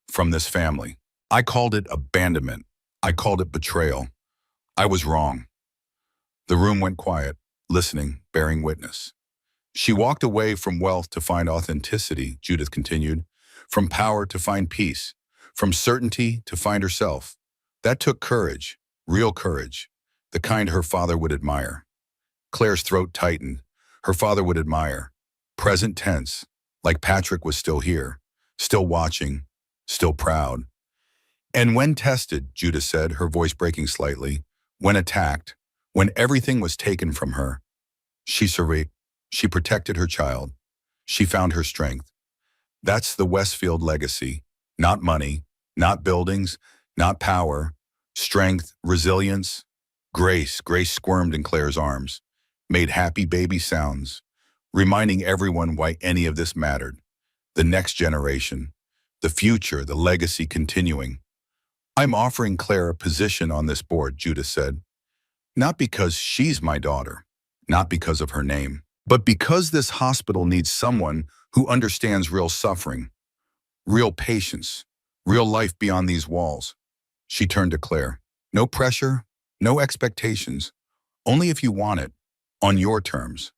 from this family. I called it abandonment. I called it betrayal. I was wrong. The room went quiet, listening, bearing witness. She walked away from wealth to find authenticity, Judith continued, from power to find peace, from certainty to find herself. That took courage, real courage, the kind her father would admire. Claire's throat tightened. Her father would admire. Present tense, like Patrick was still here, still watching, still proud. And when tested, Judith said, her voice breaking slightly, when attacked, when everything was taken from her, she survived. She protected her child. She found her strength. That's the Westfield legacy. Not money, not buildings, not power. Strength, resilience. Grace squirmed in Claire's arms, made happy baby sounds, reminding everyone why any of this mattered. The next generation, the future, the legacy continuing. I'm offering Claire a position on this board, Judith said. Not because she's my daughter, not because of her name, but because this hospital needs someone who understands real suffering, real patience, real life beyond these walls. She turned to Claire. No pressure, no expectations, only if you want it, on your terms.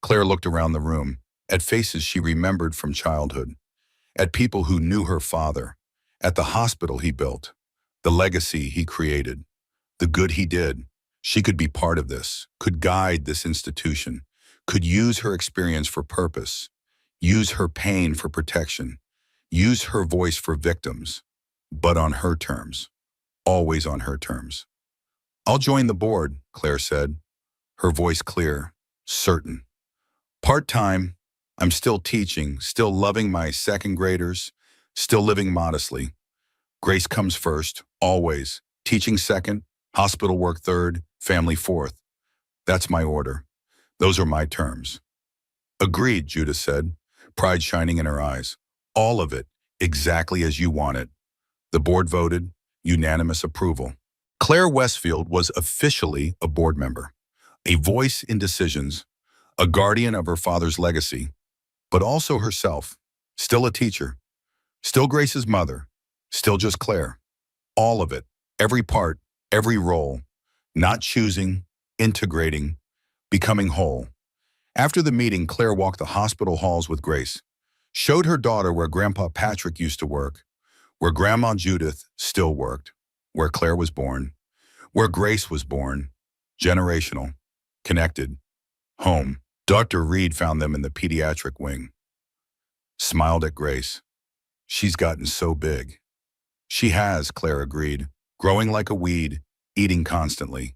Claire looked around the room, at faces she remembered from childhood, at people who knew her father, at the hospital he built, the legacy he created, the good he did. She could be part of this, could guide this institution, could use her experience for purpose, use her pain for protection, use her voice for victims, but on her terms, always on her terms. I'll join the board, Claire said, her voice clear, certain. Part-time, I'm still teaching, still loving my second graders, still living modestly. Grace comes first, always. Teaching second, hospital work third, family fourth. That's my order. Those are my terms. Agreed, Judith said, pride shining in her eyes. All of it, exactly as you want it. The board voted, unanimous approval. Claire Westfield was officially a board member, a voice in decisions, a guardian of her father's legacy, but also herself, still a teacher, still Grace's mother, still just Claire. All of it, every part, every role, not choosing, integrating, becoming whole. After the meeting, Claire walked the hospital halls with Grace, showed her daughter where Grandpa Patrick used to work, where Grandma Judith still worked, where Claire was born, where Grace was born, generational, connected, home. Dr. Reed found them in the pediatric wing, smiled at Grace. She's gotten so big. She has, Claire agreed, growing like a weed, eating constantly,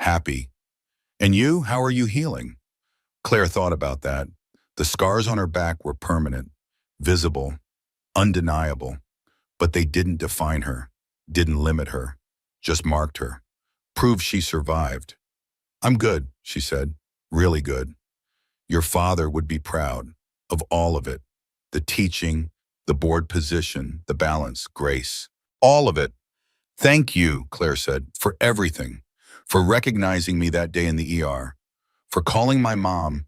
happy. And you, how are you healing? Claire thought about that. The scars on her back were permanent, visible, undeniable, but they didn't define her, didn't limit her, just marked her, proved she survived. I'm good, she said, really good. Your father would be proud of all of it, the teaching, the board position, the balance, Grace, all of it. Thank you, Claire said, for everything, for recognizing me that day in the ER, for calling my mom,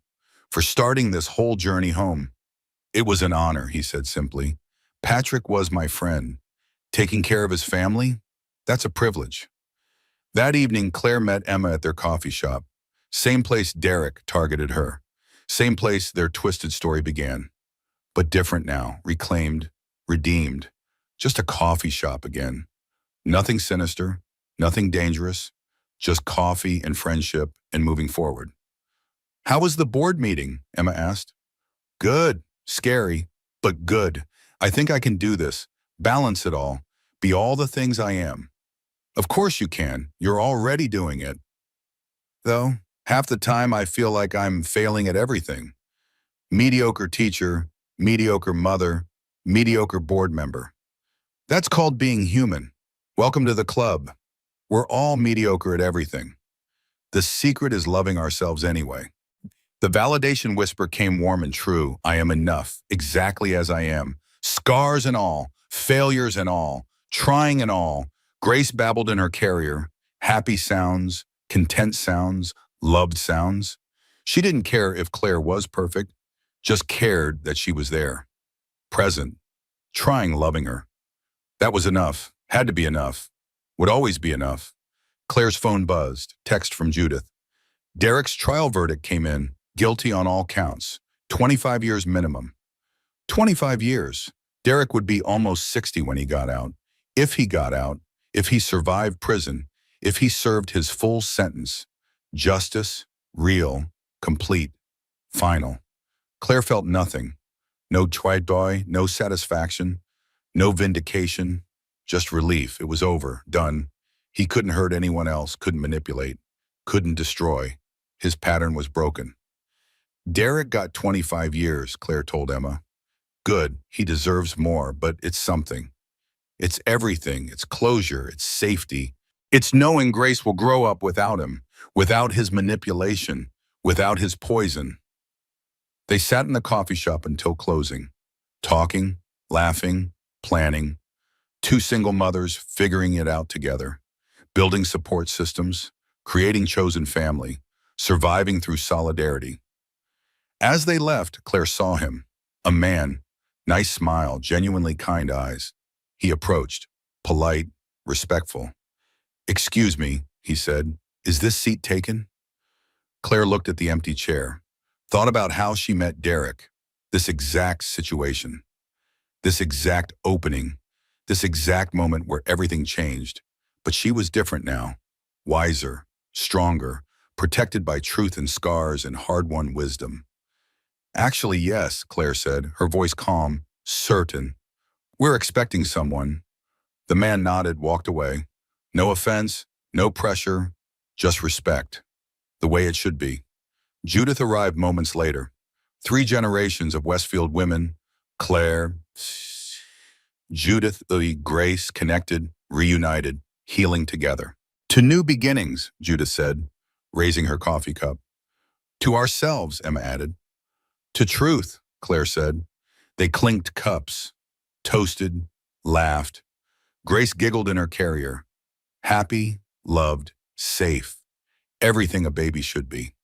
for starting this whole journey home. It was an honor, he said simply. Patrick was my friend. Taking care of his family, that's a privilege. That evening, Claire met Emma at their coffee shop. Same place Derek targeted her. Same place their twisted story began. But different now, reclaimed, redeemed. Just a coffee shop again. Nothing sinister, nothing dangerous, just coffee and friendship and moving forward. How was the board meeting? Emma asked. Good, scary, but good. I think I can do this, balance it all, be all the things I am. Of course you can, you're already doing it. Though, half the time I feel like I'm failing at everything. Mediocre teacher, mediocre mother, mediocre board member. That's called being human. Welcome to the club. We're all mediocre at everything. The secret is loving ourselves anyway. The validation whisper came warm and true. I am enough, exactly as I am. Scars and all, failures and all, trying and all. Grace babbled in her carrier. Happy sounds, content sounds, loved sounds. She didn't care if Claire was perfect, just cared that she was there. Present, trying loving her. That was enough, had to be enough, would always be enough. Claire's phone buzzed, text from Judith. Derek's trial verdict came in, guilty on all counts, 25 years minimum. 25 years. Derek would be almost 60 when he got out. If he got out, if he survived prison, if he served his full sentence. Justice, real, complete, final. Claire felt nothing. No joy, no satisfaction, no vindication, just relief. It was over, done. He couldn't hurt anyone else, couldn't manipulate, couldn't destroy. His pattern was broken. Derek got 25 years, Claire told Emma. Good, he deserves more, but it's something. It's everything, it's closure, it's safety. It's knowing Grace will grow up without him, without his manipulation, without his poison. They sat in the coffee shop until closing, talking, laughing, planning, two single mothers figuring it out together, building support systems, creating chosen family, surviving through solidarity. As they left, Claire saw him, a man, nice smile, genuinely kind eyes. He approached, polite, respectful. "Excuse me," he said, "is this seat taken?" Claire looked at the empty chair, thought about how she met Derek, this exact situation, this exact opening, this exact moment where everything changed. But she was different now, wiser, stronger, protected by truth and scars and hard-won wisdom. "Actually, yes," Claire said, her voice calm, certain. "We're expecting someone." The man nodded, walked away. No offense, no pressure, just respect. The way it should be. Judith arrived moments later. 3 generations of Westfield women, Claire, Judith, Grace, connected, reunited, healing together. "To new beginnings," Judith said, raising her coffee cup. "To ourselves," Emma added. "To truth," Claire said. They clinked cups, toasted, laughed. Grace giggled in her carrier. Happy, loved, safe. Everything a baby should be.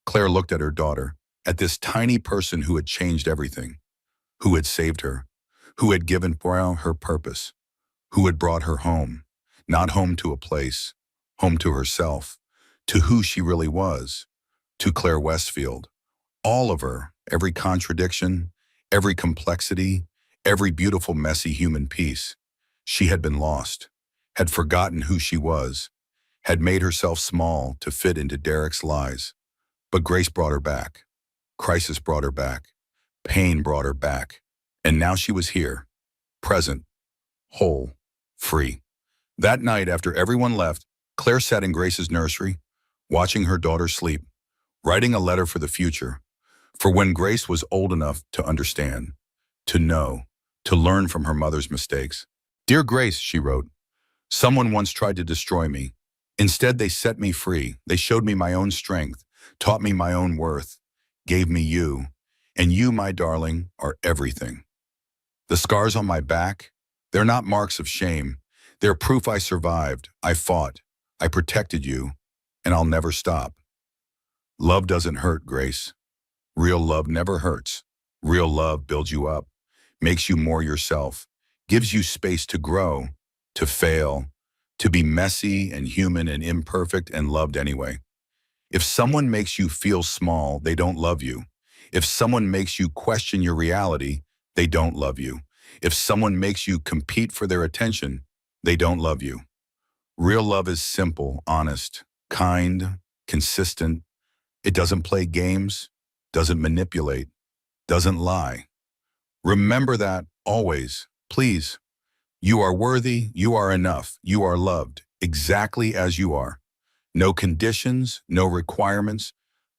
Claire looked at her daughter, at this tiny person who had changed everything, who had saved her, who had given her purpose, who had brought her home, not home to a place, home to herself, to who she really was, to Claire Westfield. All of her, every contradiction, every complexity, every beautiful, messy human piece. She had been lost, had forgotten who she was, had made herself small to fit into Derek's lies. But grace brought her back. Crisis brought her back. Pain brought her back. And now she was here, present, whole, free. That night, after everyone left, Claire sat in Grace's nursery, watching her daughter sleep, writing a letter for the future, for when Grace was old enough to understand, to know, to learn from her mother's mistakes. "Dear Grace," she wrote, "someone once tried to destroy me. Instead, they set me free. They showed me my own strength, taught me my own worth, gave me you. And you, my darling, are everything. The scars on my back, they're not marks of shame. They're proof I survived, I fought, I protected you, and I'll never stop. Love doesn't hurt, Grace. Real love never hurts. Real love builds you up, makes you more yourself, gives you space to grow, to fail, to be messy and human and imperfect and loved anyway. If someone makes you feel small, they don't love you. If someone makes you question your reality, they don't love you. If someone makes you compete for their attention, they don't love you. Real love is simple, honest, kind, consistent. It doesn't play games, doesn't manipulate, doesn't lie. Remember that always, please. You are worthy, you are enough, you are loved, exactly as you are. No conditions, no requirements,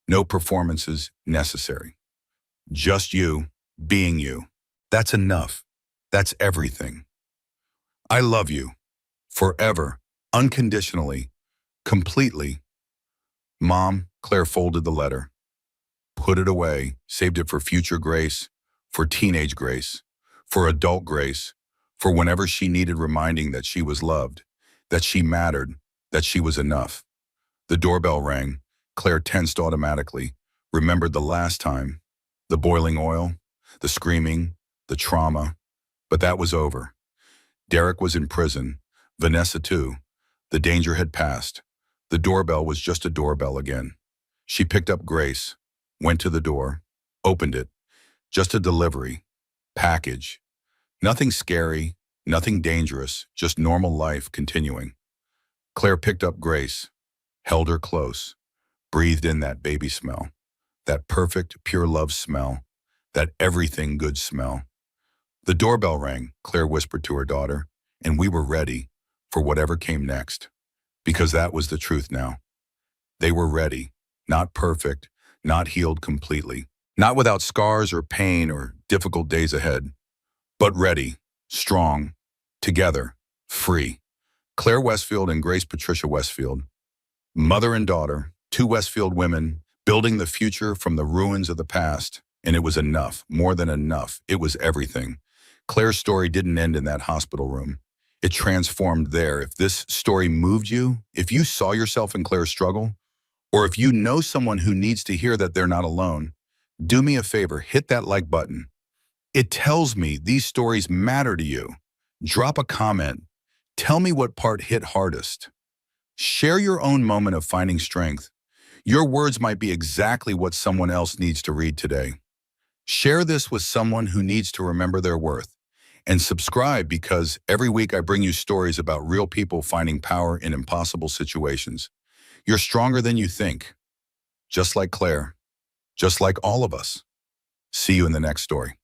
no performances necessary. Just you, being you. That's enough. That's everything. I love you. Forever. Unconditionally. Completely. Mom, Claire folded the letter. Put it away. Saved it for future Grace. For teenage Grace. For adult Grace. For whenever she needed reminding that she was loved. That she mattered. That she was enough. The doorbell rang. Claire tensed automatically. Remembered the last time. The boiling oil. The screaming. The trauma. But that was over. Derek was in prison. Vanessa too. The danger had passed. The doorbell was just a doorbell again. She picked up Grace. Went to the door. Opened it. Just a delivery. Package. Nothing scary. Nothing dangerous. Just normal life continuing. Claire picked up Grace. Held her close. Breathed in that baby smell. That perfect, pure love smell. That everything good smell. The doorbell rang, Claire whispered to her daughter, and we were ready for whatever came next. Because that was the truth now. They were ready, not perfect, not healed completely, not without scars or pain or difficult days ahead, but ready, strong, together, free. Claire Westfield and Grace Patricia Westfield, mother and daughter, 2 Westfield women, building the future from the ruins of the past, And it was enough, more than enough. It was everything. Claire's story didn't end in that hospital room. It transformed there. If this story moved you, if you saw yourself in Claire's struggle, or if you know someone who needs to hear that they're not alone, do me a favor, hit that like button. It tells me these stories matter to you. Drop a comment. Tell me what part hit hardest. Share your own moment of finding strength. Your words might be exactly what someone else needs to read today. Share this with someone who needs to remember their worth. And subscribe because every week I bring you stories about real people finding power in impossible situations. You're stronger than you think, just like Claire, just like all of us. See you in the next story.